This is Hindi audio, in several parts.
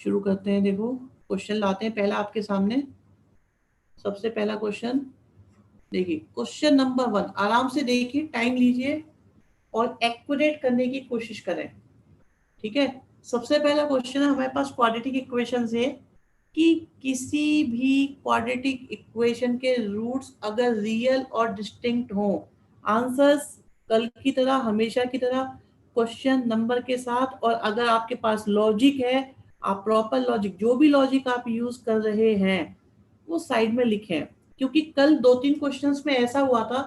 शुरू करते हैं। देखो क्वेश्चन लाते हैं पहला आपके सामने। सबसे पहला क्वेश्चन देखिए, क्वेश्चन नंबर 1 आराम से देखिए, टाइम लीजिए और एक्यूरेट करने की कोशिश करें। ठीक है, सबसे पहला क्वेश्चन है हमारे पास क्वाड्रेटिक इक्वेशन से कि किसी भी क्वाड्रेटिक इक्वेशन के रूट्स अगर रियल और डिस्टिंक्ट हो, आंसर्स कल की तरह हमेशा की तरह क्वेश्चन नंबर के साथ, और अगर आपके पास लॉजिक है आप प्रॉपर लॉजिक, जो भी लॉजिक आप यूज कर रहे हैं वो साइड में लिखें। क्योंकि कल 2-3 क्वेश्चंस में ऐसा हुआ था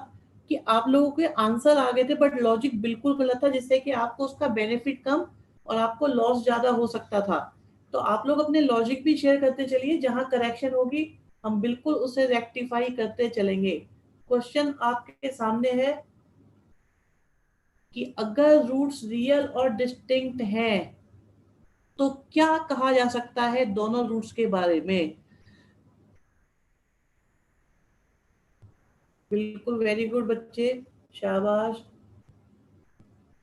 कि आप लोगों के आंसर आ गए थे बट लॉजिक बिल्कुल गलत था, जिससे कि आपको उसका बेनिफिट कम और आपको लॉस ज्यादा हो सकता था। तो आप लोग अपने लॉजिक भी शेयर करते चलिए, जहां करेक्शन होगी हम बिल्कुल उसे रेक्टिफाई करते चलेंगे। क्वेश्चन आपके सामने है कि अगर रूट्स रियल और डिस्टिंक्ट हैं तो क्या कहा जा सकता है दोनों रूट्स के बारे में। बिल्कुल, वेरी गुड बच्चे, शाबाश।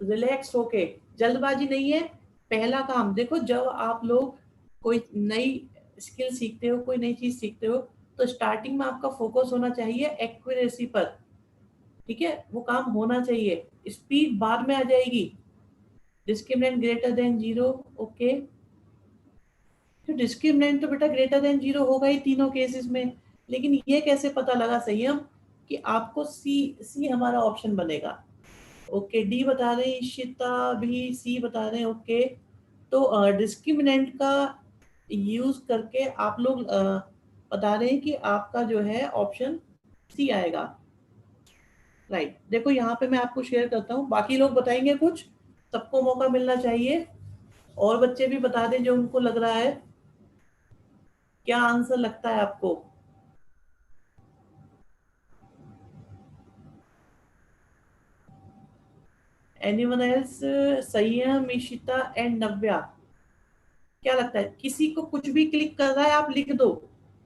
रिलैक्स होके, जल्दबाजी नहीं है। पहला काम देखो, जब आप लोग कोई नई स्किल सीखते हो, कोई नई चीज सीखते हो, तो स्टार्टिंग में आपका फोकस होना चाहिए एक्यूरेसी पर। ठीक है, वो काम होना चाहिए, स्पीड बाद में आ जाएगी। Discriminant greater than zero, okay. तो डिस्क्रिमिनेंट तो बेटा ग्रेटर देन जीरो होगा ही तीनों केसेस में, लेकिन ये कैसे पता लगा संयम कि आपको सी सी हमारा ऑप्शन बनेगा। ओके, डी बता रहे हैं, इशिता भी सी बता रहे हैं, ओके। तो डिस्क्रिमिनेंट का यूज करके आप लोग बता रहे हैं कि आपका जो है ऑप्शन सी आएगा। राइट, देखो यहाँ पे मैं आपको शेयर करता हूँ, बाकी लोग बताएंगे कुछ, सबको मौका मिलना चाहिए। और बच्चे भी बता दें जो उनको लग रहा है। क्या आंसर लगता है आपको? Anyone else? संयम, इशिता एंड नव्या, क्या लगता है? किसी को कुछ भी क्लिक कर रहा है आप लिख दो,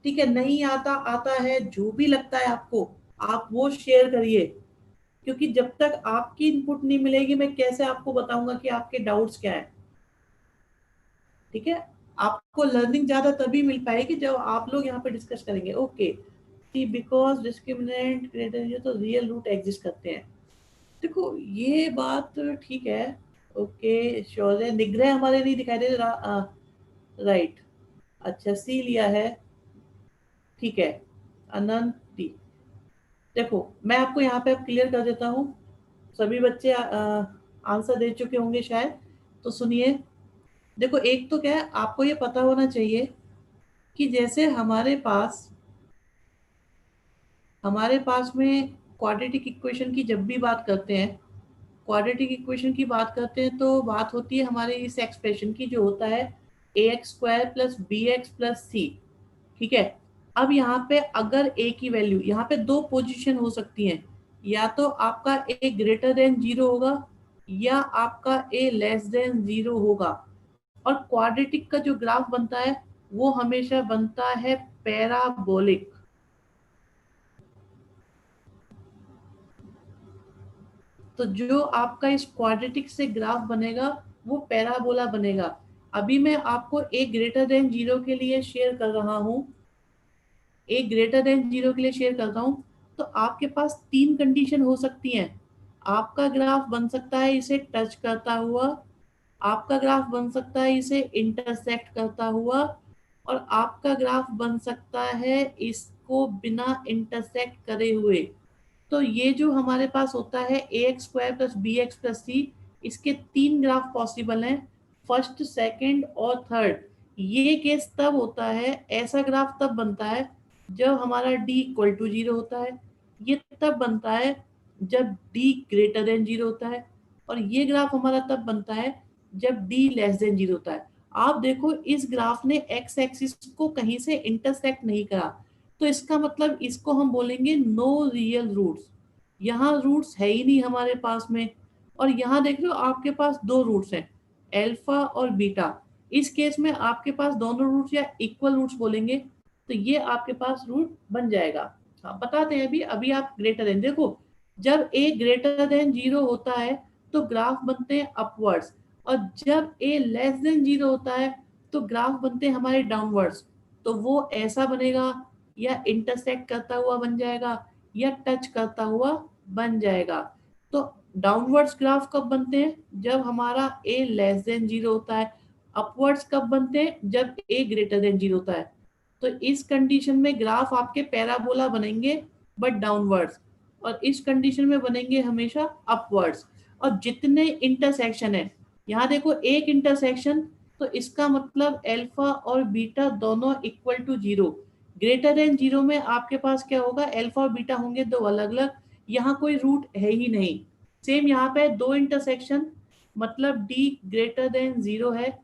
ठीक है। नहीं आता, आता है, जो भी लगता है आपको आप वो शेयर करिए। क्योंकि जब तक आपकी इनपुट नहीं मिलेगी मैं कैसे आपको बताऊंगा कि आपके डाउट्स क्या है। ठीक है, आपको लर्निंग ज्यादा तभी मिल पाएगी जब आप लोग यहाँ पे डिस्कस करेंगे। Okay, see because discriminant criteria तो रियल रूट एग्जिस्ट करते हैं। देखो ये बात ठीक है, ओके। श्योर है, निग्रह हमारे नहीं दिखाई दे रहा, राइट। अच्छा, सी लिया है, ठीक है। अनंत डी। देखो मैं आपको यहाँ पे क्लियर कर देता हूँ, सभी बच्चे आंसर दे चुके होंगे शायद, तो सुनिए। देखो एक तो क्या है, आपको ये पता होना चाहिए कि जैसे हमारे पास में क्वाड्रेटिक इक्वेशन की जब भी बात करते हैं, क्वाड्रेटिक इक्वेशन की बात करते हैं तो बात होती है हमारे इस एक्सप्रेशन की जो होता है ax² प्लस bx प्लस सी। ठीक है, अब यहाँ पे अगर a की वैल्यू, यहाँ पे दो पोजीशन हो सकती हैं, या तो आपका a ग्रेटर देन जीरो होगा या आपका a लेस देन जीरो होगा। और क्वाड्रेटिक का जो ग्राफ बनता है वो हमेशा बनता है पैराबोलिक। तो जो आपका इस क्वाड्रेटिक से ग्राफ बनेगा वो पैराबोला बनेगा। अभी मैं आपको a ग्रेटर देन जीरो के लिए शेयर कर रहा हूँ, a ग्रेटर देन जीरो के लिए शेयर करता हूँ। तो आपके पास तीन कंडीशन हो सकती हैं। आपका ग्राफ बन सकता है इसे टच करता हुआ, आपका ग्राफ बन सकता है इसे इंटरसेक्ट करता हुआ, और आपका ग्राफ बन सकता है इसको बिना इंटरसेक्ट करे हुए। तो ये जो हमारे पास होता है ax² प्लस bx प्लस सी, इसके तीन ग्राफ पॉसिबल हैं, फर्स्ट, सेकंड और थर्ड। ये केस तब होता है, ऐसा ग्राफ तब बनता है जब हमारा d इक्वल टू जीरो होता है। ये तब बनता है जब d ग्रेटर देन जीरो होता है, और ये ग्राफ हमारा तब बनता है जब d लेस देन जीरो होता है। आप देखो इस ग्राफ ने एक्स एक्सिस को कहीं से इंटरसेक्ट नहीं करा, तो इसका मतलब इसको हम बोलेंगे नो रियल रूट्स। यहाँ रूट्स है ही नहीं हमारे पास में। और यहाँ देख रहे हो आपके पास दो रूट्स हैं, अल्फा और बीटा। इस केस में आपके पास दोनों रूट्स या इक्वल रूट्स बोलेंगे, तो ये आपके पास रूट बन जाएगा। हाँ बताते हैं, अभी अभी आप ग्रेटर देन देखो, जब a ग्रेटर देन जीरो होता है तो ग्राफ बनते हैं अपवर्ड्स, और जब a लेस देन जीरो होता है तो ग्राफ बनते हैं हमारे डाउनवर्ड्स, तो वो ऐसा बनेगा, या इंटरसेक्ट करता हुआ बन जाएगा, या टच करता हुआ बन जाएगा। तो डाउनवर्ड्स ग्राफ कब बनते हैं? जब हमारा a लेस देन 0 होता है। अपवर्ड्स कब बनते हैं? जब a ग्रेटर देन 0 होता है। तो इस कंडीशन में ग्राफ आपके पैराबोला बनेंगे बट डाउनवर्ड्स, और इस कंडीशन में बनेंगे हमेशा अपवर्ड्स। और जितने इंटरसेक्शन है, यहाँ देखो एक इंटरसेक्शन, तो इसका मतलब अल्फा और बीटा दोनों इक्वल टू 0। ग्रेटर देन 0 में आपके पास क्या होगा? अल्फा और बीटा होंगे दो अलग अलग, यहाँ कोई रूट है ही नहीं। सेम यहाँ पे दो इंटरसेक्शन, मतलब d ग्रेटर देन 0 है,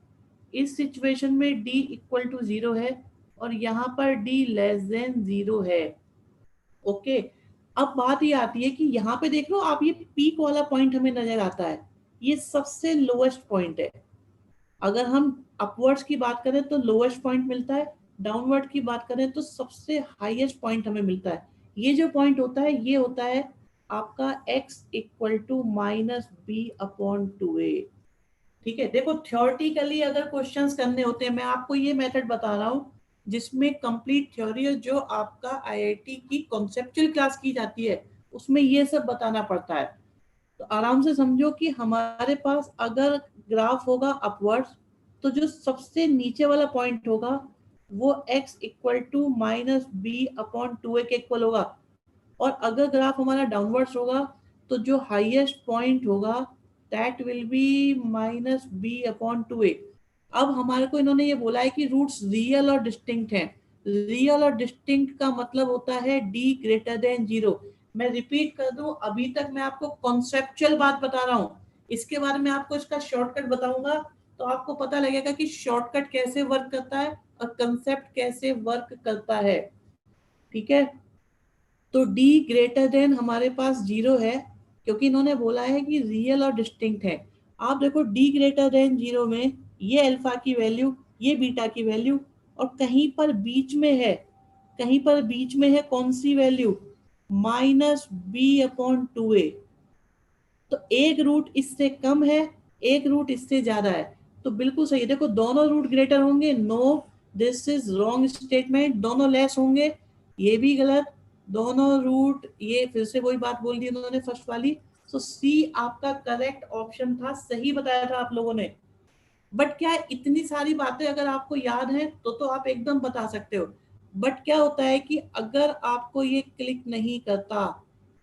इस सिचुएशन में d इक्वल टू 0 है, और यहाँ पर d लेस देन 0 है। ओके, अब बात ये आती है कि यहाँ पे देख लो आप, ये पीक वाला पॉइंट हमें नजर आता है, ये सबसे लोएस्ट पॉइंट है। अगर हम अपवर्ड्स की बात करें तो लोएस्ट पॉइंट मिलता है, डाउनवर्ड की बात करें तो सबसे हाईएस्ट पॉइंट हमें मिलता है। ये जो पॉइंट होता है ये होता है आपका x equal to minus B upon two A. ठीक है, देखो थ्योरेटिकली अगर क्वेश्चंस करने होते हैं, मैं आपको ये मेथड बता रहा हूँ जिसमें कंप्लीट थ्योरी, जो आपका आईआईटी की कॉन्सेप्चुअल क्लास की जाती है उसमें ये सब बताना पड़ता है। तो आराम से समझो कि हमारे पास अगर ग्राफ होगा अपवर्ड्स, तो जो सबसे नीचे वाला पॉइंट होगा वो x equal to minus B upon two A के इक्वल होगा। और अगर ग्राफ हमारा डाउनवर्ड्स होगा तो जो हाईएस्ट पॉइंट होगा that will be minus B upon two A. अब हमारे को इन्होंने ये बोला है कि रूट्स रियल और डिस्टिंक्ट हैं। रियल और डिस्टिंक्ट का मतलब होता है d ग्रेटर देन 0। मैं रिपीट कर दूं, अभी तक मैं आपको कॉन्सेप्चुअल बात बता रहा हूँ, इसके बारे में आपको इसका शॉर्टकट बताऊंगा, तो आपको पता लगेगा कि शॉर्टकट कैसे वर्क करता है और कंसेप्ट कैसे वर्क करता है। ठीक है, तो d ग्रेटर देन हमारे पास 0 है, क्योंकि इन्होंने बोला है कि रियल और डिस्टिंक्ट है। आप देखो d ग्रेटर देन 0 में ये अल्फा की वैल्यू, ये बीटा की वैल्यू, और कहीं पर बीच में है, कहीं पर बीच में है कौन सी value? Minus B upon two A. तो एक रूट इससे कम है, एक रूट इससे ज्यादा है, तो बिल्कुल सही है। देखो दोनों रूट ग्रेटर होंगे, no, this is wrong statement. दोनों लेस होंगे, ये भी गलत। दोनों रूट, ये फिर से वही बात बोल दी उन्होंने फर्स्ट वाली। सो सी आपका करेक्ट ऑप्शन था, सही बताया था आप लोगों ने। बट क्या है, इतनी सारी बातें अगर आपको याद है तो आप एकदम बता सकते हो। बट क्या होता है कि अगर आपको ये क्लिक नहीं करता,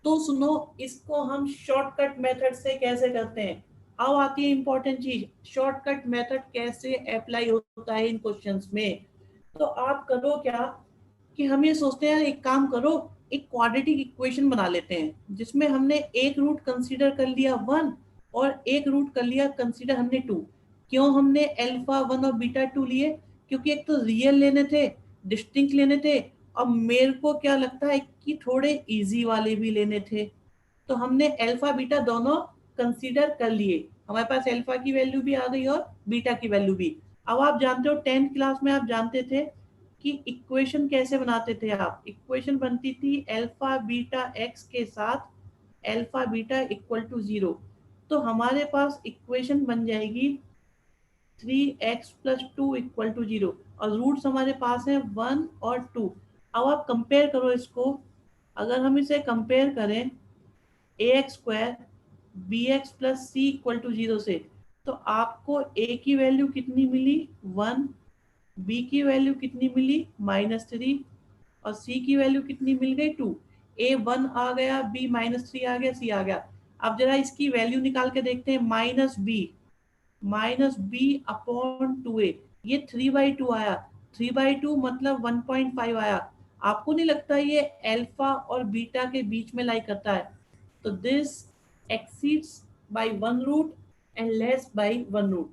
तो सुनो, इसको हम शॉर्टकट मेथड से कैसे करते हैं। अब आती है इंपॉर्टेंट चीज, शॉर्टकट मेथड कैसे अप्लाई होता है इन क्वेश्चंस में। तो आप करो क्या कि हम ये सोचते हैं एक काम करो, एक क्वाड्रेटिक इक्वेशन बना लेते हैं जिसमें हमने एक रूट कंसीडर कर लिया 1 और एक रूट कर लिया कंसीडर हमने 2। क्यों हमने अल्फा 1 और बीटा 2 लिए? क्योंकि एक तो रियल लेने थे, डिस्टिंक्ट लेने थे, और मेरे को क्या लगता है कि थोड़े इजी वाले भी लेने थे। तो हमने अल्फा बीटा दोनों कंसीडर कर लिए, हमारे पास अल्फा की वैल्यू भी आ गई और बीटा की वैल्यू भी। अब आप जानते हो 10th क्लास में आप जानते थे कि इक्वेशन कैसे बनाते थे आप? इक्वेशन बनती थी अल्फा बीटा एक्स के साथ अल्फा बीटा इक्वल टू 0। तो हमारे पास इक्वेशन बन जाएगी 3x plus two equal to 0, और रूट्स हमारे पास है 1 और 2। अब आप कंपेयर करो इसको, अगर हम इसे कंपेयर करें A X square B X plus C equal to 0 से, तो आपको a की वैल्यू कितनी मिली? 1। बी की वैल्यू कितनी मिली? -3। और सी की वैल्यू कितनी मिल गई? 2। ए 1 आ गया, बी -3 आ गया, सी आ गया। अब जरा इसकी वैल्यू निकाल के देखते हैं, माइनस बी अपॉन टू ए, ये 3/2 आया। 3/2 मतलब 1.5 आया। आपको नहीं लगता ये अल्फा और बीटा के बीच में लाई करता है? तो this exceeds by one root and less by one root.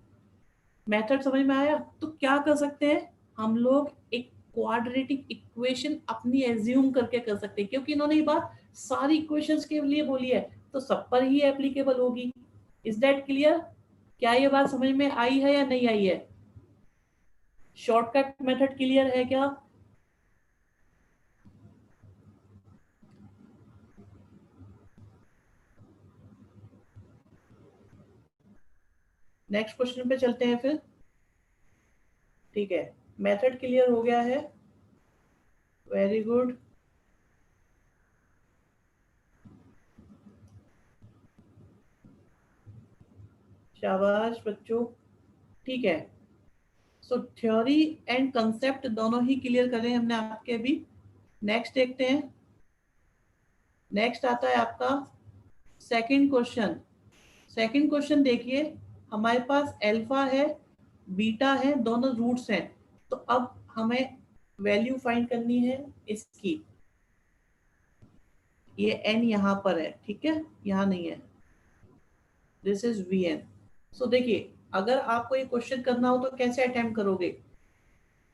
Method समझ में आया? तो क्या कर सकते हैं हम लोग, एक क्वाड्रेटिक इक्वेशन अपनी एज्यूम करके कर सकते हैं, क्योंकि इन्होंने ये बात सारी इक्वेशंस के लिए बोली है, तो सब पर ही एप्लीकेबल होगी। Is that clear? क्या ये बात समझ में आई है या नहीं आई है? शॉर्टकट मेथड क्लियर है क्या? नेक्स्ट क्वेश्चन पे चलते हैं फिर। ठीक है, मेथड क्लियर हो गया है, वेरी गुड, शाबाश बच्चों, ठीक है। सो थ्योरी एंड कंसेप्ट दोनों ही क्लियर करें हमने आपके अभी। नेक्स्ट देखते हैं, नेक्स्ट आता है आपका सेकंड क्वेश्चन। सेकंड क्वेश्चन देखिए, हमारे पास अल्फा है, बीटा है, दोनों रूट्स हैं। तो अब हमें वैल्यू फाइंड करनी है इसकी। ये एन यहाँ पर है, ठीक है, यहाँ नहीं है, दिस इज वी एन। सो देखिए, अगर आपको ये क्वेश्चन करना हो तो कैसे अटेम्प्ट करोगे?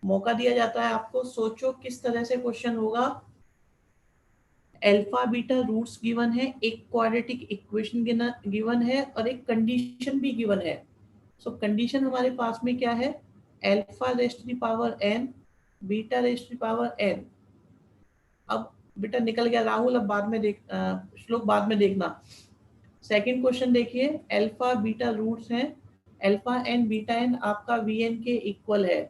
मौका दिया जाता है आपको, सोचो किस तरह से क्वेश्चन होगा। अल्फा बीटा रूट्स गिवन है, एक क्वाड्रेटिक इक्वेशन गिवन है और एक कंडीशन भी गिवन है। सो कंडीशन हमारे पास में क्या है? Alpha raised to the power n, beta raised to the power n. अब बेटा निकल गया राहुल, अब बाद में देख, श्लोक बाद में देखना। सेकंड क्वेश्चन देखिए, अल्फा बीटा रूट्स हैं, अल्फा एन बीटा एन आपका वी एन के इक्वल है।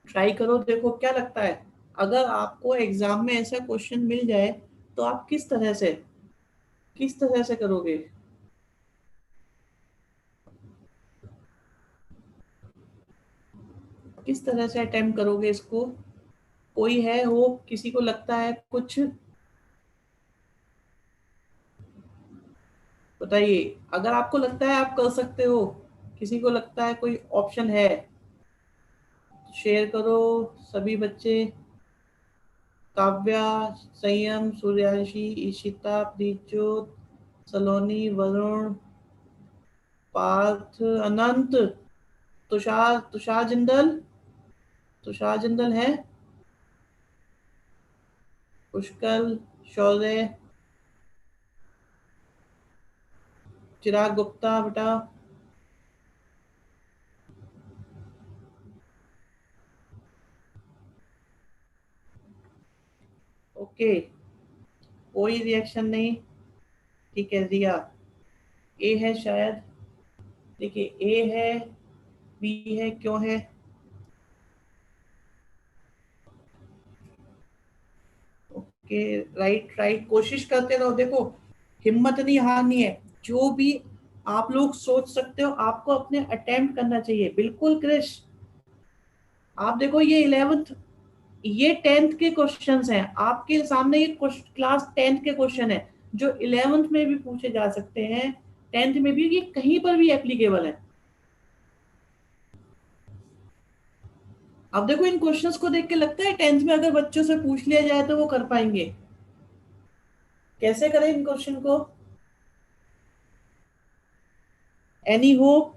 ट्राई करो, देखो क्या लगता है। अगर आपको एग्जाम में ऐसा क्वेश्चन मिल जाए तो आप किस तरह से करोगे? किस तरह से अटेम्प्ट करोगे इसको? कोई है हो, किसी को लगता है कुछ? बताइए, अगर आपको लगता है आप कर सकते हो, किसी को लगता है कोई ऑप्शन है, शेयर करो सभी बच्चे। काव्या, संयम, सूर्यांशी, ईशिता, प्रीतजोत, सलोनी, वरुण, पार्थ, अनंत, तुषार, तुषार जिंदल है, पुष्कल, शौर्य, चिराग गुप्ता बेटा। ओके, कोई रिएक्शन नहीं, ठीक है। रिया, ए है शायद, देखिए ए है, बी है, क्यों है? ओके, राइट राइट, कोशिश करते रहो, देखो हिम्मत नहीं हारनी है। जो भी आप लोग सोच सकते हो आपको अपने अटेम्प्ट करना चाहिए, बिल्कुल क्रिश। आप देखो ये 11th, ये 10th के क्वेश्चंस हैं आपके सामने, ये क्लास 10th के क्वेश्चन है जो 11th में भी पूछे जा सकते हैं, 10th में भी, ये कहीं पर भी एप्लीकेबल है। अब देखो इन क्वेश्चंस को देख के लगता है 10th में अगर बच्चों से पूछ लिया जाए तो वो कर पाएंगे? कैसे करें इन क्वेश्चन को? Any hope?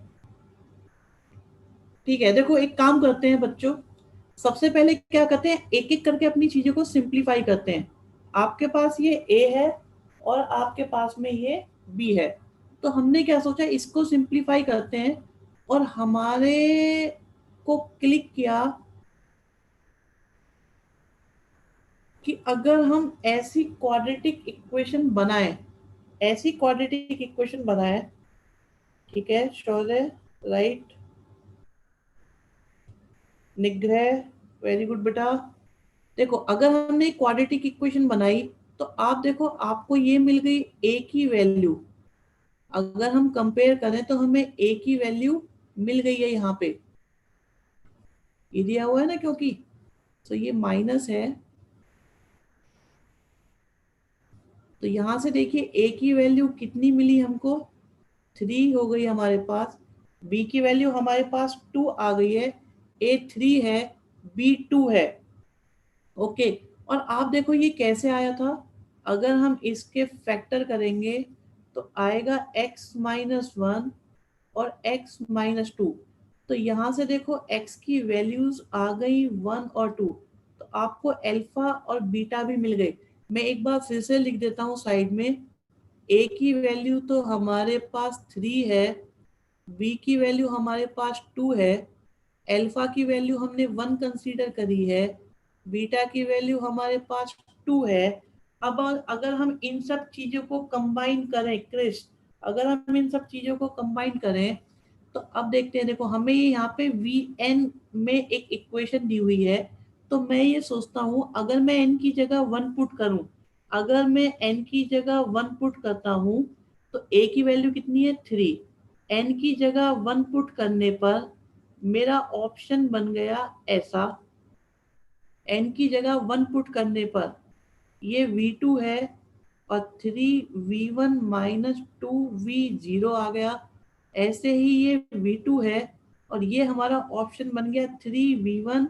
ठीक है, देखो एक काम करते हैं बच्चों, सबसे पहले क्या करते हैं, एक एक करके अपनी चीजों को सिंप्लीफाई करते हैं। आपके पास ये ए है और आपके पास में ये बी है, तो हमने क्या सोचा, इसको सिंप्लीफाई करते हैं। और हमारे को क्लिक किया कि अगर हम ऐसी क्वाड्रेटिक इक्वेशन बनाएं, ऐसी क्वाड्रेटिक इक्वेशन बनाएं, ठीक है शौर्य, राइट, निग्रह, वेरी गुड बेटा। देखो अगर हमने क्वाड्रेटिक इक्वेशन बनाई तो आप देखो आपको ये मिल गई ए की वैल्यू। अगर हम कंपेयर करें तो हमें ए की वैल्यू मिल गई है यहाँ पे, ये दिया हुआ है ना, क्योंकि तो ये माइनस है, तो यहाँ से देखिए ए की वैल्यू कितनी मिली हमको, 3 हो गई हमारे पास। बी की वैल्यू हमारे पास 2 आ गई है, ए 3 है, बी 2 है। ओके, और आप देखो ये कैसे आया था, अगर हम इसके फैक्टर करेंगे तो आएगा x-1 और x-2। तो यहाँ से देखो x की वैल्यूज आ गई 1 और 2, तो आपको अल्फा और बीटा भी मिल गए। मैं एक बार फिर से लिख देता हूँ साइड में, a की वैल्यू तो हमारे पास 3 है, b की वैल्यू हमारे पास 2 है, अल्फा की वैल्यू हमने 1 कंसीडर करी है, बीटा की वैल्यू हमारे पास 2 है। अब अगर हम इन सब चीजों को कंबाइन करें क्रिश, अगर हम इन सब चीजों को कंबाइन करें तो अब देखते हैं, देखो हमें ये यहाँ पे वी एन में एक इक्वेशन दी हुई है। तो मैं ये सोचता हूँ अगर मैं एन की जगह 1 पुट करूँ, अगर मैं एन की जगह 1 पुट करता हूँ तो ए की वैल्यू कितनी है 3, एन की जगह 1 पुट करने पर मेरा ऑप्शन बन गया ऐसा, एन की जगह 1 पुट करने पर ये V2 है और 3V1 माइनस 2V0 आ गया। ऐसे ही ये V2 है और ये हमारा ऑप्शन बन गया 3V1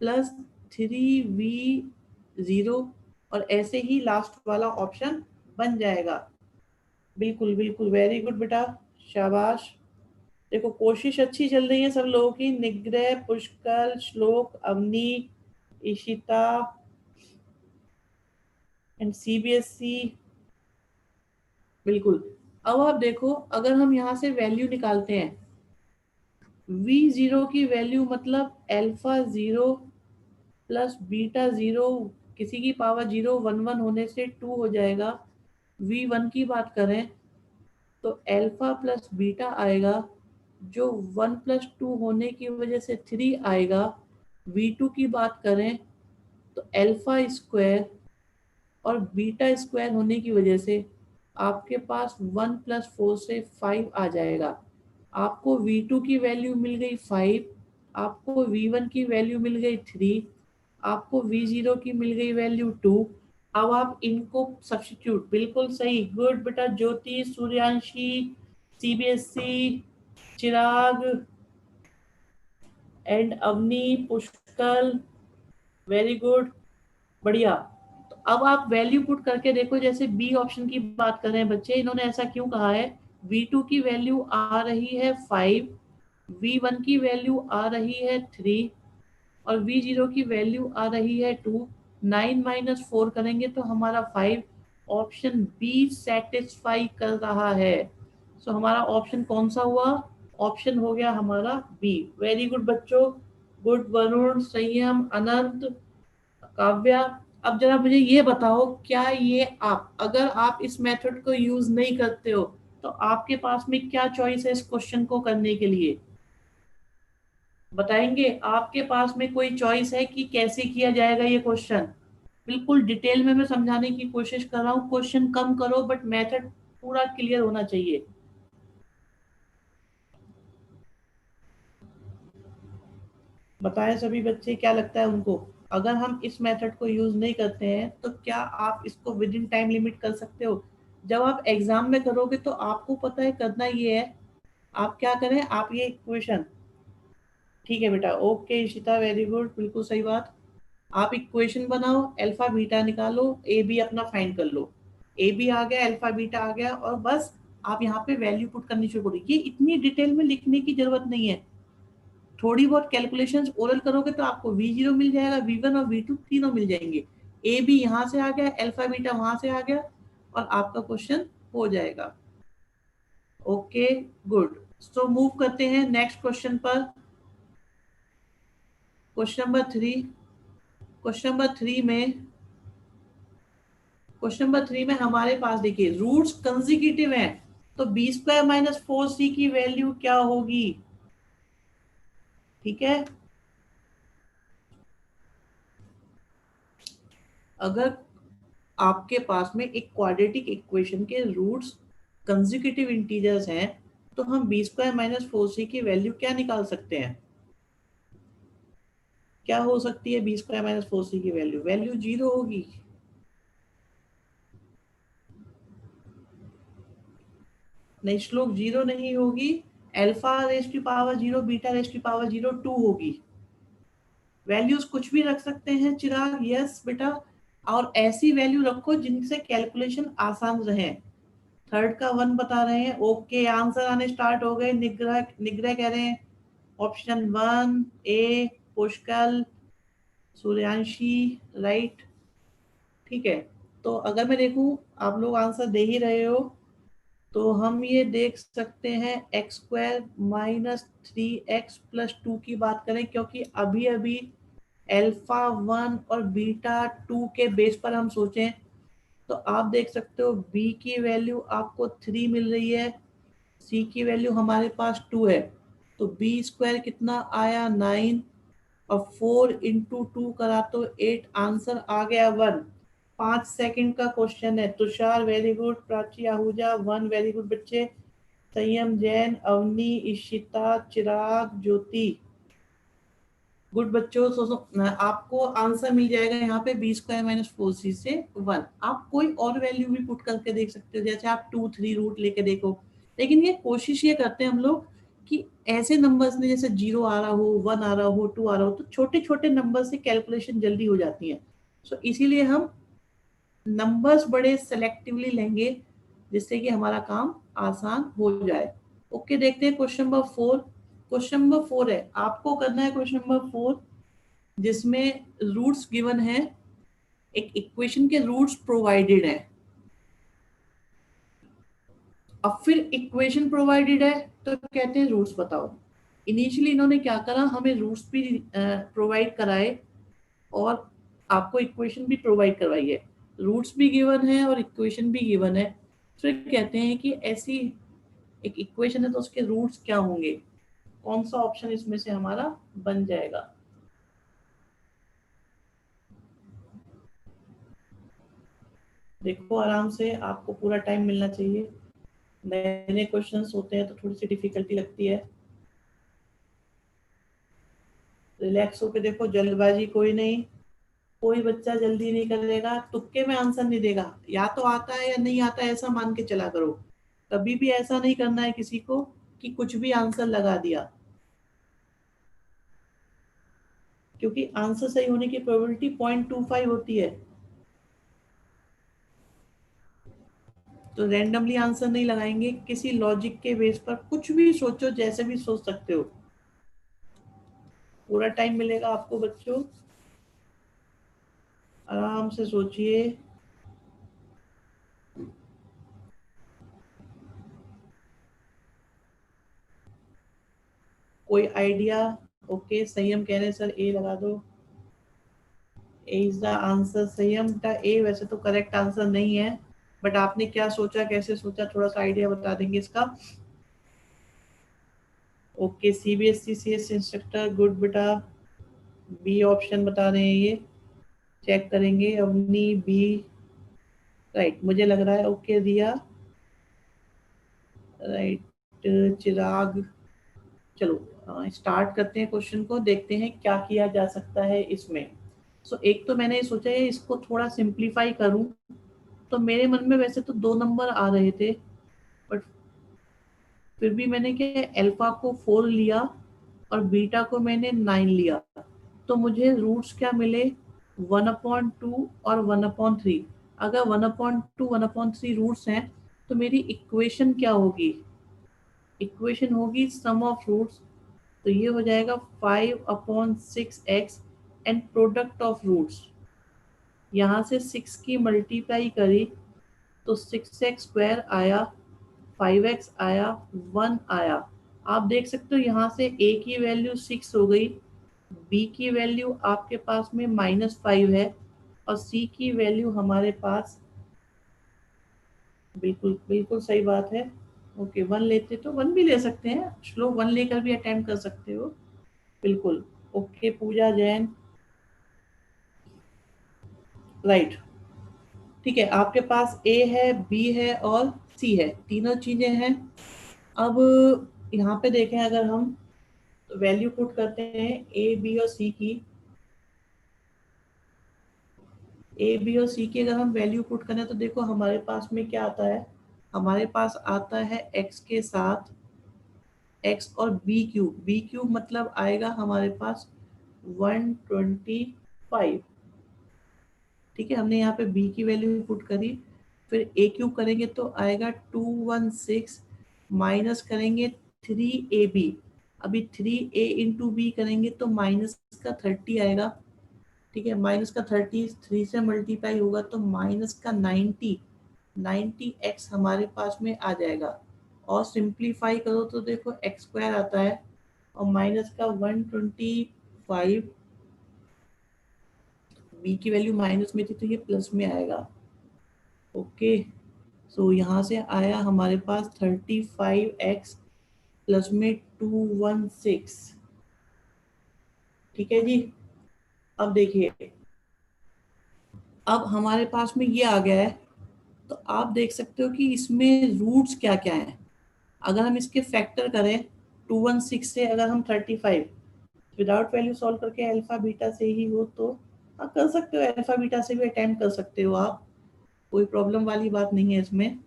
प्लस 3V0, और ऐसे ही लास्ट वाला ऑप्शन बन जाएगा। बिल्कुल बिल्कुल, वेरी गुड बेटा, शाबाश। देखो कोशिश अच्छी चल रही है सब लोगों की, निग्रह, पुष्कर, श्लोक, अवनी, इशिता एंड सीबीएसई। बिल्कुल। अब आप देखो अगर हम यहाँ से वैल्यू निकालते हैं, V0 की वैल्यू मतलब अल्फा 0 प्लस बीटा 0, किसी की पावर 0 1 1 होने से 2 हो जाएगा। V1 की बात करें तो अल्फा प्लस बीटा आएगा, जो 1 प्लस 2 होने की वजह से 3 आएगा। V2 की बात करें तो अल्फा स्क्वायर और बीटा स्क्वायर होने की वजह से आपके पास 1 प्लस 4 से 5 आ जाएगा। आपको V2 की वैल्यू मिल गई 5, आपको V1 की वैल्यू मिल गई 3, आपको V0 की मिल गई वैल्यू 2। अब आप इनको सब्स्टिट्यूट, बिल्कुल सही, गुड बेटा, Jyoti, Suryanshi, CBSE, Chirag and Avani, Pushkal, very good, बढ़िया। तो अब आप वैल्यू पुट करके देखो, जैसे बी ऑप्शन की बात कर रहे हैं बच्चे, इन्होंने ऐसा क्यों कहा है, V2 की वैल्यू आ रही है 5, V1 की वैल्यू आ रही है 3 और V0 की वैल्यू आ रही है 2। 9 माइनस 4 करेंगे तो हमारा 5, ऑप्शन बी सेटिस्फाई कर रहा है। सो हमारा ऑप्शन कौन सा हुआ, ऑप्शन हो गया हमारा बी। वेरी गुड बच्चों, गुड, वरुण, संयम, अनंत, काव्या। अब जरा मुझे ये बताओ, क्या ये आप, अगर आप इस मेथड को यूज नहीं करते हो तो आपके पास में क्या चॉइस है इस क्वेश्चन को करने के लिए, बताएंगे? आपके पास में कोई चॉइस है कि कैसे किया जाएगा ये क्वेश्चन? बिल्कुल डिटेल में मैं समझाने की कोशिश कर रहा हूँ, क्वेश्चन कम करो बट मेथड पूरा क्लियर होना चाहिए। बताएं सभी बच्चे, क्या लगता है उनको, अगर हम इस मेथड को यूज नहीं करते हैं तो क्या आप इसको विद इन टाइम लिमिट कर सकते हो? जब आप एग्जाम में करोगे तो आपको पता है करना ये है, आप क्या करें, आप ये इक्वेशन, ठीक है बेटा, ओके इशिता, वेरी गुड, बिल्कुल सही बात। आप इक्वेशन बनाओ, अल्फा बीटा निकालो, ए बी अपना फाइंड कर लो, ए बी आ गया, अल्फा बीटा आ गया, और बस आप यहाँ पे वैल्यू पुट करनी शुरू करो। ये इतनी डिटेल में लिखने की जरूरत नहीं है, थोड़ी बहुत कैलकुलेशंस ओरल करोगे तो आपको V0 मिल जाएगा, V1 और V2 तीनों मिल जाएंगे, ए बी यहाँ से आ गया, अल्फा बीटा वहां से आ गया, और आपका क्वेश्चन हो जाएगा। Okay, good. सो मूव करते हैं नेक्स्ट क्वेश्चन पर। क्वेश्चन नंबर 3, क्वेश्चन नंबर 3 में, क्वेश्चन नंबर 3 में हमारे पास देखिए रूट्स कंसेक्यूटिव हैं, तो बी स्क्वायर माइनस 4c की वैल्यू क्या होगी, ठीक है? अगर आपके पास में एक क्वाड्रेटिक इक्वेशन के रूट्स कंसेक्यूटिव इंटीजर्स हैं तो हम बी स्क्वायर माइनस 4c की वैल्यू क्या निकाल सकते हैं? क्या हो सकती है बी स्क्वायर माइनस 4c की वैल्यू? वैल्यू 0 होगी। नहीं, श्लोक 0 नहीं होगी, alpha raise to power 0, beta raise to power 0 2 होगी। वैल्यूज कुछ भी रख सकते हैं चिराग, यस बेटा, और ऐसी वैल्यू रखो जिनसे कैलकुलेशन आसान रहे। थर्ड का 1 बता रहे हैं, ओके, आंसर आने स्टार्ट हो गए। निग्रह निग्रह कह रहे हैं ऑप्शन 1 ए, पुष्कल, सूर्यांशी, राइट। ठीक है, तो अगर मैं देखूं आप लोग आंसर दे ही रहे हो, तो हम ये देख सकते हैं x² माइनस 3x+2 की बात करें, क्योंकि अभी अभी अल्फा 1 और बीटा 2 के बेस पर हम सोचें तो आप देख सकते हो b की वैल्यू आपको 3 मिल रही है, c की वैल्यू हमारे पास 2 है, तो b² कितना आया 9, और 4 इंटू 2 करा तो 8, आंसर आ गया 1। 5 सेकंड का क्वेश्चन है। Tushar very good, Prachi Ahuja 1 very good बच्चे, संयम जैन, अवनी, इशिता, चिराग, ज्योति, गुड बच्चों। आपको आंसर मिल जाएगा यहाँ पे b² माइनस 4c से 1। आप कोई और वैल्यू भी पुट करके देख सकते हो, जैसे आप 2 3 रूट लेके देखो, लेकिन ये कोशिश ये करते हैं हम लोग कि ऐसे नंबर्स में जैसे 0 आ रहा हो, 1 आ रहा हो, 2 आ रहा हो, तो छोटे छोटे नंबर से कैलकुलेशन जल्दी हो जाती है। सो इसीलिए हम नंबर्स बड़े सेलेक्टिवली लेंगे, जिससे कि हमारा काम आसान हो जाए। ओके, देखते हैं क्वेश्चन नंबर 4। क्वेश्चन नंबर 4 है, आपको करना है क्वेश्चन नंबर 4, जिसमें रूट्स गिवन है, एक इक्वेशन के रूट्स प्रोवाइडेड है। अब फिर इक्वेशन प्रोवाइडेड है तो कहते हैं रूट्स बताओ। इनिशियली इन्होंने क्या करा, हमें रूट्स भी प्रोवाइड कराए और आपको इक्वेशन भी प्रोवाइड करवाई है। रूट्स भी गिवन है और इक्वेशन भी गिवन है, फिर कहते हैं कि ऐसी एक इक्वेशन है तो उसके रूट्स क्या होंगे, कौन सा ऑप्शन इसमें से हमारा बन जाएगा। देखो आराम से, आपको पूरा टाइम मिलना चाहिए, नए नए क्वेश्चन होते हैं तो थोड़ी सी डिफिकल्टी लगती है। रिलैक्स होके देखो, जल्दबाजी कोई नहीं, कोई बच्चा जल्दी नहीं करेगा, तुक्के में आंसर नहीं देगा, या तो आता है या नहीं आता है ऐसा मान के चला करो। कभी भी ऐसा नहीं करना है किसी को कि कुछ भी आंसर लगा दिया, क्योंकि आंसर सही होने की प्रोबेबिलिटी 0.25 होती है। तो रैंडमली आंसर नहीं लगाएंगे, किसी लॉजिक के बेस पर कुछ भी सोचो, जैसे भी सोच सकते हो। पूरा टाइम मिलेगा आपको बच्चों, आराम से सोचिए। कोई आइडिया? ओके, संयम कह रहे हैं सर ए लगा दो, ए इज द आंसर। संयम का ए वैसे तो करेक्ट आंसर नहीं है, बट आपने क्या सोचा, कैसे सोचा, थोड़ा सा आइडिया बता देंगे इसका। Okay, CBSE CS instructor, good बेटा, बी ऑप्शन बता रहे हैं ये, चेक करेंगे। अवनी बी, राइट मुझे लग रहा है। ओके रिया, राइट, चिराग, चलो स्टार्ट करते हैं क्वेश्चन को, देखते हैं क्या किया जा सकता है इसमें। एक तो मैंने सोचा है इसको थोड़ा सिंप्लीफाई करूं, तो मेरे मन में वैसे तो 2 नंबर आ रहे थे, बट फिर भी मैंने क्या, अल्फा को 4 लिया और बीटा को मैंने 9 लिया, तो मुझे रूट्स क्या मिले, 1/2 और 1/3। अगर 1/2 1/3 रूट्स हैं तो मेरी इक्वेशन क्या होगी, इक्वेशन होगी सम ऑफ रूट्स, तो ये हो जाएगा 5/6x, and product of roots, यहाँ से 6 की मल्टीप्लाई करी तो 6x² आया, 5x आया, 1 आया। आप देख सकते हो यहाँ से a की वैल्यू 6 हो गई, b की वैल्यू आपके पास में -5 है, और c की वैल्यू हमारे पास, बिल्कुल बिल्कुल सही बात है। ओके, 1 लेते तो 1 भी ले सकते हैं, श्लोक 1 लेकर भी अटेम्प्ट कर सकते हो, बिल्कुल। ओके पूजा जैन, राइट, ठीक है, आपके पास ए है, बी है और सी है, तीनों चीजें हैं। अब यहाँ पे देखें, अगर हम वैल्यू पुट करते हैं ए बी और सी की, ए बी और सी की अगर हम वैल्यू पुट करें तो देखो हमारे पास में क्या आता है, हमारे पास आता है x के साथ x और बी क्यूब मतलब आएगा हमारे पास 125। ठीक है, हमने यहाँ पे b की वैल्यू पुट करी, फिर a क्यूब करेंगे तो आएगा 216, माइनस करेंगे 3ab, अभी 3a इंटू बी करेंगे तो माइनस का 30 आएगा। ठीक है, माइनस का 30 3 से मल्टीप्लाई होगा तो माइनस का 90 एक्स हमारे पास में आ जाएगा। और सिंप्लीफाई करो तो देखो एक्स स्क्वायर आता है और माइनस का 125, बी की वैल्यू माइनस में थी तो ये प्लस में आएगा। ओके, सो यहाँ से आया हमारे पास 35x प्लस में 216। ठीक है जी, अब देखिए, अब हमारे पास में ये आ गया है, तो आप देख सकते हो कि इसमें रूट्स क्या क्या हैं। अगर हम इसके फैक्टर करें 216 से, अगर हम 35 विदाउट वैल्यू सॉल्व करके अल्फा बीटा से ही हो तो हाँ कर सकते हो, अल्फा बीटा से भी अटेम्प्ट कर सकते हो आप, कोई प्रॉब्लम वाली बात नहीं है इसमें।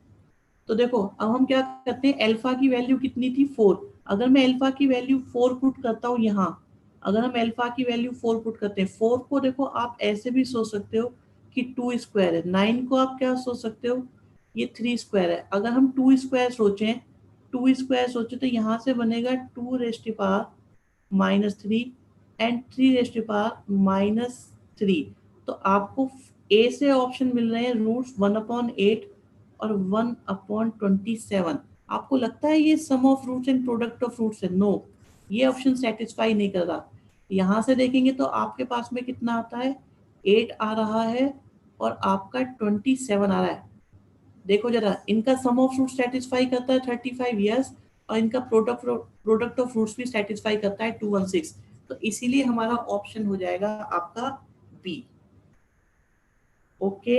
तो देखो अब हम क्या करते हैं, अल्फा की वैल्यू कितनी थी 4, अगर मैं अल्फा की वैल्यू 4 पुट करता हूँ यहाँ, अगर हम अल्फा की वैल्यू 4 पुट करते हैं, 4 को देखो आप ऐसे भी सोच सकते हो कि 2 स्क्वायर है, 9 को आप क्या सोच सकते हो, ये 3 स्क्वायर है। अगर हम 2 स्क्वायर सोचें, 2 स्क्वायर सोचे तो यहाँ से बनेगा 2 rest power -3 and 3 rest power -3। तो आपको ए से ऑप्शन मिल रहे हैं रूट्स 1/8 और 1/27। आपको लगता है ये sum of roots and product of roots है? नो, ये ऑप्शन सेटिस्फाई नहीं कर रहा। यहाँ से देखेंगे तो आपके पास में कितना आता है, 8 आ रहा है और आपका 27 आ रहा है। देखो जरा, इनका सम ऑफ फ्रूट सेटिस्फाई करता है 35 ईयर्स, और इनका प्रोडक्ट ऑफ फ्रूट्स भी सेटिस्फाई करता है 216। तो इसीलिए हमारा ऑप्शन हो जाएगा आपका बी। ओके,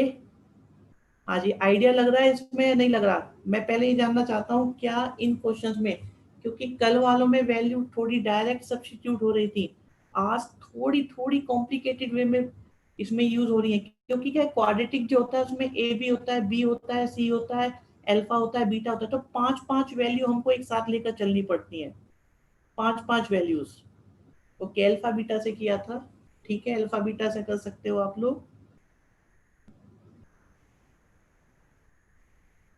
हाँ जी, आइडिया लग रहा है इसमें या नहीं लग रहा? मैं पहले ही जानना चाहता हूँ क्या इन क्वेश्चंस में, क्योंकि कल वालों में वैल्यू थोड़ी डायरेक्ट सब्स्टिट्यूट हो रही थी, आज थोड़ी थोड़ी कॉम्प्लिकेटेड वे में इसमें यूज हो रही है। क्योंकि क्या क्वाड्रेटिक जो होता है उसमें ए भी होता है, बी होता है, सी होता है, अल्फा होता है, बीटा होता है, तो पांच पांच वैल्यू हमको एक साथ लेकर चलनी पड़ती है, पांच पांच वैल्यूज। ओके, अल्फा बीटा से किया था, ठीक है, अल्फा बीटा से कर सकते हो आप लोग।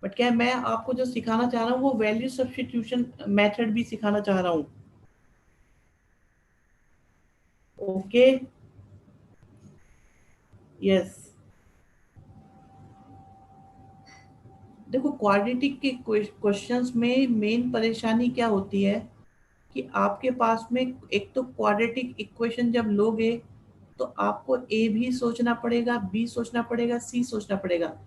बट क्या मैं आपको जो सिखाना चाह रहा हूँ वो वैल्यू सब्स्टिट्यूशन मेथड भी सिखाना चाह रहा हूँ। Okay, yes. देखो क्वाड्रेटिक के क्वेश्चंस में मेन परेशानी क्या होती है कि आपके पास में एक तो क्वाड्रेटिक इक्वेशन जब लोगे तो आपको ए भी सोचना पड़ेगा, बी सोचना पड़ेगा, सी सोचना पड़ेगा,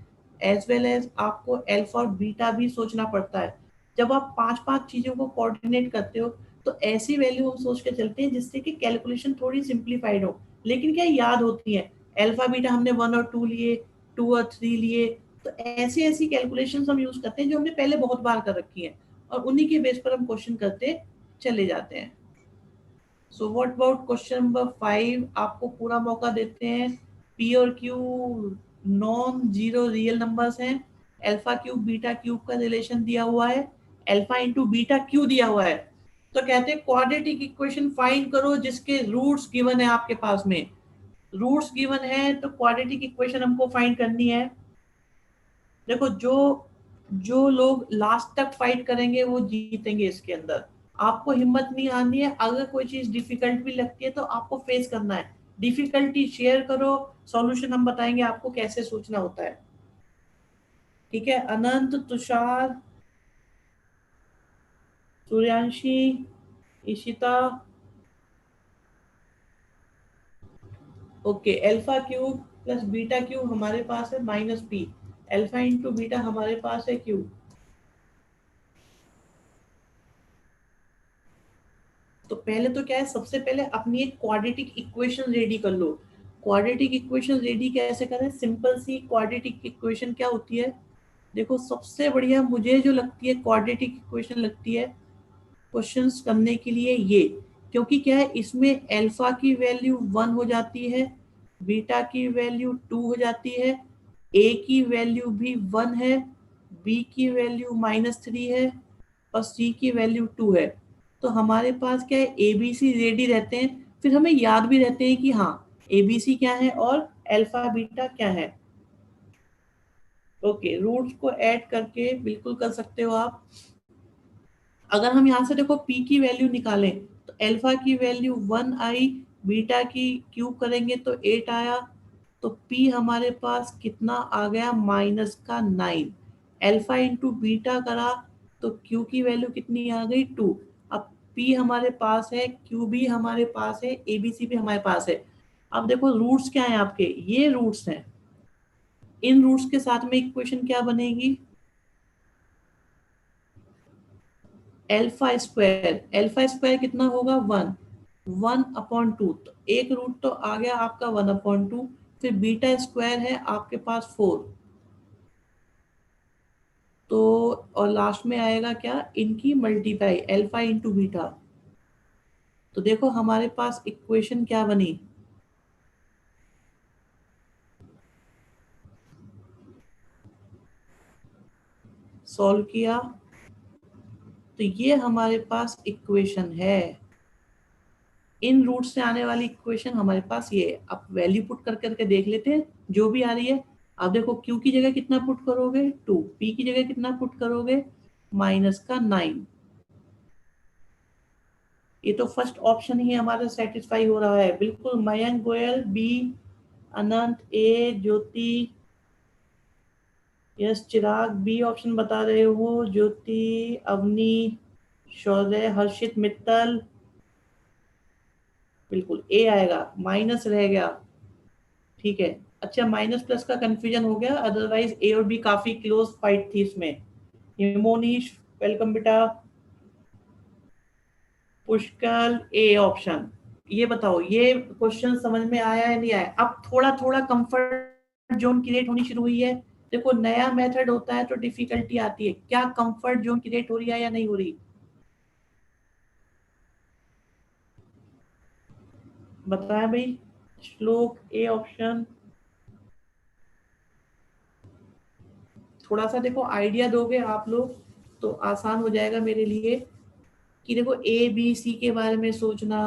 एज वेल एज आपको अल्फा और बीटा भी सोचना पड़ता है। जब आप पांच पांच चीजों को कोऑर्डिनेट करते हो तो ऐसी वैल्यू हम सोच के चलते हैं जिससे कि कैलकुलेशन थोड़ी सिंप्लीफाइड हो, लेकिन क्या याद होती है। अल्फा बीटा हमने 1 और 2 लिए, 2 और 3 लिए, तो ऐसी ऐसी कैलकुलेशन हम यूज करते हैं जो हमने पहले बहुत बार कर रखी है, और उन्हीं के बेस पर हम क्वेश्चन करते चले जाते हैं। So what about question number 5, आपको पूरा मौका देते हैं। पी और Q non zero real numbers हैं, अल्फा क्यूब बीटा क्यूब का रिलेशन दिया हुआ है, अल्फा इंटू बीटा क्यू दिया हुआ है, तो कहते हैं क्वाड्रेटिक इक्वेशन फाइंड करो जिसके रूट्स गिवन है आपके पास में। रूट्स गिवन है तो क्वाड्रेटिक इक्वेशन हमको फाइंड करनी है। देखो जो जो लोग लास्ट तक फाइट करेंगे वो जीतेंगे इसके अंदर। आपको हिम्मत नहीं आनी है, अगर कोई चीज डिफिकल्ट भी लगती है तो आपको फेस करना है। डिफिकल्टी शेयर करो, सॉल्यूशन हम बताएंगे आपको कैसे सोचना होता है। ठीक है, Anant, Tushar, Suryanshi, Ishita. Okay, alpha cube plus beta cube हमारे पास है -p, अल्फा इंटू बीटा हमारे पास है क्यूब। तो पहले तो क्या है, सबसे पहले अपनी एक क्वाड्रेटिक इक्वेशन रेडी कर लो। क्वाड्रेटिक इक्वेशन रेडी कैसे करें, सिंपल सी क्वाड्रेटिक इक्वेशन क्या होती है, देखो सबसे बढ़िया मुझे जो लगती है क्वाड्रेटिक इक्वेशन लगती है क्वेश्चंस करने के लिए ये, क्योंकि क्या है इसमें अल्फा की वैल्यू 1 हो जाती है, बीटा की वैल्यू 2 हो जाती है, ए की वैल्यू भी 1 है, बी की वैल्यू -3 है और सी की वैल्यू 2 है। तो हमारे पास क्या है, ए बी सी रेडी रहते हैं, फिर हमें याद भी रहते हैं कि हाँ ए बी सी क्या है और अल्फा बीटा क्या है। ओके, रूट्स को ऐड करके बिल्कुल कर सकते हो आप। अगर हम यहाँ से देखो पी की वैल्यू निकालें तो अल्फा की वैल्यू 1 आई, बीटा की क्यूब करेंगे तो 8 आया, तो पी हमारे पास कितना आ गया, -9। अल्फा इंटू बीटा करा तो क्यू की वैल्यू कितनी आ गई, 2। अब पी हमारे पास है, क्यू भी हमारे पास है, ए बी सी भी हमारे पास है। अब देखो रूट्स क्या है आपके, ये रूट्स हैं। इन रूट्स के साथ में इक्वेशन क्या बनेगी, अल्फा स्क्वायर कितना होगा, 1। 1/2, तो एक रूट तो आ गया आपका 1/2। फिर बीटा स्क्वायर है आपके पास 4, तो और लास्ट में आएगा क्या, इनकी मल्टीप्लाई अल्फा इंटू बीटा। तो देखो हमारे पास इक्वेशन क्या बनी, सॉल्व किया तो ये हमारे पास इक्वेशन है। इन रूट से आने वाली इक्वेशन हमारे पास ये है। अब वैल्यू पुट कर करके देख लेते हैं जो भी आ रही है। अब देखो q की जगह कितना पुट करोगे, 2। p की जगह कितना पुट करोगे, -9। ये तो फर्स्ट ऑप्शन ही हमारा सेटिस्फाई हो रहा है बिल्कुल। मयंक गोयल बी, अनंत ए, ज्योति यस, चिराग बी ऑप्शन बता रहे हो, ज्योति, अवनी, शौर्य, हर्षित, मित्तल, बिल्कुल ए आएगा, माइनस रह गया। ठीक है, अच्छा माइनस प्लस का कंफ्यूजन हो गया, अदरवाइज ए और बी काफी क्लोज फाइट थी इसमें। ये मोनीश, वेलकम बेटा। पुष्कल ए ऑप्शन। ये बताओ ये क्वेश्चन समझ में आया है नहीं आया, अब थोड़ा थोड़ा कंफर्ट जोन क्रिएट होनी शुरू हुई है। देखो नया मेथड होता है तो डिफिकल्टी आती है, क्या कंफर्ट जोन क्रिएट हो रही है या नहीं हो रही, बताया भाई। श्लोक ए ऑप्शन। थोड़ा सा देखो आइडिया दोगे आप लोग तो आसान हो जाएगा मेरे लिए, कि देखो ए बी सी के बारे में सोचना,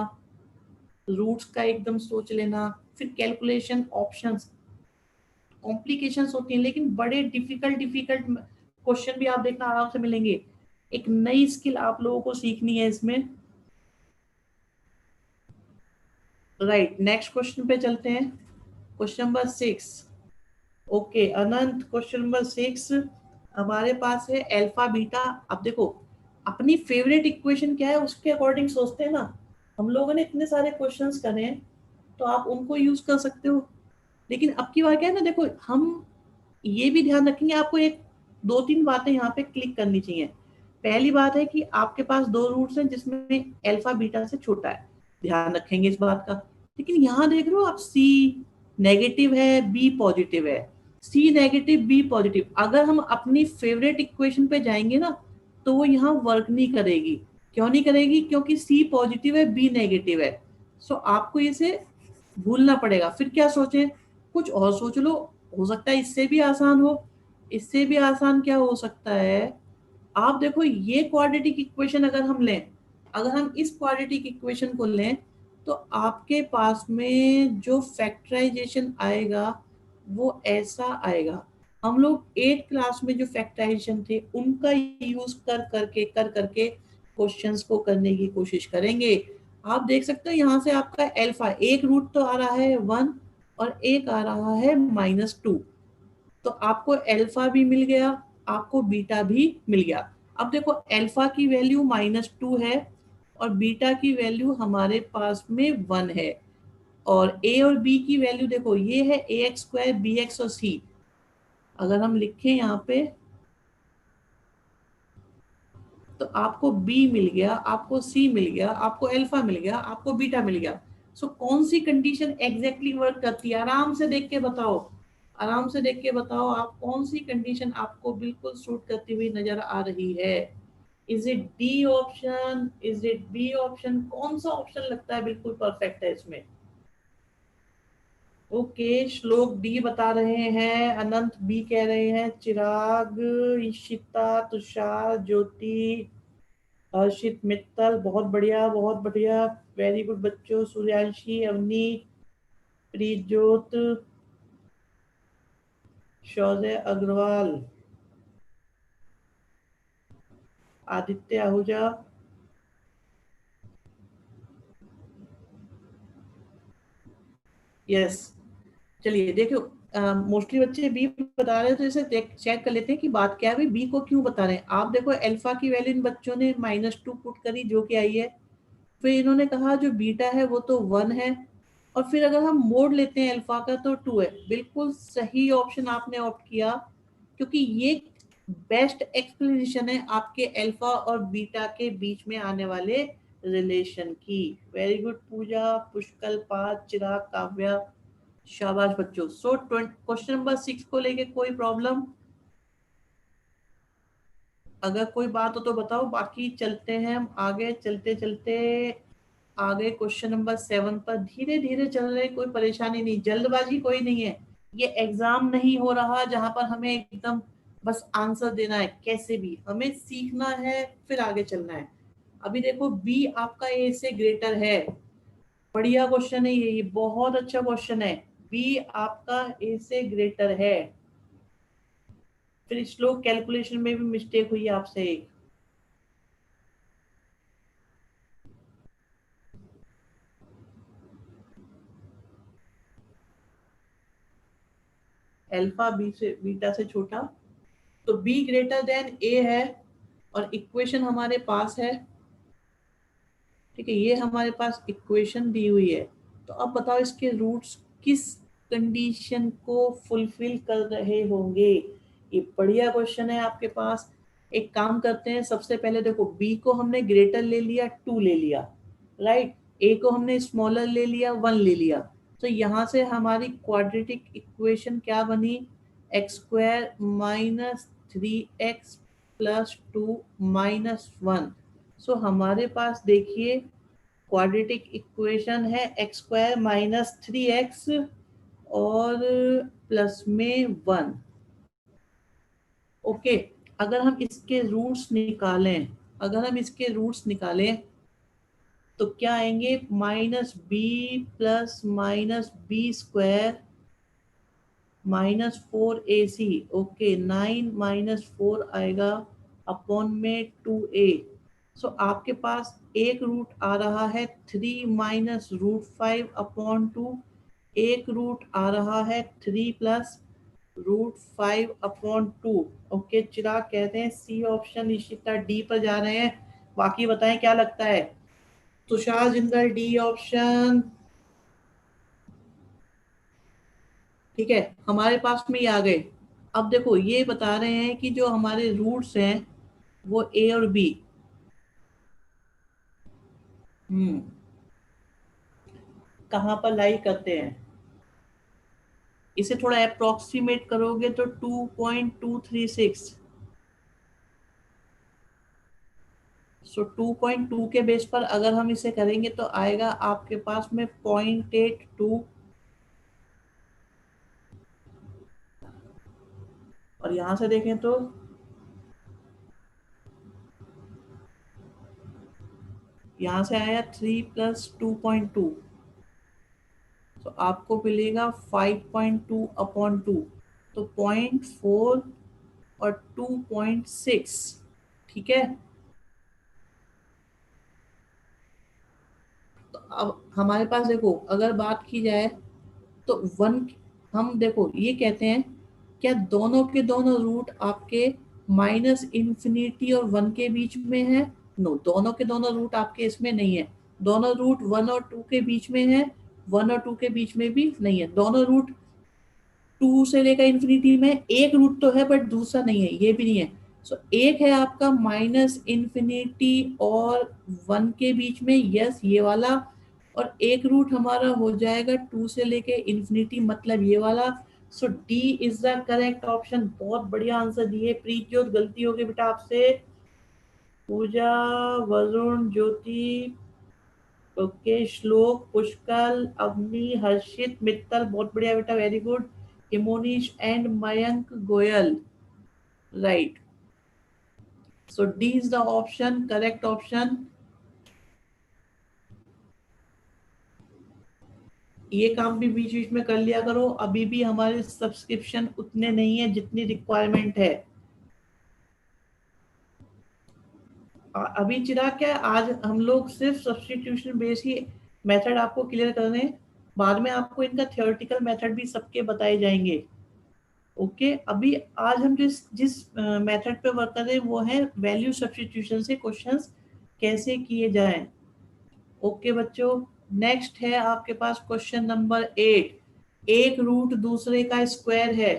रूट्स का एकदम सोच लेना, फिर कैलकुलेशन, ऑप्शंस, कॉम्प्लिकेशंस होती हैं लेकिन बड़े डिफिकल्ट डिफिकल्ट क्वेश्चन भी आप देखना आराम से मिलेंगे। एक नई स्किल आप लोगों को सीखनी है इसमें। राइट, नेक्स्ट क्वेश्चन पे चलते हैं, क्वेश्चन नंबर 6। ओके अनंत, क्वेश्चन नंबर 6 हमारे पास है अल्फा बीटा। अब देखो अपनी फेवरेट इक्वेशन क्या है उसके अकॉर्डिंग सोचते हैं ना। हम लोगों ने इतने सारे क्वेश्चंस करे हैं तो आप उनको यूज कर सकते हो, लेकिन अब की बात क्या है ना, देखो हम ये भी ध्यान रखेंगे, आपको एक दो तीन बातें यहाँ पे क्लिक करनी चाहिए। पहली बात है कि आपके पास दो रूट्स हैं जिसमें अल्फा बीटा से छोटा है, ध्यान रखेंगे इस बात का। लेकिन यहाँ देख रहे हो आप, सी नेगेटिव है, बी पॉजिटिव है, सी नेगेटिव बी पॉजिटिव। अगर हम अपनी फेवरेट इक्वेशन पे जाएंगे ना तो वो यहाँ वर्क नहीं करेगी। क्यों नहीं करेगी, क्योंकि सी पॉजिटिव है बी नेगेटिव है। सो आपको इसे भूलना पड़ेगा, फिर क्या सोचें, कुछ और सोच लो। हो सकता है इससे भी आसान हो। इससे भी आसान क्या हो सकता है, आप देखो ये क्वाड्रेटिक इक्वेशन अगर हम लें, अगर हम इस क्वाड्रेटिक इक्वेशन को लें तो आपके पास में जो फैक्टराइजेशन आएगा वो ऐसा आएगा। हम लोग 8th क्लास में जो फैक्टराइजेशन थे उनका यूज कर करके क्वेश्चंस को करने की कोशिश करेंगे। आप देख सकते हो यहाँ से आपका अल्फा, एक रूट तो आ रहा है 1 और एक आ रहा है -2, तो आपको अल्फा भी मिल गया, आपको बीटा भी मिल गया। अब देखो अल्फा की वैल्यू -2 है और बीटा की वैल्यू हमारे पास में 1 है, और ए और बी की वैल्यू देखो ये है ए एक्स स्क्वायर, बी एक्स और सी। अगर हम लिखें यहाँ पे तो आपको बी मिल गया, आपको सी मिल गया, आपको अल्फा मिल गया, आपको बीटा मिल गया। सो कौन सी कंडीशन एग्जैक्टली वर्क करती है, आराम से देख के बताओ, आराम से देख के बताओ आप कौन सी कंडीशन आपको बिल्कुल सूट करती हुई नजर आ रही है। Is it D option, is it be option, कौन सा ऑप्शन लगता है बिल्कुल परफेक्ट है इसमें। ओके, श्लोक डी बता रहे हैं, अनंत बी कह रहे हैं, चिराग, ईशिता, तुषार, ज्योति, हर्षित, मित्तल, बहुत बढ़िया बहुत बढ़िया, वेरी गुड बच्चों, सूर्यांशी, अवनी, प्रीतजोत, शौर्य अग्रवाल, आदित्य आहूजा। यस, चलिए देखो, मोस्टली बच्चे बी बता रहे हैं, तो इसे चेक कर लेते हैं कि बात क्या है, बी को क्यों बता रहे हैं। आप देखो, अल्फा की वैल्यू इन बच्चों ने -2 पुट करी, जो कि आई है। फिर इन्होंने कहा जो बीटा है वो तो 1 है, और फिर अगर हम मोड लेते हैं अल्फा का तो 2 है। बिल्कुल सही ऑप्शन आपने ऑप्ट किया, क्योंकि ये बेस्ट एक्सप्लेनेशन है आपके अल्फा और बीटा के बीच में आने वाले रिलेशन की। वेरी गुड पूजा, पुष्कल, पार्थ, चिराग, काव्या, शाबाश बच्चों। सो क्वेश्चन नंबर 6 को लेके कोई प्रॉब्लम? अगर कोई बात हो तो बताओ, बाकी चलते हैं हम आगे, चलते चलते आगे क्वेश्चन नंबर 7 पर धीरे धीरे चल रहे, कोई परेशानी नहीं, जल्दबाजी कोई नहीं है। ये एग्जाम नहीं हो रहा जहां पर हमें एकदम बस आंसर देना है, कैसे भी हमें सीखना है, फिर आगे चलना है। अभी देखो, बी आपका ए से ग्रेटर है, बढ़िया क्वेश्चन है ये बहुत अच्छा क्वेश्चन है। बी आपका ए से ग्रेटर है। फिर श्लोक कैलकुलेशन में भी मिस्टेक हुई आपसे एक। अल्फा बी से बीटा से छोटा, तो बी ग्रेटर देन ए है, और इक्वेशन हमारे पास है। ठीक है, ये हमारे पास इक्वेशन दी हुई है। तो अब बताओ इसके रूट्स किस कंडीशन को फुलफिल कर रहे होंगे। ये बढ़िया क्वेश्चन है आपके पास। एक काम करते हैं, सबसे पहले देखो, बी को हमने ग्रेटर ले लिया, 2 ले लिया, राइट। ए को हमने स्मॉलर ले लिया, 1 ले लिया। तो यहाँ से हमारी क्वाड्रेटिक इक्वेशन क्या बनी? X square minus 3x plus 2 minus 1। सो हमारे पास देखिए, क्वाड्रेटिक इक्वेशन है एक्स स्क्वायर माइनस 3x और प्लस में 1। ओके, अगर हम इसके रूट्स निकालें, अगर हम इसके रूट्स निकालें तो क्या आएंगे? -b plus -b² -4ac। Okay, 9 -4 आएगा अपॉन में 2a। सो आपके पास एक रूट आ रहा है 3 -√5 अपॉन 2, एक रूट आ रहा है 3 प्लस √5 अपॉन 2। ओके, चिराग कहते हैं सी ऑप्शन, इशिता डी पर जा रहे हैं, बाकी बताएं क्या लगता है। Tushar Jindal D option. ठीक है, हमारे पास में ये आ गए। अब देखो, ये बता रहे हैं कि जो हमारे रूट्स हैं वो ए और बी, हम्म कहाँ पर लाई करते हैं। इसे थोड़ा अप्रोक्सीमेट करोगे तो 2.236। सो 2.2 के बेस पर अगर हम इसे करेंगे तो आएगा आपके पास में 0.82। और यहां से देखें तो यहां से आया 3 प्लस 2.2, तो आपको मिलेगा 5.2 अपॉन 2। तो 0.4 और 2.6। ठीक है, तो अब हमारे पास देखो, अगर बात की जाए तो 1, हम देखो ये कहते हैं, क्या दोनों के दोनों रूट आपके -∞ और 1 के बीच में है? नो, दोनों के दोनों रूट आपके इसमें नहीं है। दोनों रूट 1 और 2 के बीच में है, 1 और 2 के बीच में भी नहीं है। दोनों रूट 2 से लेकर इन्फिनिटी में, एक रूट तो है बट दूसरा नहीं है, ये भी नहीं है। सो एक है आपका -∞ और 1 के बीच में, यस ये वाला। और एक रूट हमारा हो जाएगा 2 से लेके इन्फिनिटी, मतलब ये वाला। So D is the correct option. बहुत बढ़िया आंसर दिए प्रीत ज्योत, गलती हो गई बेटा आपसे। पूजा, वरुण, ज्योति, ओके, श्लोक, पुष्कल, अवनी, हर्षित, मित्तल, बहुत बढ़िया बेटा, very good. Imonish and Mayank Goyal, right. So D is the option, correct option. ये काम भी बीच बीच में कर लिया करो, अभी भी हमारे सब्सक्रिप्शन उतने नहीं है जितनी रिक्वायरमेंट है। अभी चिराग क्या है, आज हम लोग सिर्फ सब्स्टिट्यूशन बेस ही मेथड आपको क्लियर कर रहे हैं, बाद में आपको इनका थियोरेटिकल मेथड भी सबके बताए जाएंगे। ओके, अभी आज हम जिस जिस मेथड पे वर्क कर रहे हैं वो है वैल्यू सब्स्टिट्यूशन से क्वेश्चंस कैसे किए जाएं। ओके बच्चों, नेक्स्ट है आपके पास क्वेश्चन नंबर 8। एक रूट दूसरे का स्क्वायर है,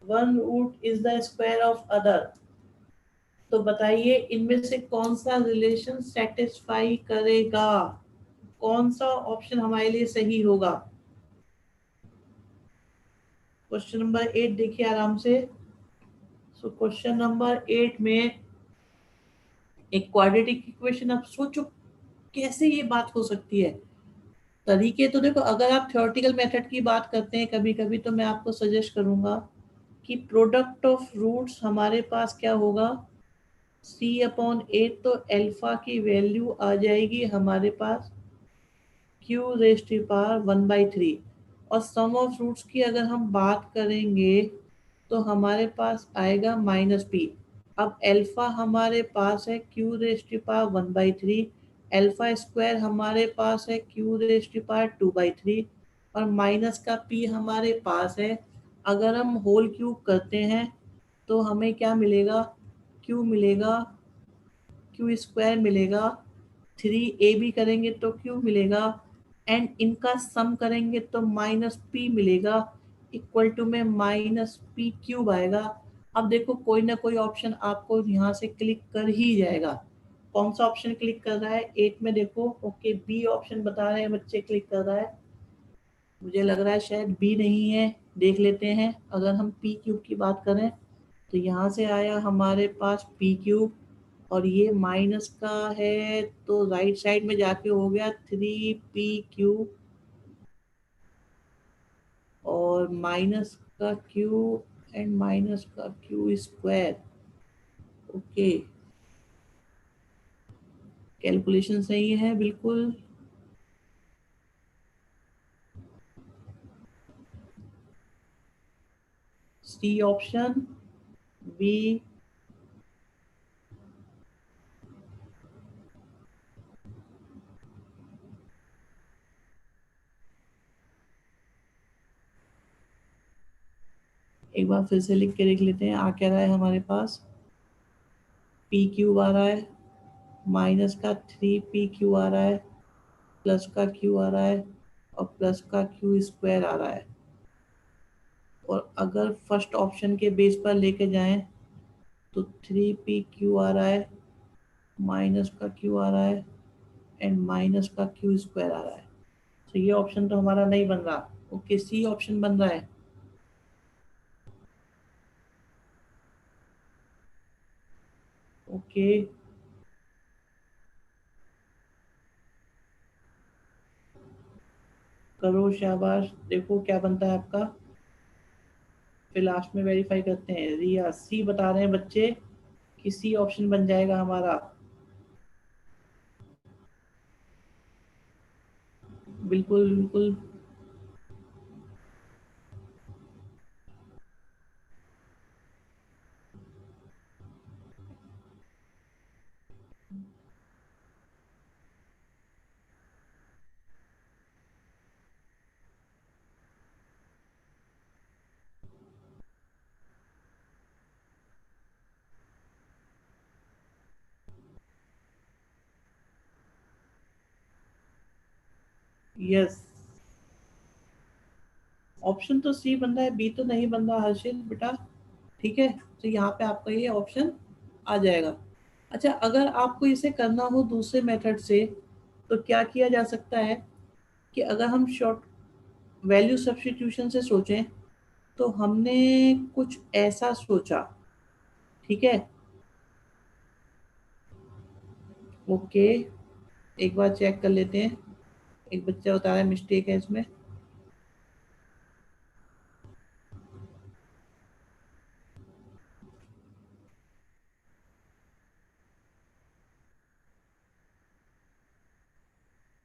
one root is the square of other. तो बताइए इनमें से कौन सा रिलेशन सेटिस्फाई करेगा, कौन सा ऑप्शन हमारे लिए सही होगा। क्वेश्चन नंबर 8 देखिए आराम से। सो क्वेश्चन नंबर 8 में एक क्वाड्रेटिक इक्वेशन, अब सोचो कैसे ये बात हो सकती है। तरीके तो देखो, अगर आप थ्योरेटिकल मेथड की बात करते हैं कभी कभी, तो मैं आपको सजेस्ट करूंगा कि प्रोडक्ट ऑफ रूट्स हमारे पास क्या होगा, c/8, तो अल्फा की वैल्यू आ जाएगी हमारे पास q⁻1/3। और सम ऑफ रूट्स की अगर हम बात करेंगे तो हमारे पास आएगा -p। अब अल्फा हमारे पास है q⁻1/3, अल्फा स्क्वायर हमारे पास है q⁻2/3, और माइनस का p हमारे पास है। अगर हम होल क्यूब करते हैं तो हमें क्या मिलेगा, q मिलेगा, क्यू स्क्वायर मिलेगा, 3ab करेंगे तो q मिलेगा, एंड इनका सम करेंगे तो -p मिलेगा, इक्वल टू में -p³ आएगा। अब देखो कोई ना कोई ऑप्शन आपको यहाँ से क्लिक कर ही जाएगा। कौन सा ऑप्शन क्लिक कर रहा है, एक में देखो, ओके बी ऑप्शन बता रहे हैं बच्चे, क्लिक कर रहा है। मुझे लग रहा है शायद बी नहीं है, देख लेते हैं। अगर हम p³ की बात करें तो यहाँ से आया हमारे पास p³, और ये माइनस का है तो राइट साइड में जाके हो गया 3p³, और माइनस का q एंड माइनस का q स्क्वायर। ओके, कैलकुलेशन सही है बिल्कुल। सी ऑप्शन, बी, एक बार फिर से लिख के देख लेते हैं आ क्या रहा है हमारे पास। p³ आ रहा है, माइनस का 3p³ आ रहा है, प्लस का q आ रहा है, और प्लस का q स्क्वायर आ रहा है। और अगर फर्स्ट ऑप्शन के बेस पर लेके जाएं तो 3p³ आ रहा है, माइनस का q आ रहा है, एंड माइनस का q स्क्वायर आ रहा है। तो ये ऑप्शन तो हमारा नहीं बन रहा। ओके, सी ऑप्शन बन रहा है। ओके, करो शाबाश, देखो क्या बनता है आपका। फिर लास्ट में वेरीफाई करते हैं। रिया सी बता रहे हैं बच्चे कि सी ऑप्शन बन जाएगा हमारा। बिल्कुल बिल्कुल। यस, ऑप्शन तो सी बन रहा है, बी तो नहीं बन रहा हर्षित बेटा। ठीक है, तो यहाँ पे आपका ये ऑप्शन आ जाएगा। अच्छा, अगर आपको इसे करना हो दूसरे मेथड से तो क्या किया जा सकता है कि अगर हम शॉर्ट वैल्यू सब्स्टिट्यूशन से सोचें तो हमने कुछ ऐसा सोचा। ठीक है, ओके, एक बार चेक कर लेते हैं। एक बच्चा बता रहा है मिस्टेक है इसमें।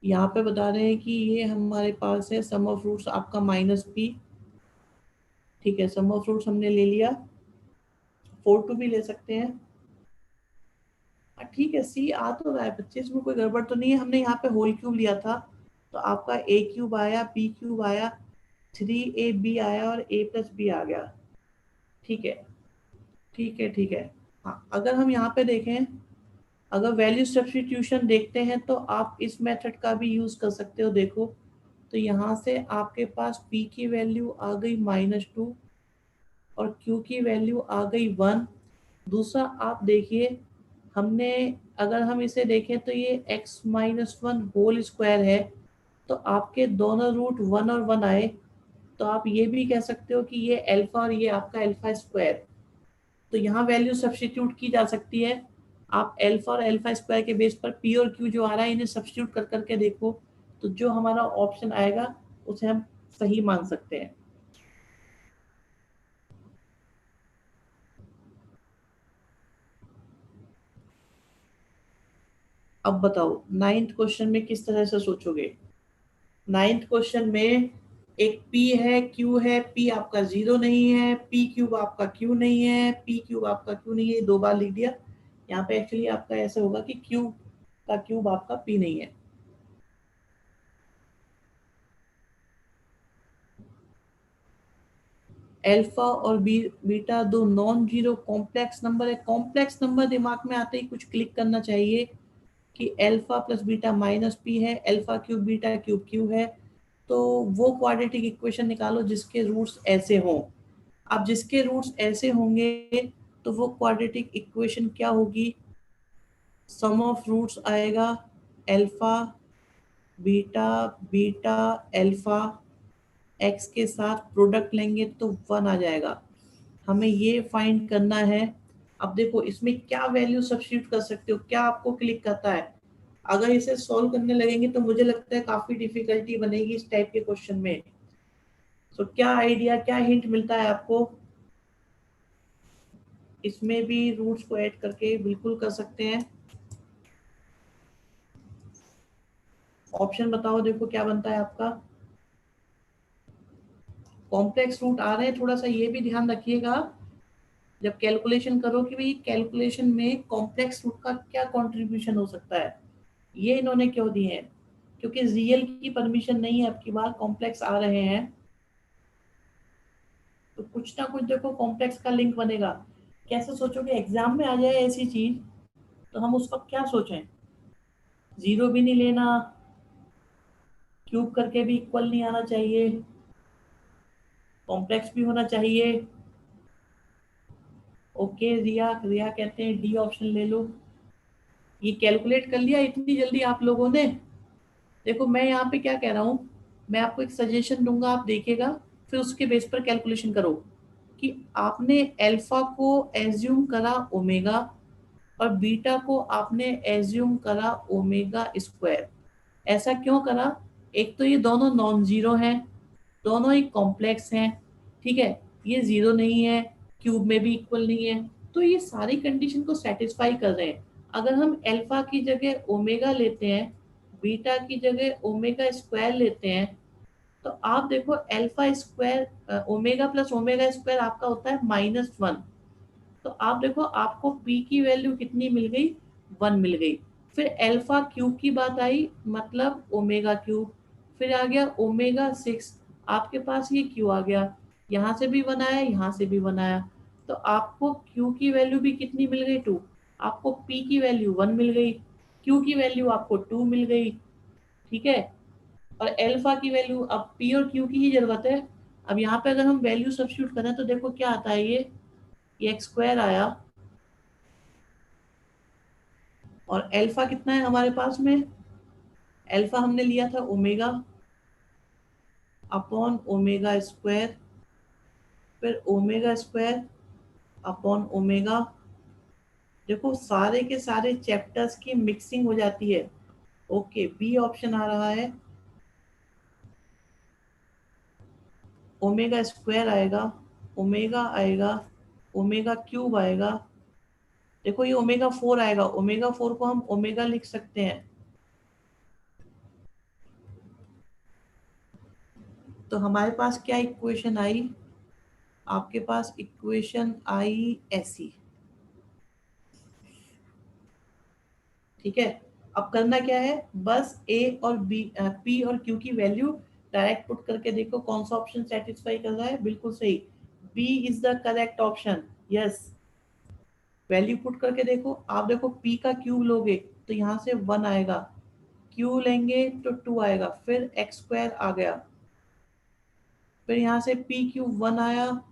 यहाँ पे बता रहे हैं कि ये हमारे पास है सम ऑफ रूट्स आपका -p। ठीक है, सम ऑफ रूट्स हमने ले लिया। 4 2 भी ले सकते हैं। ठीक है, सी आ तो रहा है बच्चे, इसमें कोई गड़बड़ तो नहीं है। हमने यहाँ पे होल क्यूब लिया था, तो आपका a क्यूब आया, b क्यूब आया, 3ab आया और a प्लस बी आ गया। ठीक है, ठीक है, ठीक है। हाँ, अगर हम यहाँ पे देखें, अगर वैल्यू सब्स्टिट्यूशन देखते हैं तो आप इस मेथड का भी यूज कर सकते हो। देखो, तो यहाँ से आपके पास p की वैल्यू आ गई -2 और q की वैल्यू आ गई 1। दूसरा आप देखिए, हमने, अगर हम इसे देखें तो ये x-1 होल स्क्वायर है, तो आपके दोनों रूट 1 और 1 आए। तो आप ये भी कह सकते हो कि ये अल्फा और ये आपका अल्फा स्क्वायर। तो यहाँ वैल्यू सब्स्टिट्यूट की जा सकती है। आप अल्फा और अल्फा स्क्वायर के बेस पर पी और क्यू जो आ रहा है इन्हें सब्स्टिट्यूट कर करके देखो, तो जो हमारा ऑप्शन आएगा उसे हम सही मान सकते हैं। अब बताओ नाइन्थ क्वेश्चन में किस तरह से सोचोगे। नाइन्थ क्वेश्चन में एक p है, q है, p आपका जीरो नहीं है, p क्यूब आपका q नहीं है, p क्यूब आपका q नहीं है, दो बार लिख दिया। यहाँ पे एक्चुअली आपका ऐसा होगा कि q का क्यूब आपका p नहीं है। अल्फा और बीटा दो नॉन जीरो कॉम्प्लेक्स नंबर है। कॉम्प्लेक्स नंबर दिमाग में आते ही कुछ क्लिक करना चाहिए कि अल्फा प्लस बीटा -p है, alpha cube beta cube Q है। तो वो क्वाड्रेटिक इक्वेशन निकालो जिसके रूट्स ऐसे हों। अब जिसके रूट्स ऐसे होंगे तो वो क्वाड्रेटिक इक्वेशन क्या होगी, सम ऑफ रूट्स आएगा alpha beta beta alpha, x के साथ प्रोडक्ट लेंगे तो 1 आ जाएगा। हमें ये फाइंड करना है। अब देखो इसमें क्या वैल्यू सब्स्टिट्यूट कर सकते हो, क्या आपको क्लिक करता है। अगर इसे सॉल्व करने लगेंगे तो मुझे लगता है काफी डिफिकल्टी बनेगी इस टाइप के क्वेश्चन में। तो क्या आइडिया, क्या हिंट मिलता है आपको। इसमें भी रूट्स को ऐड करके बिल्कुल कर सकते हैं। ऑप्शन बताओ, देखो क्या बनता है आपका। कॉम्प्लेक्स रूट आ रहे हैं, थोड़ा सा ये भी ध्यान रखिएगा जब कैलकुलेशन करो कि भाई कैलकुलेशन में कॉम्प्लेक्स रूट का क्या कंट्रीब्यूशन हो सकता है। ये इन्होंने क्यों दिए हैं, क्योंकि रियल की परमिशन नहीं है, अब की बार कॉम्प्लेक्स आ रहे हैं तो कुछ ना कुछ देखो कॉम्प्लेक्स का लिंक बनेगा। कैसे सोचोगे, एग्जाम में आ जाए ऐसी चीज तो हम उस वक्त क्या सोचें। जीरो भी नहीं लेना, क्यूब करके भी इक्वल नहीं आना चाहिए, कॉम्प्लेक्स भी होना चाहिए। ओके रिया, रिया कहते हैं डी ऑप्शन ले लो। ये कैलकुलेट कर लिया इतनी जल्दी आप लोगों ने। देखो मैं यहाँ पे क्या कह रहा हूँ, मैं आपको एक सजेशन दूंगा, आप देखिएगा, फिर उसके बेस पर कैलकुलेशन करो कि आपने अल्फा को एज्यूम करा ओमेगा और बीटा को आपने एज्यूम करा ओमेगा स्क्वायर। ऐसा क्यों करा, एक तो ये दोनों नॉन जीरो हैं, दोनों ही कॉम्प्लेक्स हैं। ठीक है, ये जीरो नहीं है, क्यूब में भी इक्वल नहीं है, तो ये सारी कंडीशन को सेटिस्फाई कर रहे हैं। अगर हम अल्फा की जगह ओमेगा लेते हैं, बीटा की जगह ओमेगा स्क्वायर लेते हैं, तो आप देखो alpha square omega plus omega square आपका होता है -1। तो आप देखो आपको p की वैल्यू कितनी मिल गई, 1 मिल गई। फिर अल्फा क्यूब की बात आई, मतलब ओमेगा क्यूब, फिर आ गया ओमेगा 6, आपके पास ये क्यू आ गया, यहाँ से भी 1 आया, यहाँ से भी 1 आया। तो आपको क्यू की वैल्यू भी कितनी मिल गई, 2। आपको p की वैल्यू 1 मिल गई, क्यू की वैल्यू आपको 2 मिल गई। ठीक है, और अल्फा की वैल्यू, अब p और q की ही जरूरत है। अब यहाँ पे अगर हम वैल्यू सब्स्टिट्यूट करें तो देखो क्या आता है, ये एक्स स्क्वायर आया और अल्फा कितना है हमारे पास में, अल्फा हमने लिया था ओमेगा अपॉन ओमेगा स्क्वायर, फिर ओमेगा स्क्वायर अपॉन ओमेगा। देखो सारे के सारे चैप्टर्स की मिक्सिंग हो जाती है, ओके, बी ऑप्शन आ रहा है, ओमेगा स्क्वायर आएगा, ओमेगा आएगा, ओमेगा क्यूब आएगा। देखो ये ओमेगा 4 आएगा, ओमेगा 4 को हम ओमेगा लिख सकते हैं। तो हमारे पास क्या इक्वेशन आई, आपके पास इक्वेशन आई ऐसी। ठीक है, अब करना क्या है, बस ए और बी, पी और क्यू की वैल्यू डायरेक्ट पुट करके देखो कौन सा ऑप्शन सेटिस्फाई कर रहा है। बिल्कुल सही, B is the correct option. Yes, value put करके देखो। आप देखो पी का क्यूब लोगे तो यहाँ से 1 आएगा, क्यू लेंगे तो 2 आएगा, फिर एक्स स्क्वायर आ गया, फिर यहाँ से पी क्यूब 1 आया,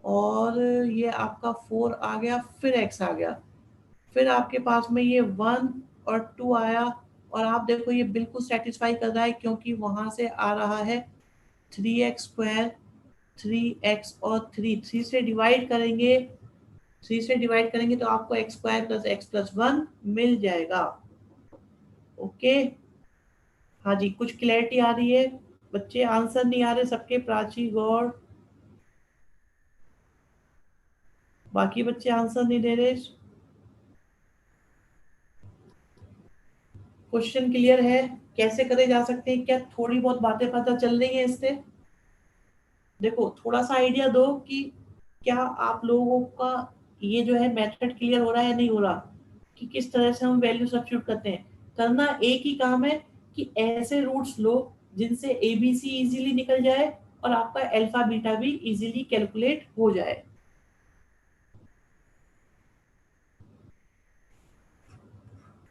और ये आपका 4 आ गया, फिर एक्स आ गया, फिर आपके पास में ये 1 और 2 आया। और आप देखो ये बिल्कुल सेटिस्फाई कर रहा है, क्योंकि वहां से आ रहा है 3x स्क्वायर, 3x और 3 से डिवाइड करेंगे, 3 से डिवाइड करेंगे तो आपको x square plus x plus 1 मिल जाएगा। ओके, हाँ जी, कुछ क्लैरिटी आ रही है? बच्चे आंसर नहीं आ रहे सबके, प्राची, गौर, बाकी बच्चे आंसर नहीं दे रहे। क्वेश्चन क्लियर है? कैसे करे जा सकते हैं? क्या थोड़ी बहुत बातें पता चल रही है इससे? देखो थोड़ा सा आइडिया दो कि क्या आप लोगों का ये जो है मेथड क्लियर हो रहा है, नहीं हो रहा, कि किस तरह से हम वैल्यू सब्स्टिट्यूट करते हैं। करना एक ही काम है कि ऐसे रूट्स लो जिनसे ए बी सी इजीली निकल जाए और आपका अल्फा बीटा भी इजीली कैलकुलेट हो जाए।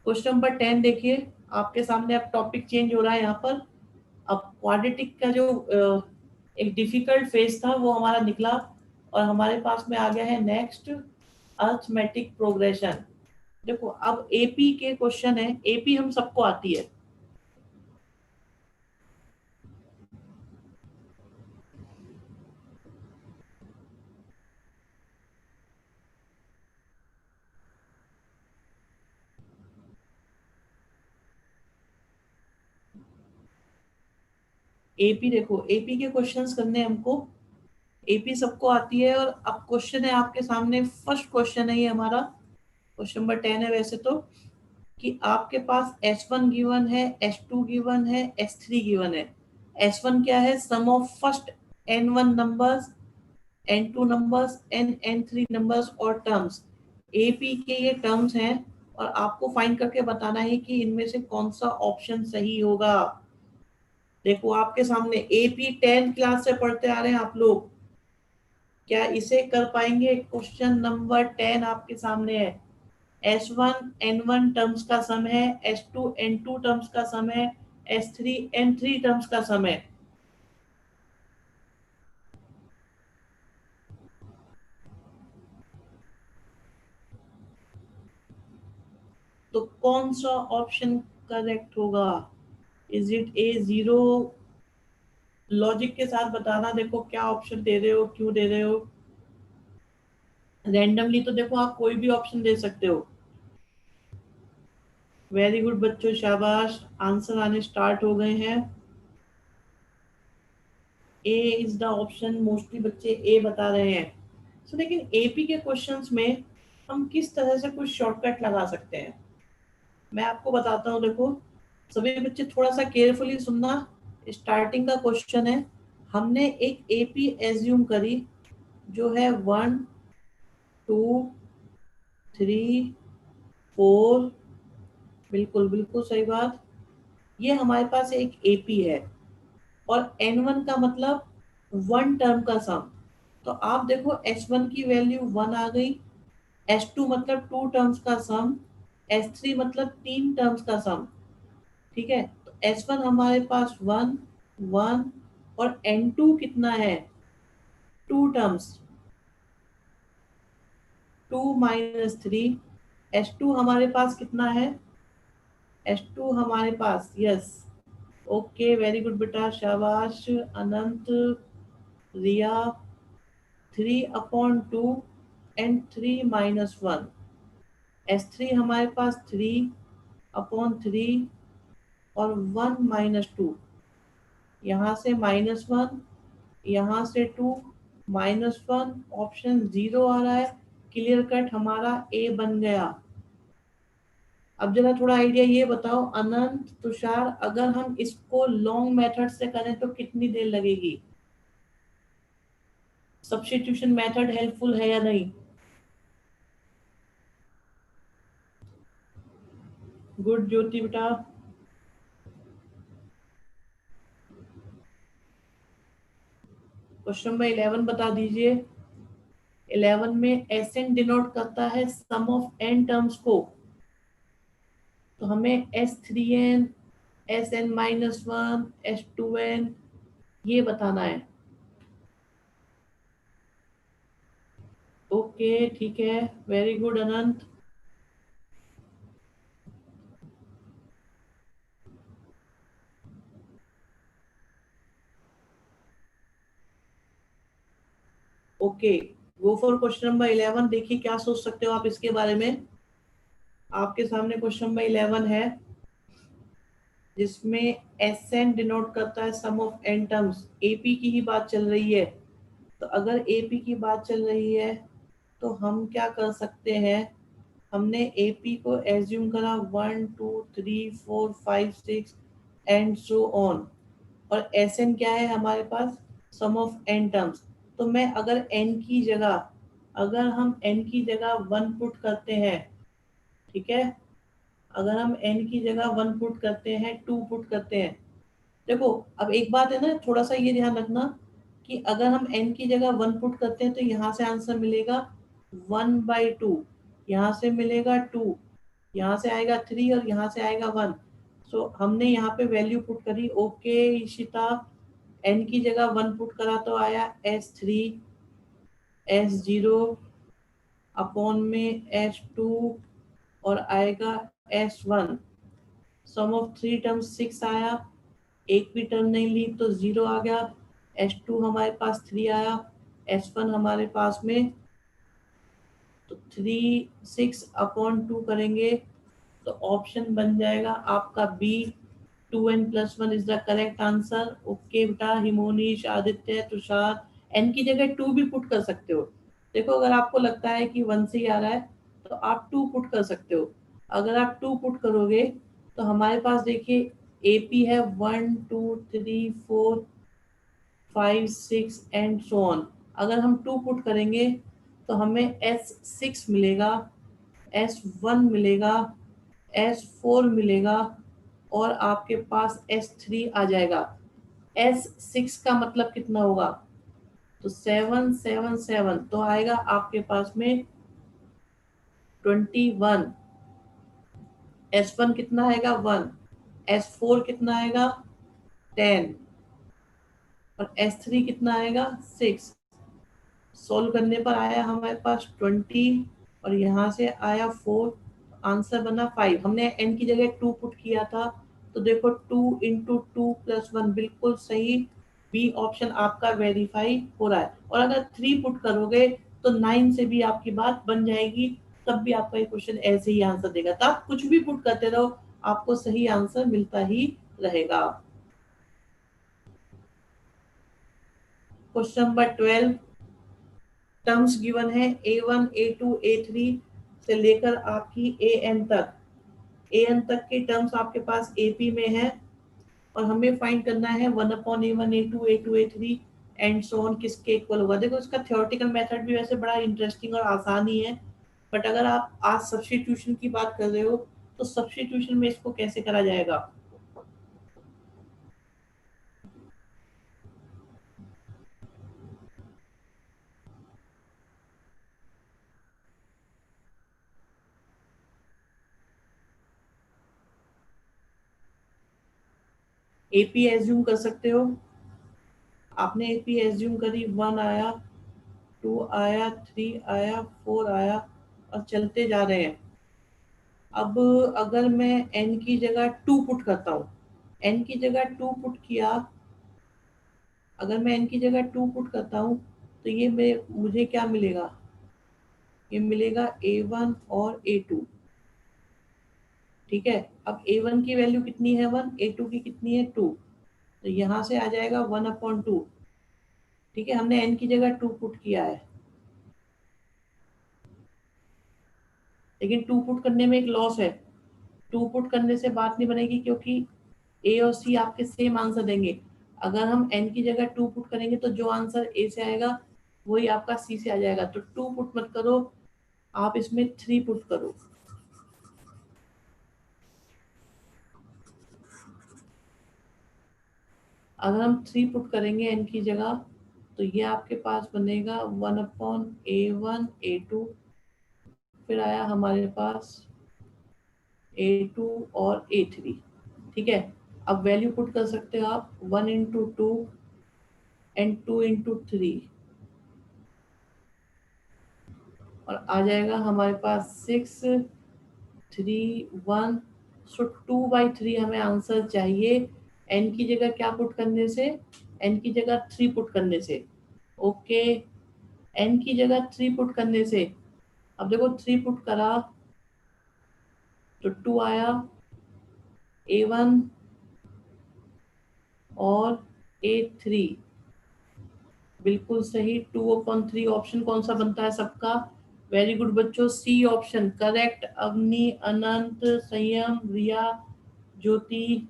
क्वेश्चन नंबर 10 देखिए, आपके सामने अब टॉपिक चेंज हो रहा है यहाँ पर। अब क्वाड्रेटिक का जो एक डिफिकल्ट फेज था वो हमारा निकला, और हमारे पास में आ गया है नेक्स्ट अर्थमेटिक प्रोग्रेशन। देखो अब एपी के क्वेश्चन है, एपी हम सबको आती है। एपी देखो, एपी के क्वेश्चंस करने हैं हमको, एपी सबको आती है। और अब क्वेश्चन है आपके सामने, फर्स्ट क्वेश्चन है ये हमारा, क्वेश्चन नंबर 10 है वैसे तो, कि आपके पास S1 गिवन है, S2 गिवन है, S3 गिवन है। S1 क्या है, sum of first N1 numbers, N2 numbers, N3 numbers और टर्म्स। एपी के ये टर्म्स हैं, और आपको फाइंड करके बताना है कि इनमें से कौन सा ऑप्शन सही होगा। देखो आपके सामने एपी 10 क्लास से पढ़ते आ रहे हैं आप लोग, क्या इसे कर पाएंगे? क्वेश्चन नंबर 10 आपके सामने है। S1 N1 टर्म्स का सम है, S2 N2 टर्म्स का सम है, S3 N3 टर्म्स का सम है। तो कौन सा ऑप्शन करेक्ट होगा? Is it A zero? Logic के साथ बताना, देखो क्या ऑप्शन दे रहे हो, क्यों दे रहे हो। रैंडमली तो देखो आप कोई भी ऑप्शन दे सकते हो। वेरी गुड बच्चों, शाबाश, आंसर आने स्टार्ट हो गए हैं। ए इज द ऑप्शन, मोस्टली बच्चे ए बता रहे हैं। सो लेकिन एपी के क्वेश्चंस में हम किस तरह से कुछ शॉर्टकट लगा सकते हैं, मैं आपको बताता हूँ। देखो सभी बच्चे थोड़ा सा केयरफुली सुनना। स्टार्टिंग का क्वेश्चन है, हमने एक एपी एज्यूम करी जो है 1 2 3 4, बिल्कुल बिल्कुल सही बात। ये हमारे पास एक एपी है, और N1 का मतलब 1 टर्म का सम। तो आप देखो S1 की वैल्यू 1 आ गई, S2 मतलब 2 टर्म्स का सम, S3 मतलब 3 टर्म्स का सम। ठीक है, तो S1 हमारे पास 1 1, और N2 कितना है, 2 टर्म्स, 2 - 3। S2 हमारे पास कितना है, S2 हमारे पास, यस, ओके वेरी गुड बेटा, शाबाश अनंत, रिया, 3/2 and 3 - 1। S3 हमारे पास 3/3, और 1 - 2, यहाँ से -1, यहाँ से 2, -1, ऑप्शन 0 आ रहा है। क्लियर कट हमारा ए बन गया। अब जरा थोड़ा आइडिया ये बताओ अनंत तुषार, अगर हम इसको लॉन्ग मेथड से करें तो कितनी देर लगेगी? सब्स्टिट्यूशन मेथड हेल्पफुल है या नहीं? गुड ज्योति बेटा। क्वेश्चन नंबर 11 बता दीजिए। 11 में एस एन डिनोट करता है सम ऑफ एन टर्म्स को, तो हमें S3n, Sn-1, S2n ये बताना है। ओके ठीक है, very good Anant. Okay, go for question number 11। देखिए क्या सोच सकते हो आप इसके बारे में। आपके सामने क्वेश्चन नंबर 11 है जिसमें एस एन डिनोट करता है sum of N terms. AP की ही बात चल रही है, तो अगर एपी की बात चल रही है तो हम क्या कर सकते हैं। हमने एपी को एज्यूम करा 1 2 3 4 5 6 एंड सो ऑन, और एस एन क्या है हमारे पास, सम ऑफ एन टर्म्स। तो मैं अगर एन की जगह, अगर हम एन की जगह 1 पुट करते हैं, ठीक है, अगर हम एन की जगह 1 पुट करते हैं, 2 पुट करते हैं। देखो अब एक बात है ना, थोड़ा सा ये ध्यान रखना कि अगर हम n की जगह 1 पुट करते हैं तो यहाँ से आंसर मिलेगा 1/2, यहाँ से मिलेगा 2, यहाँ से आएगा 3 और यहाँ से आएगा 1। सो हमने यहाँ पे वैल्यू पुट करी। ओके इशिता, n की जगह 1 पुट करा तो आया S3, S0 अपॉन में S2 और आएगा S1। सम ऑफ 3 टर्म्स 6 आया, एक भी टर्म नहीं ली तो 0 आ गया। S2 हमारे पास 3 आया, S1 हमारे पास में, तो 3 6/2 करेंगे तो ऑप्शन बन जाएगा आपका B, 2n+1 is the correct answer. Okay बेटा, हिमोनीश, आदित्य, तुषार, एन की जगह 2 भी पुट कर सकते हो। देखो अगर आपको लगता है कि 1 से ही आ रहा है तो आप 2 पुट कर सकते हो। अगर आप 2 पुट करोगे तो हमारे पास देखिए एपी है 1 2 3 4 5 6 एंड सो ऑन। अगर हम 2 पुट करेंगे तो हमें S6 मिलेगा, S1 मिलेगा, S4 मिलेगा और आपके पास S3 आ जाएगा। S6 का मतलब कितना होगा, तो 7 7 7 तो आएगा आपके पास में 21। S1 कितना आएगा 1, S4 कितना आएगा 10 और S3 कितना आएगा 6। सोल्व करने पर आया हमारे पास 20 और यहाँ से आया 4, आंसर बना 5। हमने n की जगह 2 पुट किया था, तो देखो 2 × 2 + 1 बिल्कुल सही, बी ऑप्शन आपका वेरीफाई हो रहा है। और अगर 3 पुट करोगे तो 9 से भी आपकी बात बन जाएगी, तब भी आपका ये क्वेश्चन ऐसे ही आंसर देगा। तो आप कुछ भी पुट करते रहो, आपको सही आंसर मिलता ही रहेगा। क्वेश्चन नंबर 12, टर्म्स गिवन है A1 A2 A3 से लेकर आपकी AN तक। AN तक के टर्म्स आपके पास AP में है और हमें फाइंड करना है 1/A1 A2 A2 A3 and so on किसके इक्वल होगा। देखो इसका थ्योरेटिकल मेथड भी वैसे बड़ा इंटरेस्टिंग और आसान ही है, बट अगर आप आज सब्स्टिट्यूशन की बात कर रहे हो तो सब्स्टिट्यूशन में इसको कैसे करा जाएगा। AP एज्यूम कर सकते हो, आपने AP एज्यूम करी, 1 आया, 2 आया, 3 आया, 4 आया और चलते जा रहे हैं। अब अगर मैं n की जगह 2 पुट करता हूँ, n की जगह 2 पुट किया, अगर मैं n की जगह 2 पुट करता हूँ तो ये मुझे क्या मिलेगा, ये मिलेगा A1 और A2। ठीक है, अब A1 की वैल्यू कितनी है 1, A2 की कितनी है 2, तो यहाँ से आ जाएगा 1/2। ठीक है, हमने n की जगह 2 पुट किया है, लेकिन 2 पुट करने में एक लॉस है। 2 पुट करने से बात नहीं बनेगी, क्योंकि ए और सी आपके सेम आंसर देंगे। अगर हम एन की जगह 2 पुट करेंगे तो जो आंसर ए से आएगा वही आपका सी से आ जाएगा। तो 2 पुट मत करो, आप इसमें 3 पुट करो। अगर हम 3 पुट करेंगे एन की जगह, तो ये आपके पास बनेगा 1/A1 A2, फिर आया हमारे पास A2 और A3। ठीक है, अब वैल्यू पुट कर सकते हो आप 1 × 2 एंड 2 × 3, और आ जाएगा हमारे पास 6 3 1। सो 2/3 हमें आंसर चाहिए एन की जगह क्या पुट करने से, एन की जगह 3 पुट करने से। ओके, एन की जगह 3 पुट करने से, अब देखो 3 पुट करा तो 2 आया, A1 और A3, बिल्कुल सही। 2/3 ऑप्शन कौन सा बनता है सबका? वेरी गुड बच्चों, सी ऑप्शन करेक्ट। अवनी, अनंत, संयम, रिया, ज्योति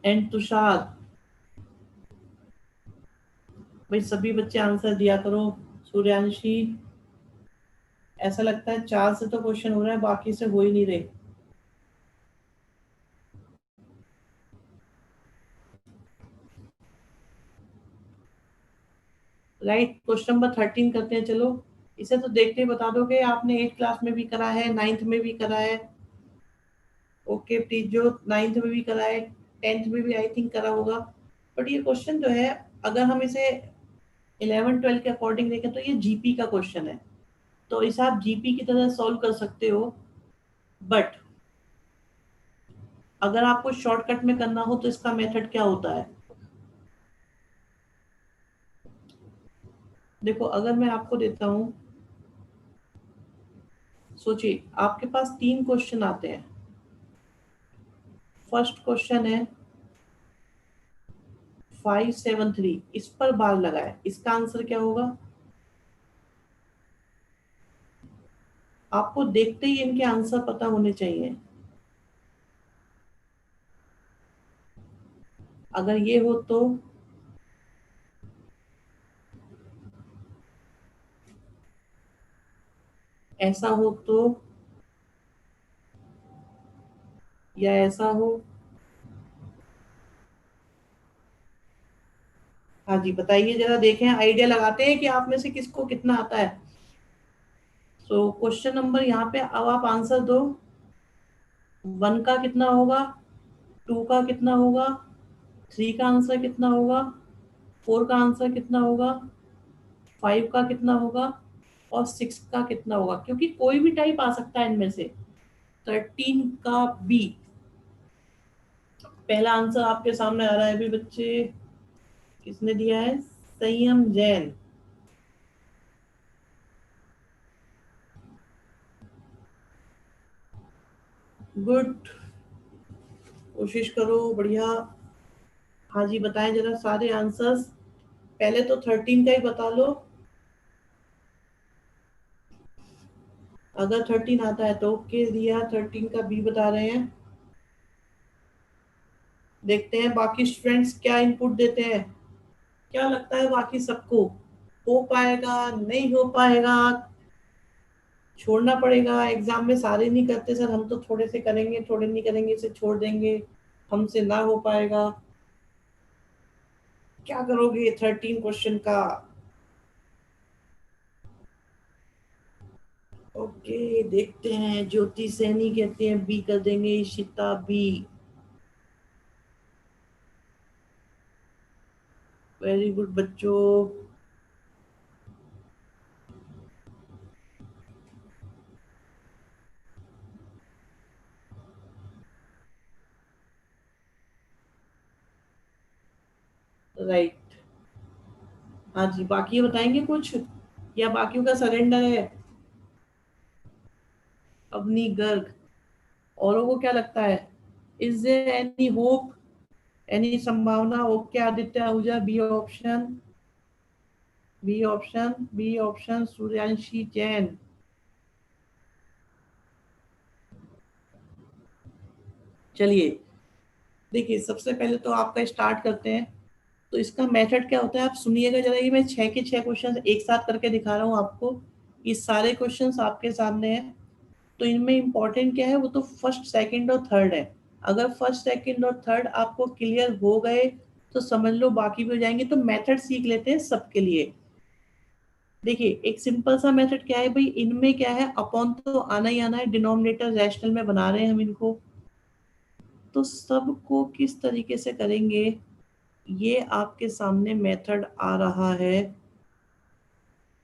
एंड तुषार, भाई सभी बच्चे आंसर दिया करो। सूर्यांशी, ऐसा लगता है 4 से तो क्वेश्चन हो रहा है, बाकी से हो ही नहीं रहे। राइट, क्वेश्चन नंबर 13 करते हैं चलो। इसे तो देखते ही बता दोगे, आपने 8th क्लास में भी करा है, 9th में भी करा है। ओके प्लीज, जो 9th में भी करा है 10th में भी आई थिंक करा होगा। बट ये क्वेश्चन जो है, अगर हम इसे 11 12 के अकॉर्डिंग देखें तो ये जीपी का क्वेश्चन है, तो इसे आप जीपी की तरह सॉल्व कर सकते हो। बट अगर आपको शॉर्टकट में करना हो तो इसका मेथड क्या होता है? देखो, अगर मैं आपको देता हूँ, सोचिए आपके पास 3 क्वेश्चन आते हैं। फर्स्ट क्वेश्चन है 573, इस पर बार लगाए, इसका आंसर क्या होगा? आपको देखते ही इनके आंसर पता होने चाहिए। अगर ये हो तो, ऐसा हो तो, या ऐसा हो। हाँ जी, बताइए जरा, देखें आइडिया लगाते हैं कि आप में से किसको कितना आता है। तो क्वेश्चन नंबर यहाँ पे अब आप आंसर दो। 1 का कितना होगा, 2 का कितना होगा, 3 का आंसर कितना होगा, 4 का आंसर कितना होगा, 5 का कितना होगा, और 6 का कितना होगा, क्योंकि कोई भी टाइप आ सकता है इनमें से। 13 का बी, पहला आंसर आपके सामने आ रहा है अभी बच्चे, किसने दिया है? संयम जैन। गुड, कोशिश करो, बढ़िया। हाँ जी, बताएं जरा सारे आंसर्स। पहले तो 13 का ही बता लो, अगर 13 आता है तो। ओके रिया, 13 का बी बता रहे हैं। देखते हैं बाकी स्टूडेंट्स क्या इनपुट देते हैं। क्या लगता है बाकी सबको, हो पाएगा नहीं हो पाएगा? छोड़ना पड़ेगा, एग्जाम में सारे नहीं करते सर, हम तो थोड़े से करेंगे, थोड़े नहीं करेंगे, इसे छोड़ देंगे, हमसे ना हो पाएगा। क्या करोगे 13 क्वेश्चन का? ओके देखते हैं, ज्योति सैनी कहते हैं बी कर देंगे, इशिता बी। वेरी गुड बच्चों। राइट, हाँ जी, बाकी ये बताएंगे कुछ, या बाकियों का सरेंडर है? अवनी गर्ग, औरों को क्या लगता है? Is there any hope, any संभावना? Okay Aditya Ahuja, B option, B option, B option Suryanshi Jain. चलिए देखिए, सबसे पहले तो आपका स्टार्ट करते हैं। तो इसका मेथड क्या होता है आप सुनिएगा जरा, ये मैं 6 के 6 क्वेश्चन एक साथ करके दिखा रहा हूँ आपको। ये सारे क्वेश्चंस आपके सामने हैं। तो इनमें इंपॉर्टेंट क्या है, वो तो फर्स्ट सेकंड और थर्ड है। अगर फर्स्ट सेकंड और थर्ड आपको क्लियर हो गए तो समझ लो बाकी भी हो जाएंगे। तो मेथड सीख लेते हैं सबके लिए। देखिए एक सिंपल सा मेथड क्या है भाई, इनमें क्या है, अपॉन तो आना ही आना है, डिनोमिनेटर रैशनल में बना रहे हैं हम इनको। तो सबको किस तरीके से करेंगे, ये आपके सामने मेथड आ रहा है।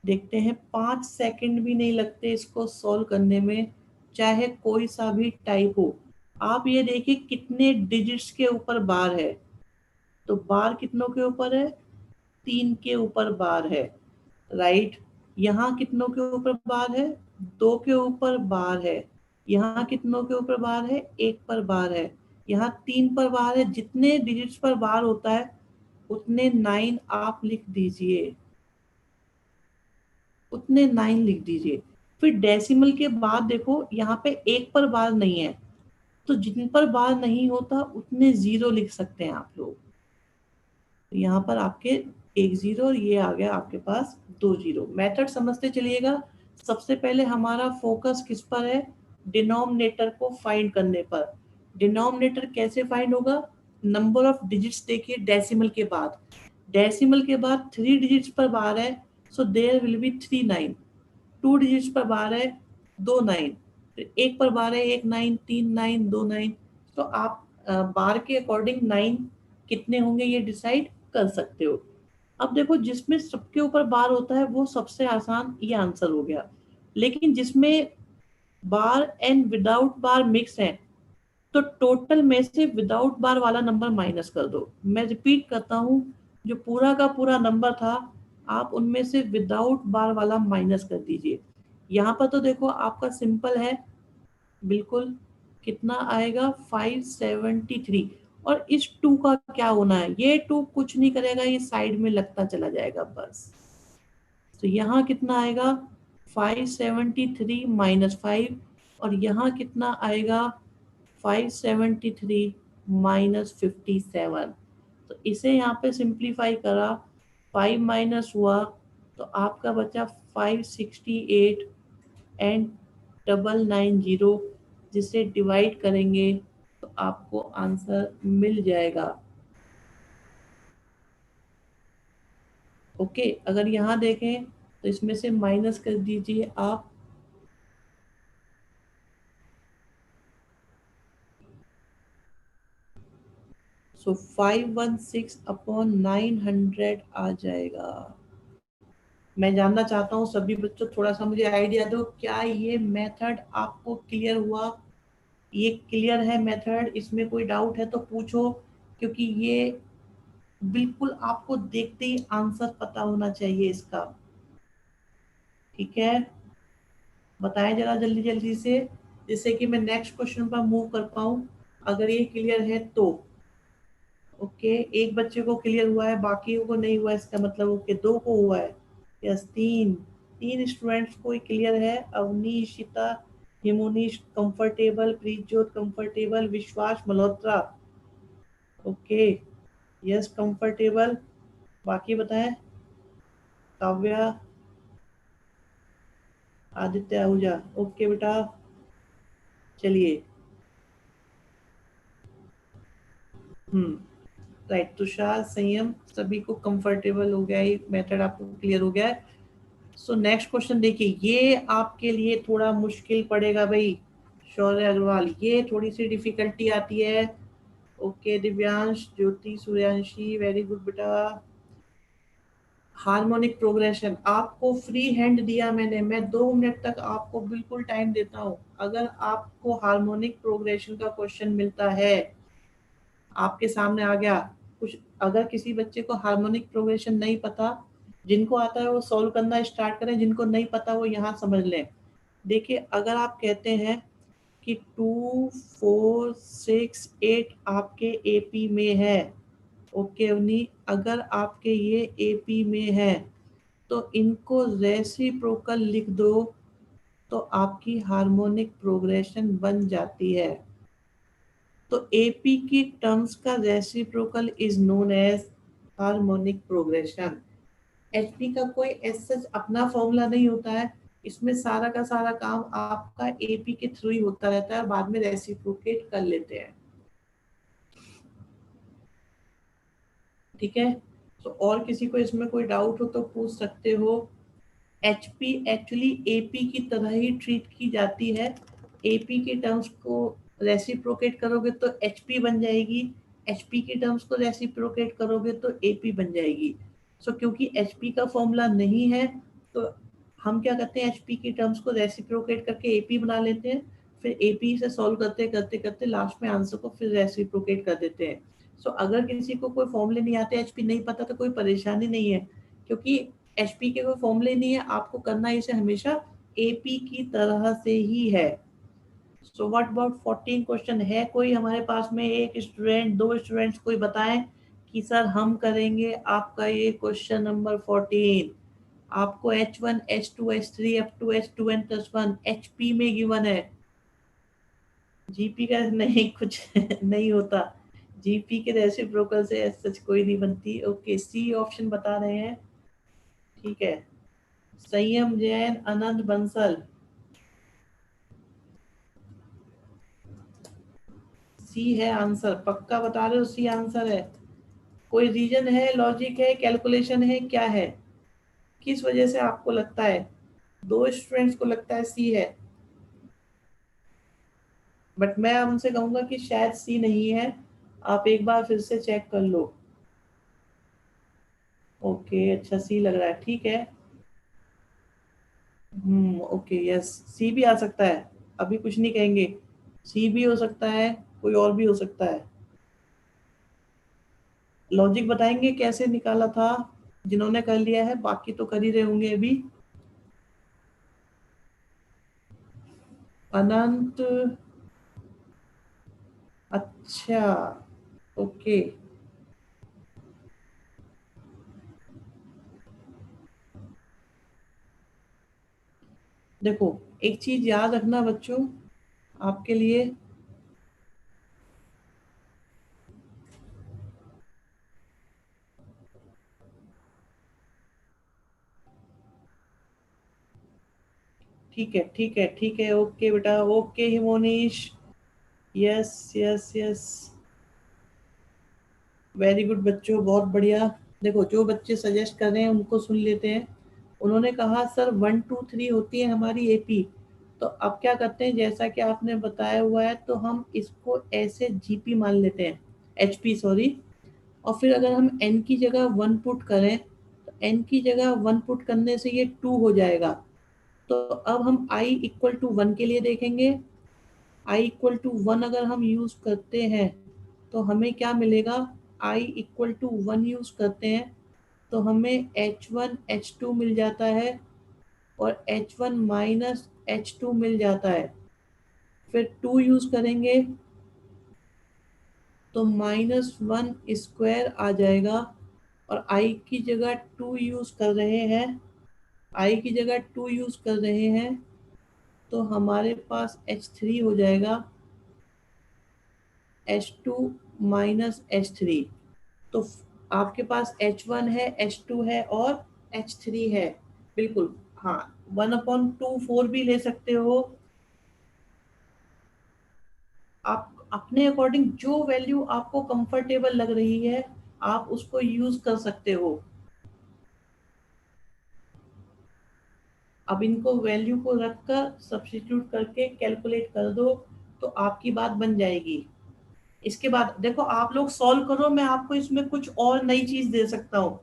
देखते हैं, 5 सेकंड भी नहीं लगते इसको सॉल्व करने में, चाहे कोई सा भी टाइप हो। आप ये देखिए कितने डिजिट्स के ऊपर बार है। तो बार कितनों के ऊपर है? 3 के ऊपर बार है, राइट। यहाँ कितनों के ऊपर बार है? 2 के ऊपर बार है। यहाँ कितनों के ऊपर बार है? 1 पर बार है। यहाँ 3 पर बार है। जितने डिजिट्स पर बार होता है उतने 9 आप लिख दीजिए, उतने 9 लिख दीजिए। फिर डेसिमल के बाद देखो यहाँ पे 1 पर बार नहीं है, तो जिन पर बार नहीं होता उतने 0 लिख सकते हैं आप लोग। तो यहाँ पर आपके 1 0 और ये आ गया आपके पास 2 0। मेथड समझते चलिएगा। सबसे पहले हमारा फोकस किस पर है? डिनोमिनेटर को फाइंड करने पर। डिनोमिनेटर कैसे फाइंड होगा? नंबर ऑफ डिजिट्स देखिए डेसिमल के बाद, डेसिमल के बाद 3 डिजिट्स पर बार है, so there will be 3 9। 2 digits पर बार है, 2 9। फिर 1 पर बार है, 1 9, 3 9, 2 9। तो आप बार के अकॉर्डिंग 9 कितने होंगे ये डिसाइड कर सकते हो। अब देखो जिसमें सबके ऊपर बार होता है वो सबसे आसान, ये आंसर हो गया। लेकिन जिसमें बार एंड विदाउट बार मिक्स है, तो टोटल में से विदाउट बार वाला नंबर माइनस कर दो। मैं रिपीट करता हूँ, जो पूरा का पूरा नंबर था आप उनमें से विदाउट बार वाला माइनस कर दीजिए। यहाँ पर तो देखो आपका सिंपल है बिल्कुल। कितना आएगा? 573। और इस 2 का क्या होना है? ये 2 कुछ नहीं करेगा, ये साइड में लगता चला जाएगा बस। तो यहाँ कितना आएगा? 573 -5। और यहाँ कितना आएगा? 573 -57। तो इसे यहाँ पे सिंप्लीफाई करा, 5 माइनस हुआ तो आपका बचा 568 एंड 990। जिसे डिवाइड करेंगे तो आपको आंसर मिल जाएगा। ओके, अगर यहाँ देखें तो इसमें से माइनस कर दीजिए आप। सो 516/900 आ जाएगा। मैं जानना चाहता हूँ सभी बच्चों, थोड़ा सा मुझे आइडिया दो, क्या ये मेथड आपको क्लियर हुआ? ये क्लियर है मेथड? इसमें कोई डाउट है तो पूछो, क्योंकि ये बिल्कुल आपको देखते ही आंसर पता होना चाहिए इसका। ठीक है, बताएं जरा जल्दी जल्दी से, जिससे कि मैं नेक्स्ट क्वेश्चन पर मूव कर पाऊं। अगर ये क्लियर है तो ओके, एक बच्चे को क्लियर हुआ है, बाकी को नहीं हुआ, इसका मतलब ओके 2 को हुआ है। यस, 3 3 स्टूडेंट्स को क्लियर है। अवनीशिता, हिमोनीश कंफर्टेबल, प्रीतजोत कंफर्टेबल, विश्वास मल्होत्रा ओके, यस कंफर्टेबल। बाकी बताएं, काव्या, आदित्य आहूजा ओके बेटा। चलिए, राइट, तुषार, संयम, सभी को कंफर्टेबल हो गया, ये मेथड आपको क्लियर हो गया है। सो नेक्स्ट क्वेश्चन देखिए, ये आपके लिए थोड़ा मुश्किल पड़ेगा भाई। शौर्य अग्रवाल, ये थोड़ी सी डिफिकल्टी आती है। ओके दिव्यांश, ज्योति, सूर्यांशी, वेरी गुड बेटा। हार्मोनिक प्रोग्रेशन आपको फ्री हैंड दिया मैंने, मैं 2 मिनट तक आपको बिल्कुल टाइम देता हूँ। अगर आपको हार्मोनिक प्रोग्रेशन का क्वेश्चन मिलता है, आपके सामने आ गया कुछ, अगर किसी बच्चे को हार्मोनिक प्रोग्रेशन नहीं पता, जिनको आता है वो सॉल्व करना स्टार्ट करें, जिनको नहीं पता वो यहाँ समझ लें। देखिए अगर आप कहते हैं कि 2 4 6 8 आपके एपी में है, ओके अवनी, अगर आपके ये एपी में है तो इनको रेसिप्रोकल लिख दो, तो आपकी हार्मोनिक प्रोग्रेशन बन जाती है। तो एपी की टर्म्स का reciprocal is known as harmonic progression. HP का कोई ऐसा अपना फॉर्मूला नहीं होता है, इसमें सारा का सारा काम आपका एपी के थ्रू ही होता रहता है, बाद में रेसिप्रोकेट कर लेते हैं। ठीक है, तो और किसी को इसमें कोई डाउट हो तो पूछ सकते हो। एचपी एक्चुअली एपी की तरह ही ट्रीट की जाती है। एपी के टर्म्स को रेसिप्रोकेट करोगे तो एचपी बन जाएगी, एचपी के टर्म्स को रेसिप्रोकेट करोगे तो एपी बन जाएगी। सो क्योंकि एचपी का फॉर्मूला नहीं है तो हम क्या करते हैं, एचपी के टर्म्स को रेसिप्रोकेट करके एपी बना लेते हैं, फिर एपी से सॉल्व करते करते करते लास्ट में आंसर को फिर रेसिप्रोकेट कर देते हैं। सो अगर किसी को कोई फॉर्मूले नहीं आते, एचपी नहीं पता, तो कोई परेशानी नहीं है, क्योंकि एचपी के कोई फॉर्मूले नहीं है, आपको करना इसे हमेशा एपी की तरह से ही है। सो व्हाट अबाउट 14 क्वेश्चन है कोई हमारे पास में? एक स्टूडेंट, दो स्टूडेंट्स कोई बताएं कि सर हम करेंगे आपका ये क्वेश्चन नंबर 14। आपको H1 H2 H3 F2 H2n plus 1 HP में गिवन है। जीपी का नहीं कुछ नहीं होता, जीपी के रेसिप्रोकल से सच कोई नहीं बनती। ओके, सी ऑप्शन बता रहे हैं। ठीक है, संयम जैन, अनंत बंसल, सी है आंसर, पक्का बता रहे हो सी आंसर है? कोई रीजन है, लॉजिक है, कैलकुलेशन है, क्या है, किस वजह से आपको लगता है? दो स्टूडेंट्स को लगता है सी है, बट मैं उनसे कहूंगा कि शायद सी नहीं है, आप एक बार फिर से चेक कर लो। ओके, अच्छा सी लग रहा है, ठीक है। ओके, यस, सी भी आ सकता है, अभी कुछ नहीं कहेंगे, सी भी हो सकता है, कोई और भी हो सकता है। लॉजिक बताएंगे कैसे निकाला था जिन्होंने कर लिया है? बाकी तो कर ही रहे होंगे अभी। अनंत, अच्छा, ओके। देखो, एक चीज याद रखना बच्चों आपके लिए, ठीक है ठीक है ठीक है, ओके बेटा, okay Himonish, yes yes yes, very good बच्चों, बहुत बढ़िया। देखो, जो बच्चे सजेस्ट कर रहे हैं उनको सुन लेते हैं। उन्होंने कहा सर 1 2 3 होती है हमारी एपी, तो अब क्या करते हैं, जैसा कि आपने बताया हुआ है, तो हम इसको ऐसे जीपी मान लेते हैं, एचपी सॉरी। और फिर अगर हम एन की जगह 1 पुट करें, तो एन की जगह 1 पुट करने से ये 2 हो जाएगा। तो अब हम आई इक्वल टू 1 के लिए देखेंगे। आई इक्वल टू 1 अगर हम यूज करते हैं तो हमें क्या मिलेगा? आई इक्वल टू 1 यूज करते हैं तो हमें H1 H2 मिल जाता है, और H1 माइनस H2 मिल जाता है। फिर 2 यूज करेंगे तो -1 स्क्वायर आ जाएगा, और आई की जगह 2 यूज कर रहे हैं, आई की जगह 2 यूज कर रहे हैं, तो हमारे पास H3 हो जाएगा, H2 माइनस H3। तो आपके पास H1 है, H2 है और H3 है, बिल्कुल। हाँ, 1/2 4 भी ले सकते हो, आप अपने अकॉर्डिंग जो वैल्यू आपको कंफर्टेबल लग रही है आप उसको यूज कर सकते हो। अब इनको वैल्यू को रखकर सब्स्टिट्यूट करके कैलकुलेट कर दो, तो आपकी बात बन जाएगी। इसके बाद देखो, आप लोग सॉल्व करो, मैं आपको इसमें कुछ और नई चीज दे सकता हूँ।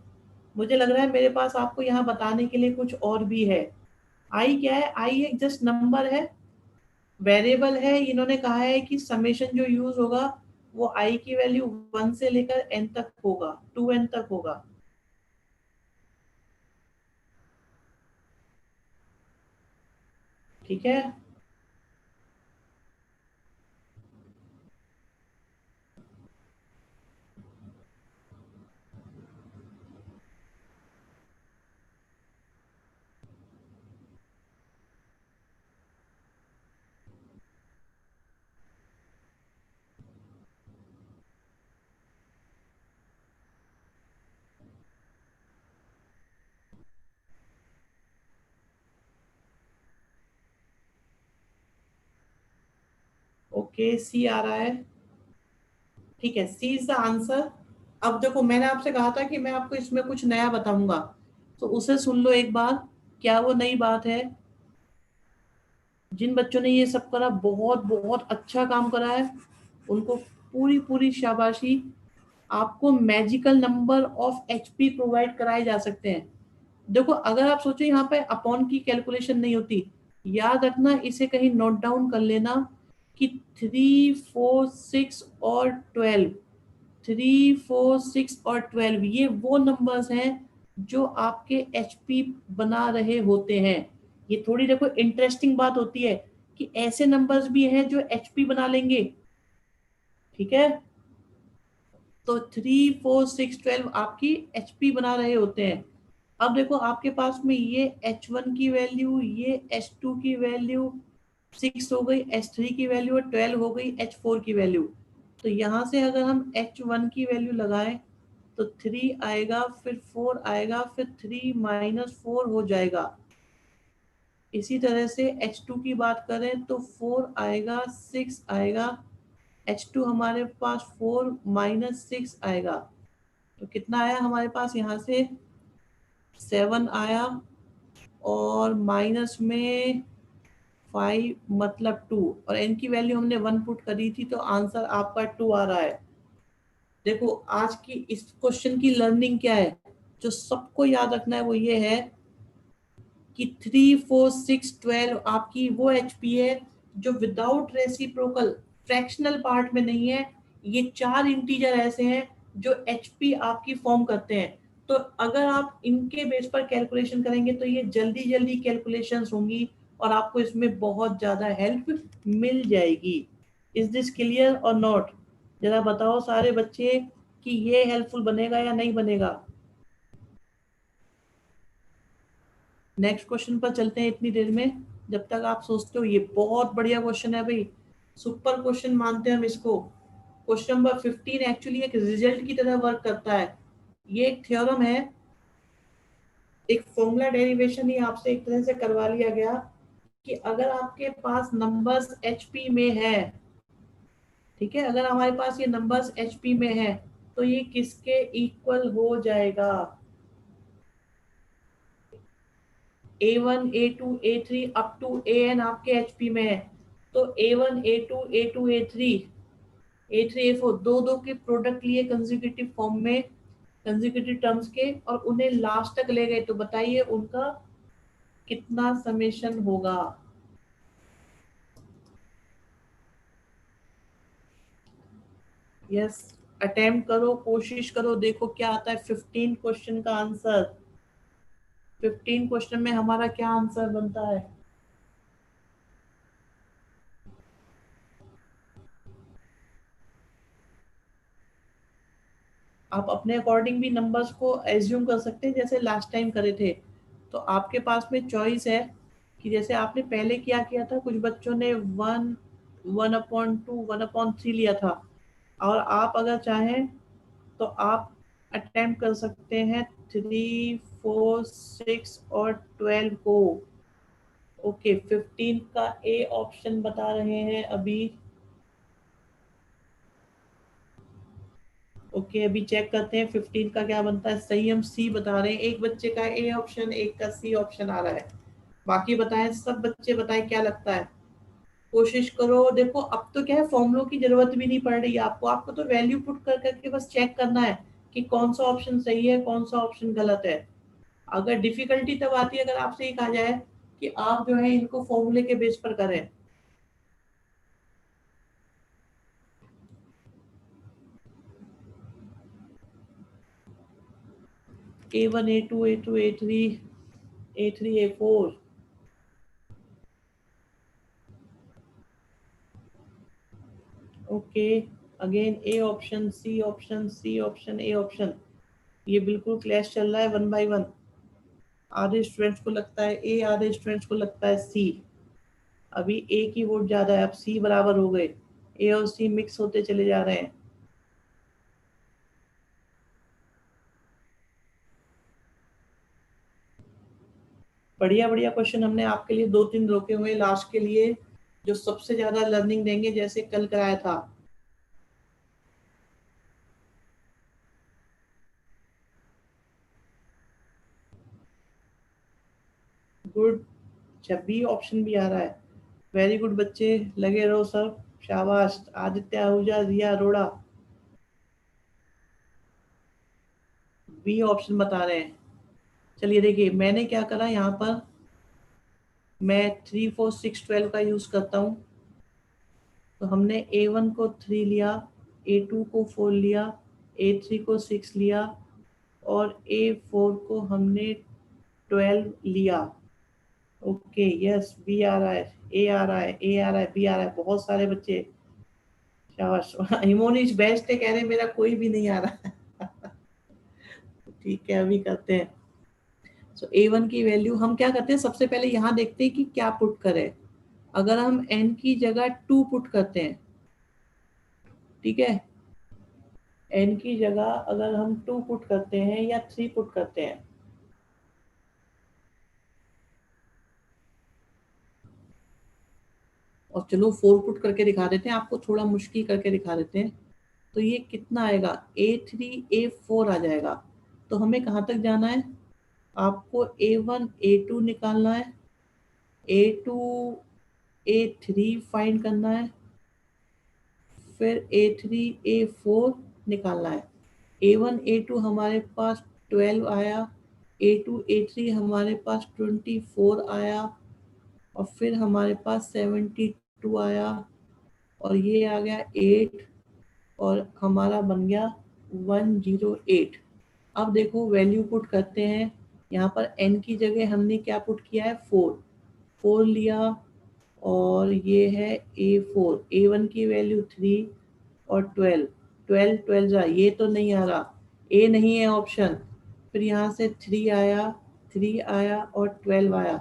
मुझे लग रहा है मेरे पास आपको यहाँ बताने के लिए कुछ और भी है। आई क्या है? आई एक जस्ट नंबर है, वेरिएबल है। इन्होंने कहा है कि समेशन जो यूज होगा वो आई की वैल्यू 1 से लेकर एन तक होगा, 2n तक होगा। ठीक है। ओके, सी आ रहा है। ठीक है, सी इज द आंसर। अब देखो, मैंने आपसे कहा था कि मैं आपको इसमें कुछ नया बताऊंगा, तो उसे सुन लो एक बार। क्या वो नई बात है? जिन बच्चों ने ये सब करा, बहुत बहुत अच्छा काम करा है, उनको पूरी पूरी शाबाशी। आपको magical number of HP provide कराए जा सकते हैं। देखो, अगर आप सोचो यहाँ पे अपॉन की कैलकुलेशन नहीं होती, याद रखना, इसे कहीं नोट डाउन कर लेना कि 3, 4, 6 और 12, 3, 4, 6 और 12 ये वो नंबर्स हैं जो आपके एचपी बना रहे होते हैं। ये थोड़ी देखो इंटरेस्टिंग बात होती है कि ऐसे नंबर्स भी हैं जो एचपी बना लेंगे। ठीक है, तो 3, 4, 6, 12 आपकी एचपी बना रहे होते हैं। अब देखो, आपके पास में ये H1 की वैल्यू, ये H2 की वैल्यू 6 हो गई, H3 की वैल्यू 12 हो गई, H4 की वैल्यू। तो यहाँ से अगर हम H1 की वैल्यू लगाएं तो 3 आएगा, फिर 4 आएगा, फिर 3 - 4 हो जाएगा। इसी तरह से H2 की बात करें तो 4 आएगा, 6 आएगा, H2 हमारे पास 4 - 6 आएगा। तो कितना आया हमारे पास यहाँ से? 7 आया, और माइनस में 5 मतलब 2, और n की वैल्यू हमने 1 पुट करी थी, तो आंसर आपका 2 आ रहा है। देखो, आज की इस क्वेश्चन की लर्निंग क्या है, जो सबको याद रखना है, वो ये है कि 3, 4, 6, 12 आपकी वो एचपी है जो विदाउट रेसिप्रोकल फ्रैक्शनल पार्ट में नहीं है। ये चार इंटीजर ऐसे हैं जो एचपी आपकी फॉर्म करते हैं। तो अगर आप इनके बेस पर कैलकुलेशन करेंगे तो ये जल्दी जल्दी कैलकुलेशंस होंगी, और आपको इसमें बहुत ज्यादा हेल्प मिल जाएगी। इज दिस क्लियर और नॉट? जरा बताओ सारे बच्चे कि ये हेल्पफुल बनेगा या नहीं बनेगा। नेक्स्ट क्वेश्चन पर चलते हैं इतनी देर में, जब तक आप सोचते हो। ये बहुत बढ़िया क्वेश्चन है भाई, सुपर क्वेश्चन मानते हैं हम इसको। क्वेश्चन नंबर 15 एक्चुअली एक रिजल्ट की तरह वर्क करता है। ये एक थ्योरम है, एक फॉर्मूला डेरिवेशन ही आपसे एक तरह से करवा लिया गया कि अगर आपके पास नंबर्स एचपी में है, ठीक है, अगर हमारे पास ये नंबर्स एचपी में है, तो ये किसके इक्वल हो जाएगा? A1, A2, A3 up to AN आपके एचपी में है। तो A1, A2, A2, A3, A3, A4 दो दो के प्रोडक्ट लिए कंसेक्यूटिव फॉर्म में, कंसेक्यूटिव टर्म्स के, और उन्हें लास्ट तक ले गए, तो बताइए उनका कितना समेशन होगा? यस, अटेम्प्ट करो, कोशिश करो, देखो क्या आता है 15 क्वेश्चन का आंसर। 15 क्वेश्चन में हमारा क्या आंसर बनता है? आप अपने अकॉर्डिंग भी नंबर्स को एज्यूम कर सकते हैं, जैसे लास्ट टाइम करे थे। तो आपके पास में चॉइस है कि जैसे आपने पहले क्या किया था, कुछ बच्चों ने 1/2, 1/3 लिया था, और आप अगर चाहें तो आप अटेम्प्ट कर सकते हैं 3, 4, 6 और 12 को। ओके, 15 का ए ऑप्शन बता रहे हैं अभी। ओके, अभी चेक करते हैं 15 का क्या बनता है। सही हम सी बता रहे हैं, एक बच्चे का ए ऑप्शन, एक का सी ऑप्शन आ रहा है। बाकी बताएं, सब बच्चे बताएं क्या लगता है। कोशिश करो। देखो, अब तो क्या है, फॉर्मूलों की जरूरत भी नहीं पड़ रही है आपको, आपको तो वैल्यू पुट कर करके बस चेक करना है कि कौन सा ऑप्शन सही है, कौन सा ऑप्शन गलत है। अगर डिफिकल्टी तब आती है अगर आपसे ये कहा जाए कि आप जो है इनको फॉर्मूले के बेस पर करें। A1, A2, A2, A3, A3, A4, okay, again A option, C option, C option, A option, ये बिल्कुल क्लैश चल रहा है वन बाय वन। आधे स्टूडेंट्स को लगता है ए, आधे स्टूडेंट्स को लगता है सी। अभी ए की वोट ज्यादा है, अब सी बराबर हो गए, ए और सी मिक्स होते चले जा रहे हैं। बढ़िया बढ़िया क्वेश्चन हमने आपके लिए दो तीन रोके हुए लास्ट के लिए, जो सबसे ज्यादा लर्निंग देंगे, जैसे कल कराया था। गुड, अच्छा बी ऑप्शन भी आ रहा है, वेरी गुड बच्चे, लगे रहो सब, शाबाश। आदित्य आहूजा, रिया अरोड़ा, बी ऑप्शन बता रहे हैं। चलिए देखिए, मैंने क्या करा यहाँ पर, मैं 3 4 6 12 का यूज करता हूँ। तो हमने A1 को 3 लिया, A2 को 4 लिया, A3 को 6 लिया, और A4 को हमने 12 लिया। ओके, यस, बी आ रहा है, ए आ रहा है, ए आ रहा है, बी आ रहा है, बहुत सारे बच्चे, शाबाश। इमोनिश बेस्ट है, कह रहे हैं मेरा कोई भी नहीं आ रहा है। ठीक है, अभी करते हैं। सो A1 की वैल्यू हम क्या करते हैं, सबसे पहले यहाँ देखते हैं कि क्या पुट करें। अगर हम n की जगह 2 पुट करते हैं, ठीक है, n की जगह अगर हम 2 पुट करते हैं या 3 पुट करते हैं, और चलो 4 पुट करके दिखा देते हैं, आपको थोड़ा मुश्किल करके दिखा देते हैं। तो ये कितना आएगा, A3 A4 आ जाएगा। तो हमें कहाँ तक जाना है, आपको A1 A2 निकालना है, A2 A3 फाइंड करना है, फिर A3 A4 निकालना है। A1 A2 हमारे पास 12 आया, A2 A3 हमारे पास 24 आया, और फिर हमारे पास 72 आया, और ये आ गया 8, और हमारा बन गया 108। अब देखो वैल्यू पुट करते हैं। यहाँ पर n की जगह हमने क्या पुट किया है, 4, 4 लिया, और ये है A4, A1 की वैल्यू 3 और 12, 12 12 जा, ये तो नहीं आ रहा, ए नहीं है ऑप्शन। फिर यहाँ से 3 आया, 3 आया और 12 आया।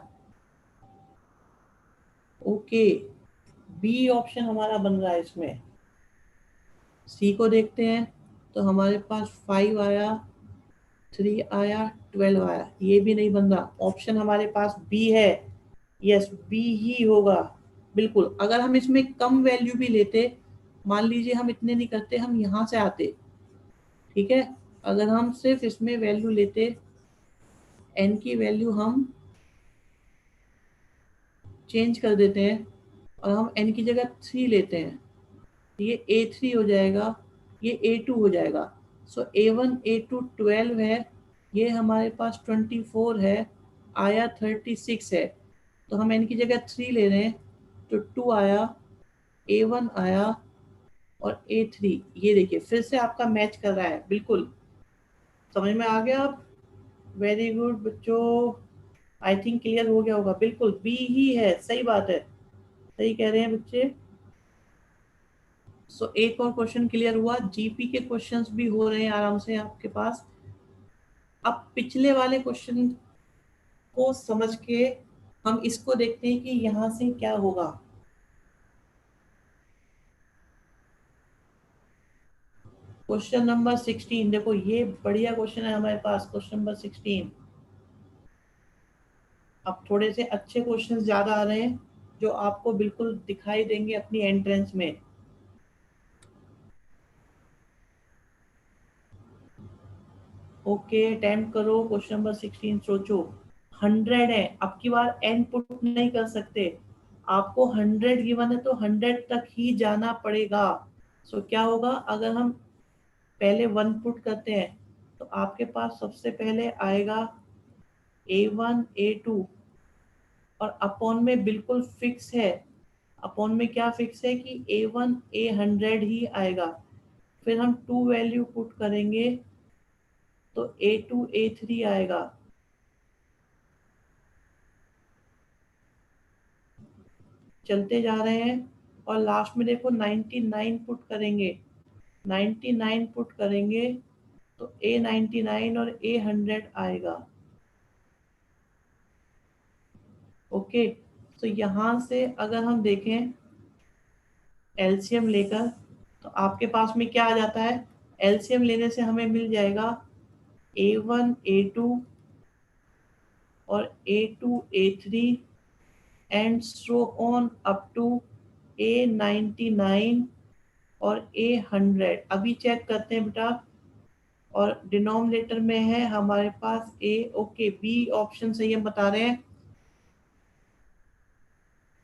ओके, बी ऑप्शन हमारा बन रहा है इसमें। सी को देखते हैं, तो हमारे पास 5 आया, 3 आया, 12 आया, ये भी नहीं बन रहा, ऑप्शन हमारे पास बी है। यस, बी ही होगा, बिल्कुल। अगर हम इसमें कम वैल्यू भी लेते, मान लीजिए हम इतने नहीं करते, हम यहाँ से आते, ठीक है, अगर हम सिर्फ इसमें वैल्यू लेते, n की वैल्यू हम चेंज कर देते हैं, और हम n की जगह 3 लेते हैं, ये A3 हो जाएगा, ये A2 हो जाएगा। सो A1 A2 12 है, ये हमारे पास 24 है, आया 36 है। तो हम n की जगह 3 ले रहे हैं, तो 2 आया, A1 आया, और A3, ये देखिए फिर से आपका मैच कर रहा है, बिल्कुल समझ में आ गया आप। वेरी गुड बच्चों, आई थिंक क्लियर हो गया होगा, बिल्कुल बी ही है, सही बात है, सही कह रहे हैं बच्चे। सो एक और क्वेश्चन क्लियर हुआ, जीपी के क्वेश्चंस भी हो रहे हैं आराम से आपके पास। अब पिछले वाले क्वेश्चन को समझ के हम इसको देखते हैं कि यहाँ से क्या होगा। क्वेश्चन नंबर 16, देखो ये बढ़िया क्वेश्चन है हमारे पास, क्वेश्चन नंबर 16। अब थोड़े से अच्छे क्वेश्चन ज्यादा आ रहे हैं, जो आपको बिल्कुल दिखाई देंगे अपनी एंट्रेंस में। ओके, अटेम्प्ट करो, क्वेश्चन नंबर 16 सोचो। 100 है, अब की बार एन पुट नहीं कर सकते, आपको 100 गिवन है तो 100 तक ही जाना पड़ेगा। सो क्या होगा, अगर हम पहले 1 पुट करते हैं, तो आपके पास सबसे पहले आएगा A1 A2, और अपॉन में बिल्कुल फिक्स है, अपॉन में क्या फिक्स है कि A1 A100 ही आएगा। फिर हम 2 वैल्यू पुट करेंगे, तो A2 A3 आएगा। चलते जा रहे हैं, और लास्ट में देखो 99 पुट करेंगे, 99 पुट करेंगे तो A99 और A100 आएगा। ओके, तो यहाँ से अगर हम देखें एलसीएम लेकर, तो आपके पास में क्या आ जाता है, एलसीएम लेने से हमें मिल जाएगा A1 A2 और A2 A3 and so on up to A99 और A100। अभी चेक करते हैं बेटा, और डिनोमिनेटर में है हमारे पास A। ओके, बी ऑप्शन सही हम बता रहे हैं।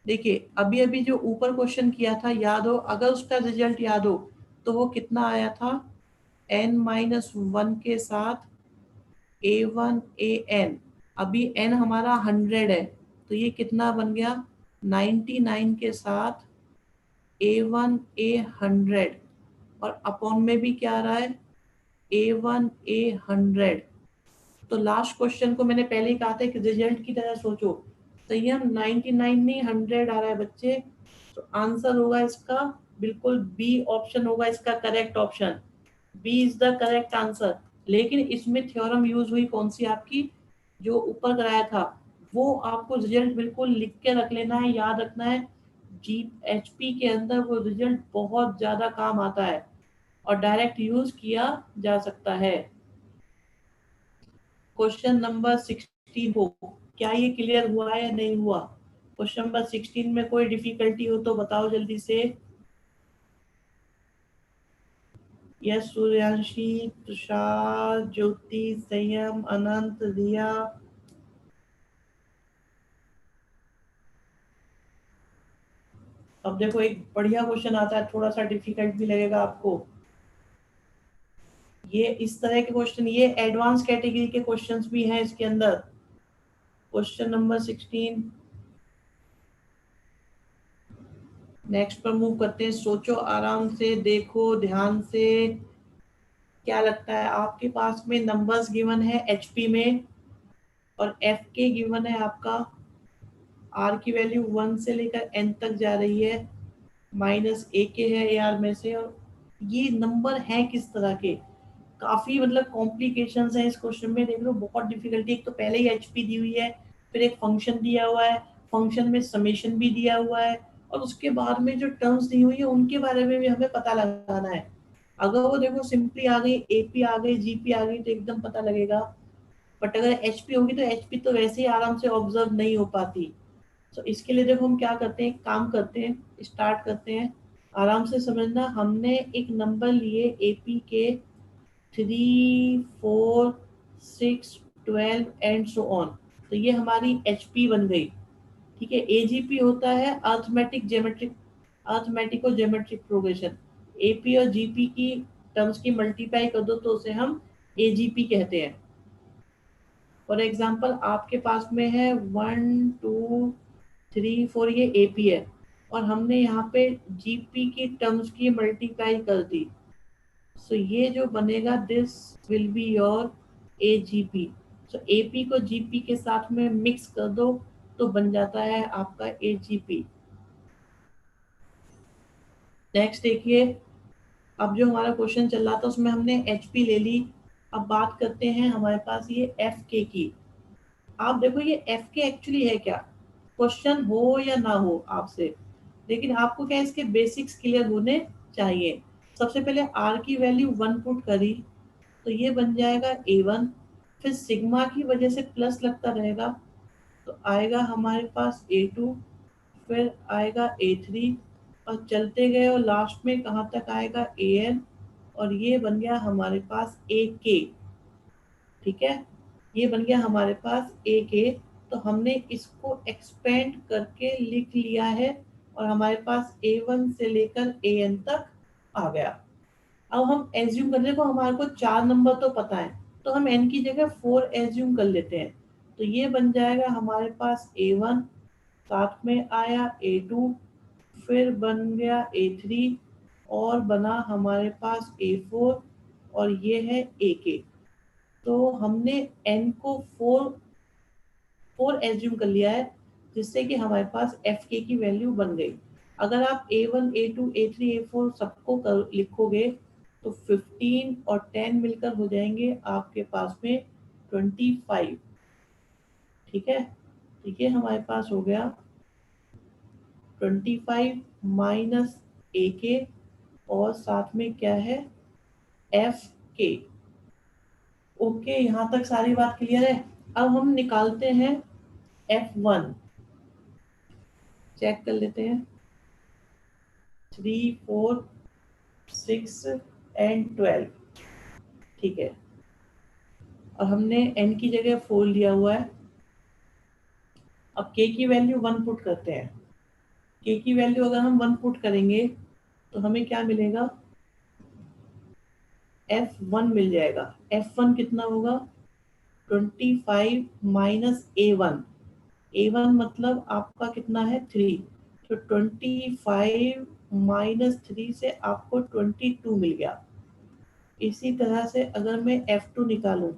देखिए अभी अभी जो ऊपर क्वेश्चन किया था याद हो, अगर उसका रिजल्ट याद हो तो वो कितना आया था, n-1 के साथ A1 AN। अभी n हमारा 100 है तो ये कितना बन गया, 99 के साथ A1 A100, और अपॉन में भी क्या आ रहा है, A1 A100। तो लास्ट क्वेश्चन को मैंने पहले ही कहा था कि रिजल्ट की तरह सोचो। संयम 99 नहीं 100 आ रहा है बच्चे, तो आंसर होगा इसका बिल्कुल बी ऑप्शन होगा इसका correct option. B is the correct answer. लेकिन इसमें थ्योरम यूज हुई कौन सी आपकी, जो ऊपर कराया था, वो आपको रिजल्ट बिल्कुल लिख के रख लेना है, याद रखना है। जी एचपी के अंदर वो रिजल्ट बहुत ज्यादा काम आता है और डायरेक्ट यूज किया जा सकता है। क्वेश्चन नंबर 16 को, क्या ये क्लियर हुआ या नहीं हुआ? क्वेश्चन नंबर 16 में कोई डिफिकल्टी हो तो बताओ जल्दी से। यस, सूर्यांशी, तुषार, ज्योति, संयम, अनंत, रिया। अब देखो एक बढ़िया क्वेश्चन आता है, थोड़ा सा डिफिकल्ट भी लगेगा आपको। ये इस तरह के क्वेश्चन, ये एडवांस कैटेगरी के क्वेश्चंस भी हैं इसके अंदर। क्वेश्चन नंबर 16, नेक्स्ट पर मूव करते हैं। सोचो आराम से, देखो ध्यान से। क्या लगता है आपके पास में नंबर्स गिवन है एचपी में, और एफ के गिवन है आपका, आर की वैल्यू 1 से लेकर एन तक जा रही है, माइनस ए के है ए आर में से, और ये नंबर है किस तरह के, काफी मतलब कॉम्प्लिकेशंस है इस क्वेश्चन में। देख लो बहुत डिफिकल्टी, एक तो पहले ही एचपी दी हुई है, फिर एक फंक्शन दिया हुआ है, फंक्शन में समेशन भी दिया हुआ है, और उसके बाद में जो टर्म्स दी हुई है उनके बारे में भी हमें पता लगाना है। अगर वो देखो सिंपली आ गई, एपी आ गई, जीपी आ गई, तो एकदम पता लगेगा। बट अगर एचपी होगी तो एचपी तो वैसे ही आराम से ऑब्जर्व नहीं हो पाती। तो इसके लिए देखो हम क्या करते हैं, काम करते हैं, स्टार्ट करते हैं। आराम से समझना, हमने एक नंबर लिए एपी के 3, 4, 6, 12 एंड सो ऑन, तो ये हमारी एचपी बन गई। ठीक है, एजीपी होता है अर्थमेटिक जेमेट्रिक, अर्थमेटिक और जेमेट्रिक प्रोग्रेशन। एपी और जीपी की टर्म्स की मल्टीप्लाई कर दो तो उसे हम एजीपी कहते हैं। फॉर एग्जाम्पल आपके पास में है 1, 2, 3, 4, ये एपी है, और हमने यहाँ पे जीपी की टर्म्स की मल्टीप्लाई कर दी, सो ये जो बनेगा this will be your AGP. So AP को जीपी के साथ में मिक्स कर दो तो बन जाता है आपका एजीपी। नेक्स्ट देखिए, अब जो हमारा क्वेश्चन चल रहा था उसमें हमने एचपी ले ली। अब बात करते हैं हमारे पास ये एफ के की। आप देखो ये एफ के एक्चुअली है क्या, क्वेश्चन हो या ना हो आपसे, लेकिन आपको क्या इसके बेसिक्स क्लियर होने चाहिए। सबसे पहले आर की वैल्यू 1 पुट करी तो ये बन जाएगा A1, फिर सिग्मा की वजह से प्लस लगता रहेगा तो आएगा हमारे पास A2, फिर आएगा A3, और चलते गए और लास्ट में कहाँ तक आएगा AN, और ये बन गया हमारे पास AK। ठीक है, ये बन गया हमारे पास AK। तो हमने इसको एक्सपेंड करके लिख लिया है, और हमारे पास A1 से लेकर AN तक आ गया। अब हम एज्यूम कर, देखो हमारे को 4 नंबर तो पता है, तो हम n की जगह 4 एज्यूम कर लेते हैं। तो ये बन जाएगा हमारे पास A1, साथ में आया A2, फिर बन गया A3, और बना हमारे पास A4, और ये है AK। तो हमने n को 4 एज्यूम कर लिया है, जिससे कि हमारे पास एफ के की वैल्यू बन गई। अगर आप A1 A2 A3 A4 सबको लिखोगे तो 15 और 10 मिलकर हो जाएंगे आपके पास में 25। ठीक है, ठीक है, हमारे पास हो गया 25 माइनस ए के और साथ में क्या है एफ के। ओके, यहाँ तक सारी बात क्लियर है। अब हम निकालते हैं F1, चेक कर लेते हैं। 3 4 6 एंड 12। ठीक है, और हमने n की जगह 4 लिया हुआ है। अब k की वैल्यू 1 पुट करते हैं। k की वैल्यू अगर हम 1 पुट करेंगे तो हमें क्या मिलेगा, F1 मिल जाएगा। F1 कितना होगा, 25 माइनस A1 मतलब आपका कितना है 3, तो 25 माइनस 3 से आपको 22 मिल गया। इसी तरह से अगर मैं F2 निकालूं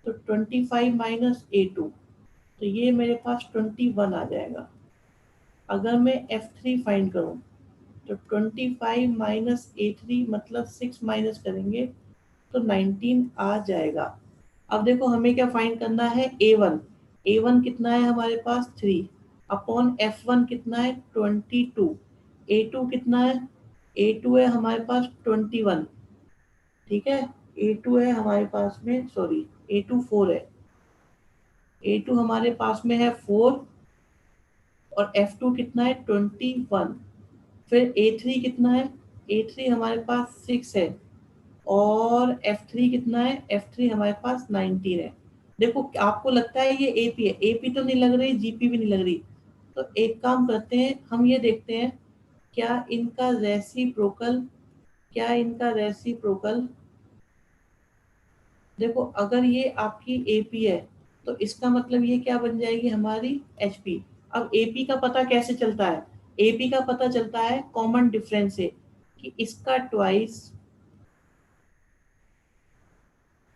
तो 25 माइनस A2, तो ये मेरे पास 21 आ जाएगा। अगर मैं F3 फाइंड करूं तो 25 माइनस A3 मतलब 6 माइनस करेंगे तो 19 आ जाएगा। अब देखो हमें क्या फाइंड करना है, A1 कितना है हमारे पास 3 अपॉन F1 कितना है 22। A2 कितना है, A2 है हमारे पास 21। ठीक है, A2 है हमारे पास में, सॉरी A2 4 है, A2 हमारे पास में है 4 और F2 कितना है 21। फिर A3 कितना है, A3 हमारे पास 6 है और F3 कितना है, F3 हमारे पास 19 है। देखो आपको लगता है ये AP है, AP तो नहीं लग रही, GP भी नहीं लग रही। तो एक काम करते हैं, हम ये देखते हैं क्या इनका रेसिप्रोकल, क्या इनका रेसिप्रोकल, देखो अगर ये आपकी AP है तो इसका मतलब ये क्या बन जाएगी हमारी HP। अब AP का पता कैसे चलता है, AP का पता चलता है कॉमन डिफरेंस से कि इसका ट्वाइस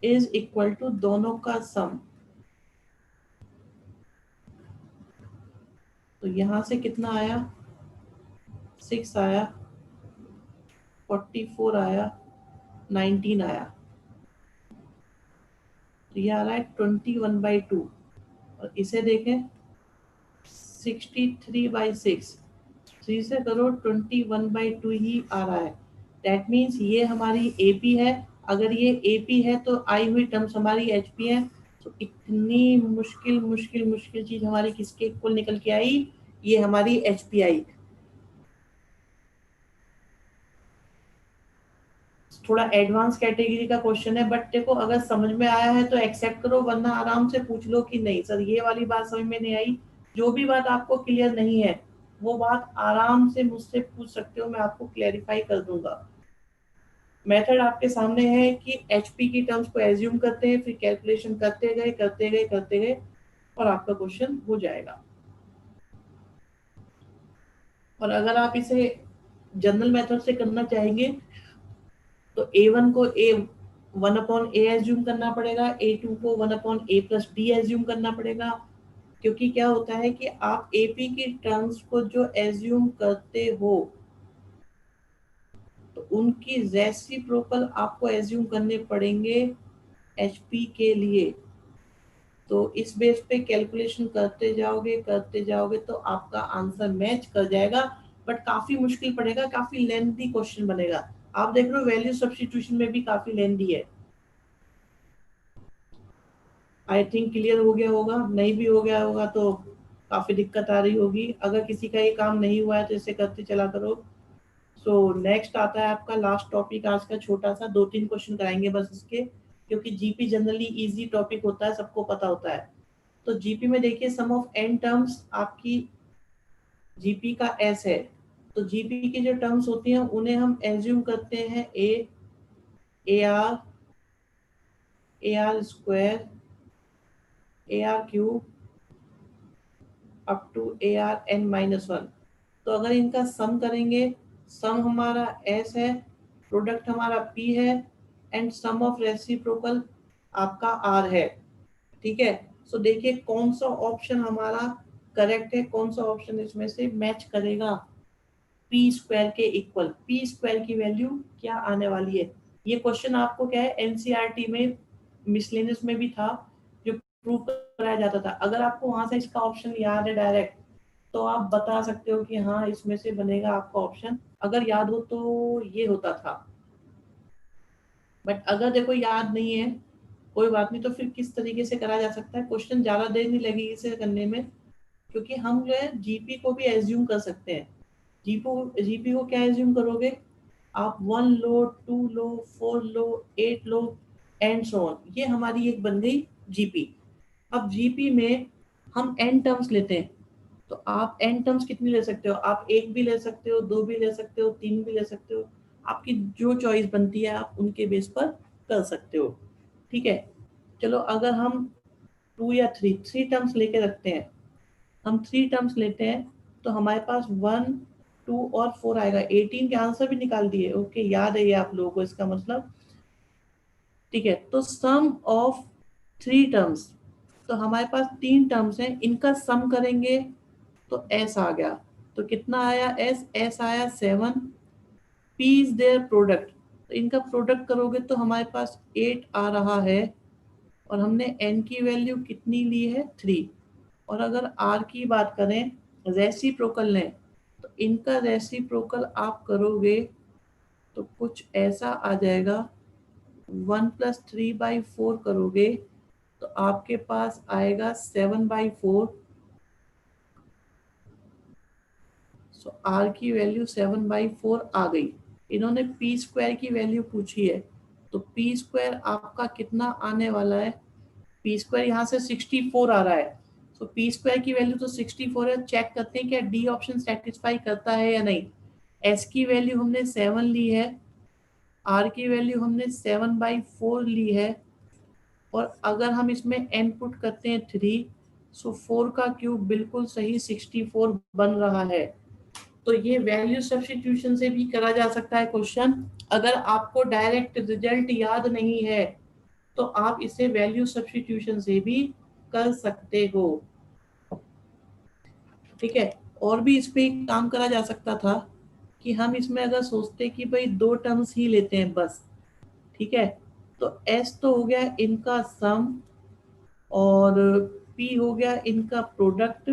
इज इक्वल टू दोनों का सम। तो यहाँ से कितना आया, 6 आया, 44 आया, 19 आया, तो ये आ रहा है 21/2। और इसे देखें 63/6, 3 से करो 21/2 ही आ रहा है। दैट मीन्स ये हमारी AP है। अगर ये AP है तो आई हुई टर्म्स हमारी HP है। तो इतनी मुश्किल मुश्किल मुश्किल चीज हमारी किसके इक्वल निकल के आई, ये हमारी HP आई। थोड़ा एडवांस कैटेगरी का क्वेश्चन है, बट देखो अगर समझ में आया है तो एक्सेप्ट करो, वरना आराम से पूछ लो कि नहीं सर ये वाली बात समझ में नहीं आई। जो भी बात आपको क्लियर नहीं है वो बात आराम से मुझसे पूछ सकते हो, मैं आपको क्लैरिफाई कर दूंगा। मेथड आपके सामने है कि HP की टर्म्स को एज्यूम करते हैं, फिर कैलकुलेशन करते गए करते गए करते गए और आपका क्वेश्चन हो जाएगा। और अगर आप इसे जनरल मेथड से करना चाहेंगे तो A1 को A1/A एज्यूम करना पड़ेगा, A2 को 1/A+B एज्यूम करना पड़ेगा। क्योंकि क्या होता है कि आप AP की टर्म्स को जो एज्यूम करते हो तो उनकी रेसिप्रोकल आपको एज्यूम करने पड़ेंगे HP के लिए। तो इस बेस पे कैलकुलेशन करते जाओगे तो आपका आंसर मैच कर जाएगा। बट काफी मुश्किल पड़ेगा, काफी लेंथी क्वेश्चन बनेगा। आप देख रहे हो वैल्यू सब्स्टिट्यूशन में भी काफी लेंथी है। आई थिंक क्लियर हो गया होगा, नहीं भी हो गया होगा तो काफी दिक्कत आ रही होगी। अगर किसी का ये काम नहीं हुआ है तो इसे करते चला करो। सो नेक्स्ट आता है आपका लास्ट टॉपिक आज का, छोटा सा 2-3 क्वेश्चन कराएंगे बस इसके, क्योंकि जीपी जनरली इजी टॉपिक होता है, सबको पता होता है। तो जीपी में देखिए सम ऑफ एन टर्म्स आपकी जीपी का एस है। तो जीपी की जो टर्म्स होती हैं उन्हें हम एज्यूम करते हैं A R AR cube up to ARn-1। तो अगर इनका सम करेंगे, सम हमारा S है, प्रोडक्ट हमारा P है एंड सम ऑफ रेसिप्रोकल आपका R है। ठीक है, सो देखिए कौन सा ऑप्शन हमारा करेक्ट है, कौन सा ऑप्शन इसमें से मैच करेगा। पी स्क्वायर के इक्वल। पी स्क्वायर की वैल्यू क्या आने वाली है? ये क्वेश्चन आपको क्या है, एनसीईआरटी में मिसलेनियस में भी था, जो प्रूव कराया जाता था। अगर आपको वहां से इसका ऑप्शन याद है डायरेक्ट, तो आप बता सकते हो कि हाँ इसमें से बनेगा आपका ऑप्शन। अगर याद हो तो ये होता था, बट अगर देखो याद नहीं है, कोई बात नहीं, तो फिर किस तरीके से करा जा सकता है। क्वेश्चन ज्यादा देर नहीं लगेगी इसे करने में, क्योंकि हम जो है जीपी को भी एज्यूम कर सकते हैं। जीपी को क्या एज्यूम करोगे आप? 1 लो, 2 लो, 4 लो, 8 लो एंड सो ऑन। ये हमारी एक बन गई जीपी। अब जीपी में हम एन टर्म्स लेते हैं, तो आप एन टर्म्स कितनी ले सकते हो? आप एक भी ले सकते हो, दो भी ले सकते हो, तीन भी ले सकते हो। आपकी जो चॉइस बनती है आप उनके बेस पर कर सकते हो। ठीक है, चलो अगर हम टू या थ्री थ्री टर्म्स लेके रखते हैं, हम थ्री टर्म्स लेते हैं, तो हमारे पास 1, 2 और 4 आएगा। 18 के आंसर भी निकाल दिए। ओके, याद है ये आप लोगों को इसका मतलब। ठीक है, तो सम ऑफ थ्री टर्म्स, तो हमारे पास तीन टर्म्स हैं, इनका सम करेंगे तो एस आ गया। तो कितना आया? एस आया 7। पी इज देयर प्रोडक्ट, तो इनका प्रोडक्ट करोगे तो हमारे पास 8 आ रहा है। और हमने एन की वैल्यू कितनी ली है? 3। और अगर आर की बात करें, रेसिप्रोकल लें, तो इनका रेसिप्रोकल आप करोगे तो कुछ ऐसा आ जाएगा। 1+3/4 करोगे तो आपके पास आएगा 7/4। सो आर की वैल्यू 7/4 आ गई। इन्होंने पी स्क्वायर की वैल्यू पूछी है, तो पी स्क्वायर आपका कितना आने वाला है? पी स्क्वायर यहाँ से 64 आ रहा है, तो पी स्क्वायर की वैल्यू तो 64 है। चेक करते हैं क्या डी ऑप्शन सेटिस्फाई करता है या नहीं। एस की वैल्यू हमने 7 ली है, आर की वैल्यू हमने 7/4 ली है, और अगर हम इसमें एन पुट करते हैं 3, सो 4 का क्यूब बिल्कुल सही 64 बन रहा है। तो ये वैल्यू सब्स्टिट्यूशन से भी करा जा सकता है क्वेश्चन। अगर आपको डायरेक्ट रिजल्ट याद नहीं है, तो आप इसे वैल्यू सब्स्टिट्यूशन से भी कर सकते हो। ठीक है, और भी इस पे काम करा जा सकता था कि हम इसमें अगर सोचते कि भाई दो टर्म्स ही लेते हैं बस। ठीक है, तो एस तो हो गया इनका सम, और पी हो गया इनका प्रोडक्ट,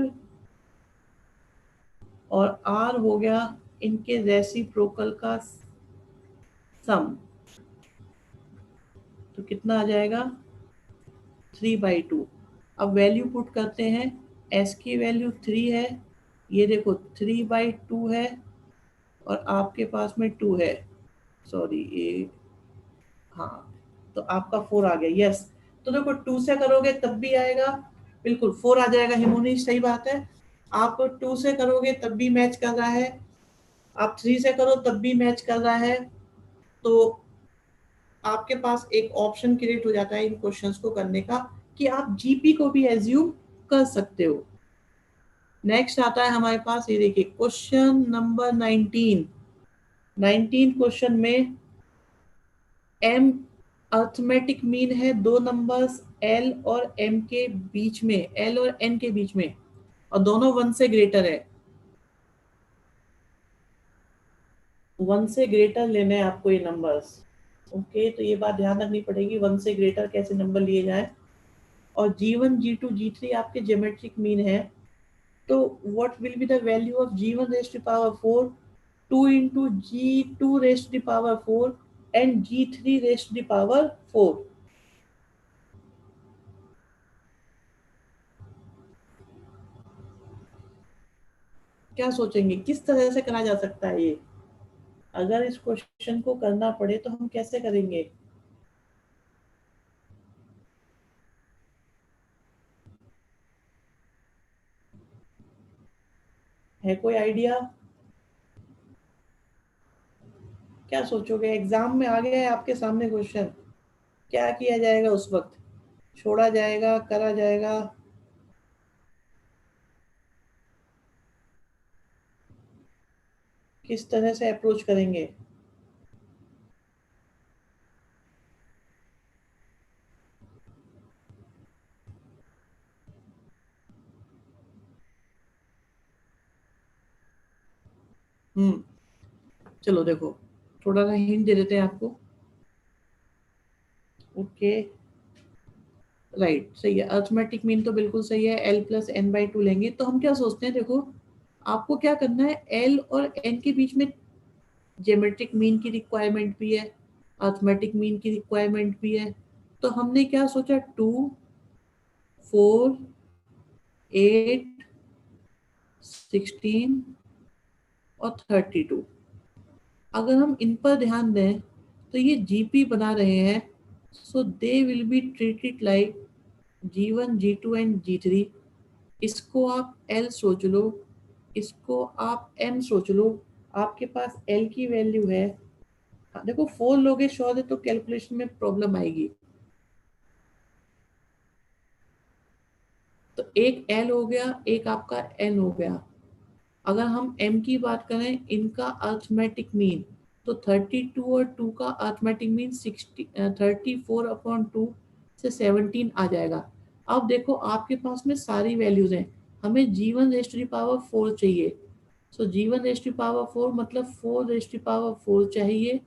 और आर हो गया इनके रेसिप्रोकल का सम। तो कितना आ जाएगा? 3/2। अब वैल्यू पुट करते हैं। एस की वैल्यू 3 है, ये देखो 3/2 है, और आपके पास में 2 है। सॉरी ये, हाँ, तो आपका 4 आ गया। यस, तो देखो 2 से करोगे तब भी आएगा, बिल्कुल 4 आ जाएगा। हिमोनी सही बात है, आप 2 से करोगे तब भी मैच कर रहा है, आप 3 से करो तब भी मैच कर रहा है। तो आपके पास एक ऑप्शन क्रिएट हो जाता है इन क्वेश्चंस को करने का, कि आप जीपी को भी एज्यूम कर सकते हो। नेक्स्ट आता है हमारे पास, ये देखिए क्वेश्चन नंबर 19। 19 क्वेश्चन में एम अर्थमेटिक मीन है दो नंबर्स एल और एम के बीच में, एल और एन के बीच में, और दोनों 1 से ग्रेटर है। 1 से ग्रेटर लेने हैं आपको ये नंबर्स। ओके, तो ये बात ध्यान रखनी पड़ेगी 1 से ग्रेटर कैसे नंबर लिए जाए। और G1 G2 G3 आपके ज्योमेट्रिक मीन है। तो what will be the value of G1 raise to power 4, 2 into G2 raise to power 4 and G3 raise to power 4। क्या सोचेंगे किस तरह से करा जा सकता है ये? अगर इस क्वेश्चन को करना पड़े तो हम कैसे करेंगे? है कोई आइडिया? क्या सोचोगे? एग्जाम में आ गया है आपके सामने क्वेश्चन, क्या किया जाएगा उस वक्त? छोड़ा जाएगा, करा जाएगा? किस तरह से अप्रोच करेंगे? हम्म चलो देखो, थोड़ा सा हिंट दे देते हैं आपको। ओके, राइट, सही है, अर्थमेटिक मीन तो बिल्कुल सही है, L+n/2 लेंगे। तो हम क्या सोचते हैं, देखो आपको क्या करना है, L और n के बीच में ज्योमेट्रिक मीन की रिक्वायरमेंट भी है, अर्थमेटिक मीन की रिक्वायरमेंट भी है। तो हमने क्या सोचा, 2, 4, 8, 16 और 32। अगर हम इन पर ध्यान दें तो ये जीपी बना रहे हैं, so they will be treated like G1, G2 and G3। इसको आप L सोच लो, इसको आप M सोच लो। आपके पास L की वैल्यू है, हाँ, देखो 4 लोगे श्योर है तो कैलकुलेशन में प्रॉब्लम आएगी। तो एक L हो गया, एक आपका N हो गया। अगर हम M की बात करें, इनका अर्थमेटिक मीन, तो 32 और 2 का अर्थमेटिक मीन 34/2 से 17 आ जाएगा। अब देखो आपके पास में सारी वैल्यूज हैं, हमें G1⁴ चाहिए। सो G1⁴ मतलब 4⁴ चाहिए,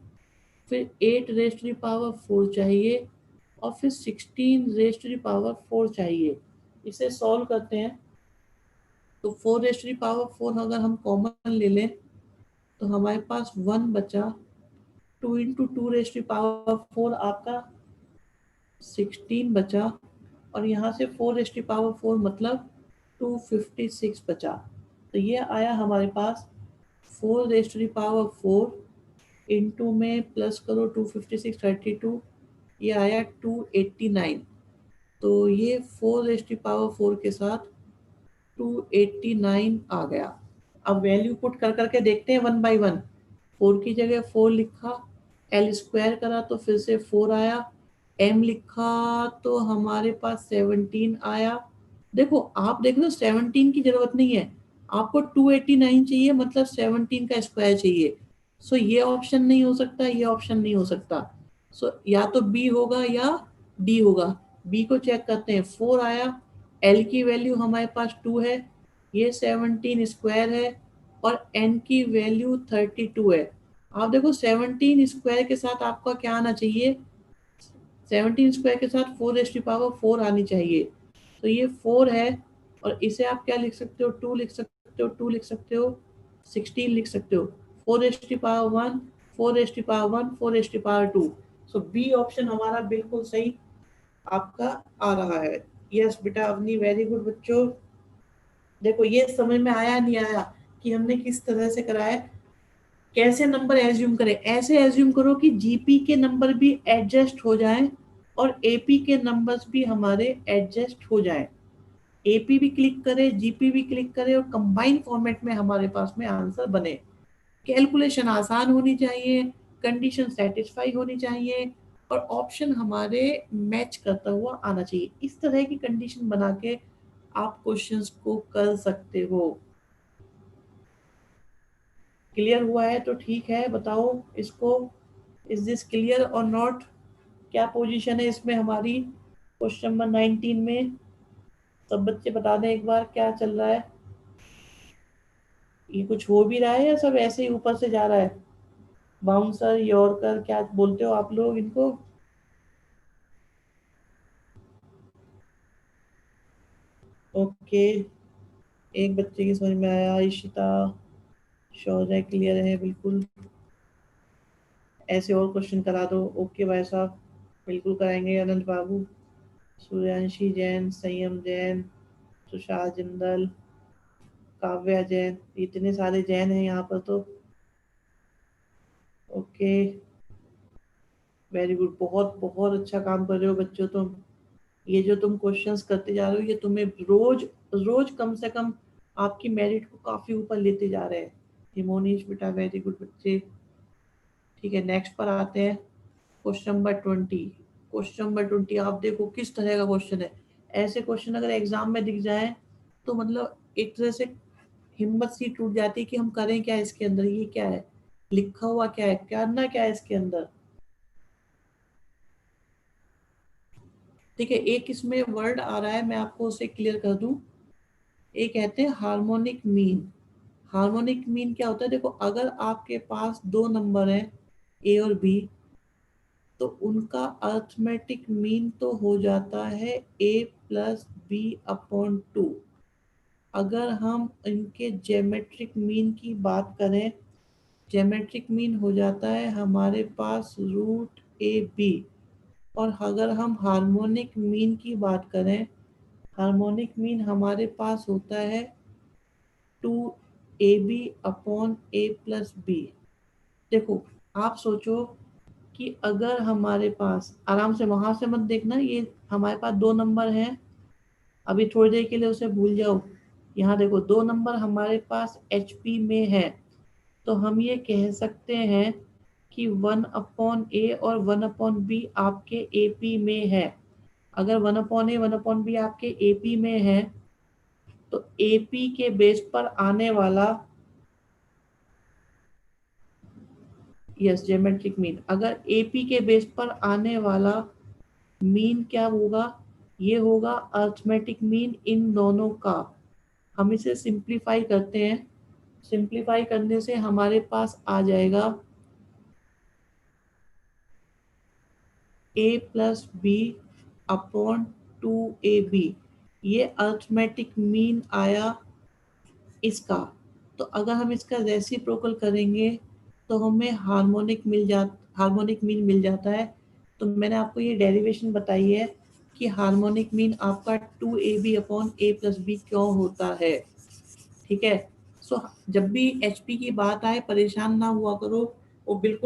फिर 8⁴ चाहिए, और फिर 16⁴ चाहिए। इसे सॉल्व करते हैं तो 4⁴ अगर हम कॉमन ले लें तो हमारे पास 1 बचा, 2 × 2⁴ आपका 16 बचा, और यहाँ से 4⁴ मतलब 256 बचा। तो ये आया हमारे पास 4⁴ इंटू में प्लस करो 256 32, ये आया 289। तो ये 4⁴ के साथ 289 आ गया। अब वैल्यू पुट कर करके देखते हैं वन बाय वन। 4 की जगह 4 लिखा, L² करा तो फिर से 4 आया, M लिखा तो हमारे पास 17 आया। देखो आप देख लो 17 की जरूरत नहीं है, आपको 289 चाहिए, मतलब 17 का स्क्वायर चाहिए। सो ये ऑप्शन नहीं हो सकता, ये ऑप्शन नहीं हो सकता। सो या तो बी होगा या डी होगा। बी को चेक करते हैं, 4 आया, L की वैल्यू हमारे पास 2 है, ये 17 स्क्वायर है, और n की वैल्यू 32 है। आप देखो 17 स्क्वायर के साथ आपका क्या आना चाहिए, 17 स्क्वायर के साथ 4⁴ आनी चाहिए। तो ये 4 है, और इसे आप क्या लिख सकते हो, 2 लिख सकते हो, 2 लिख सकते हो, 16 लिख सकते हो, 4⁴ 4⁴ 4⁴2। सो बी ऑप्शन हमारा बिल्कुल सही आपका आ रहा है। यस बेटा अवनी, वेरी गुड बच्चों। देखो ये समझ में आया नहीं आया कि हमने किस तरह से कराया, कैसे नंबर एज्यूम करें। ऐसे एज्यूम करो कि जीपी के नंबर भी एडजस्ट हो जाएं और एपी के नंबर्स भी हमारे एडजस्ट हो जाएं। एपी भी क्लिक करे, जीपी भी क्लिक करे, और कंबाइन फॉर्मेट में हमारे पास में आंसर बने। कैलकुलेशन आसान होनी चाहिए, कंडीशन सेटिस्फाई होनी चाहिए, और ऑप्शन हमारे मैच करता हुआ आना चाहिए। इस तरह की कंडीशन बना के आप क्वेश्चंस को कर सकते हो। क्लियर हुआ है तो ठीक है, बताओ इसको, इज दिस क्लियर और नॉट। क्या पोजीशन है इसमें हमारी क्वेश्चन नंबर 19 में, सब बच्चे बता दें एक बार क्या चल रहा है। ये कुछ हो भी रहा है या सब ऐसे ही ऊपर से जा रहा है, बाउंसर यॉर्कर क्या बोलते हो आप लोग इनको। ओके, एक बच्चे की समझ में आया, इशिता, शौर्य क्लियर है बिल्कुल। ऐसे और क्वेश्चन करा दो। ओके भाई साहब, बिल्कुल कराएंगे। अनंत बाबू, सूर्यांशी जैन, संयम जैन, तुषार जिंदल, काव्या जैन, इतने सारे जैन हैं यहाँ पर तो। ओके, वेरी गुड, बहुत बहुत अच्छा काम कर रहे हो बच्चों तुम। ये जो तुम क्वेश्चंस करते जा रहे हो, ये तुम्हें रोज रोज कम से कम आपकी मेरिट को काफी ऊपर लेते जा रहे हैं। हिमोनीश बेटा वेरी गुड बच्चे। ठीक है, नेक्स्ट पर आते हैं, क्वेश्चन नंबर 20। क्वेश्चन नंबर 20 आप देखो किस तरह का क्वेश्चन है। ऐसे क्वेश्चन अगर एग्जाम में दिख जाए तो मतलब एक तरह से हिम्मत सी टूट जाती है कि हम करें क्या इसके अंदर, ये क्या है लिखा हुआ, क्या है, करना क्या है इसके अंदर। ठीक है, एक इसमें वर्ड आ रहा है, मैं आपको उसे क्लियर कर दूं। एक कहते हैं हार्मोनिक मीन। हार्मोनिक मीन क्या होता है? देखो, अगर आपके पास दो नंबर हैं ए और बी, तो उनका अर्थमेटिक मीन तो हो जाता है ए प्लस बी अपॉन टू। अगर हम इनके ज्योमेट्रिक मीन की बात करें, ज्योमेट्रिक मीन हो जाता है हमारे पास रूट ए बी। और अगर हम हार्मोनिक मीन की बात करें, हार्मोनिक मीन हमारे पास होता है two A B upon A plus B. देखो, आप सोचो कि अगर हमारे पास, आराम से वहां से मत देखना, ये हमारे पास दो नंबर हैं, अभी थोड़ी देर के लिए उसे भूल जाओ। यहाँ देखो, दो नंबर हमारे पास एचपी में है, तो हम ये कह सकते हैं कि वन अपॉन ए और वन अपॉन बी आपके एपी में है। अगर वन अपॉन ए वन अपॉन बी आपके एपी में है, तो एपी के बेस पर आने वाला, यस, ज्योमेट्रिक मीन, अगर एपी के बेस पर आने वाला मीन क्या होगा? ये होगा अर्थमेटिक मीन इन दोनों का। हम इसे सिंप्लीफाई करते हैं, सिंप्लीफाई करने से हमारे पास आ जाएगा A plus B upon two A B. ये अर्थमेटिक मीन आया इसका। तो अगर हम इसका रेसिप्रोकल करेंगे तो हमें हार्मोनिक मीन मिल जाता है। तो मैंने आपको ये डेरिवेशन बताई है कि हार्मोनिक मीन आपका two A B upon A plus B क्यों होता है। ठीक है। सो जब भी एचपी की बात आए, परेशान ना हुआ करो, वो बिल्कुल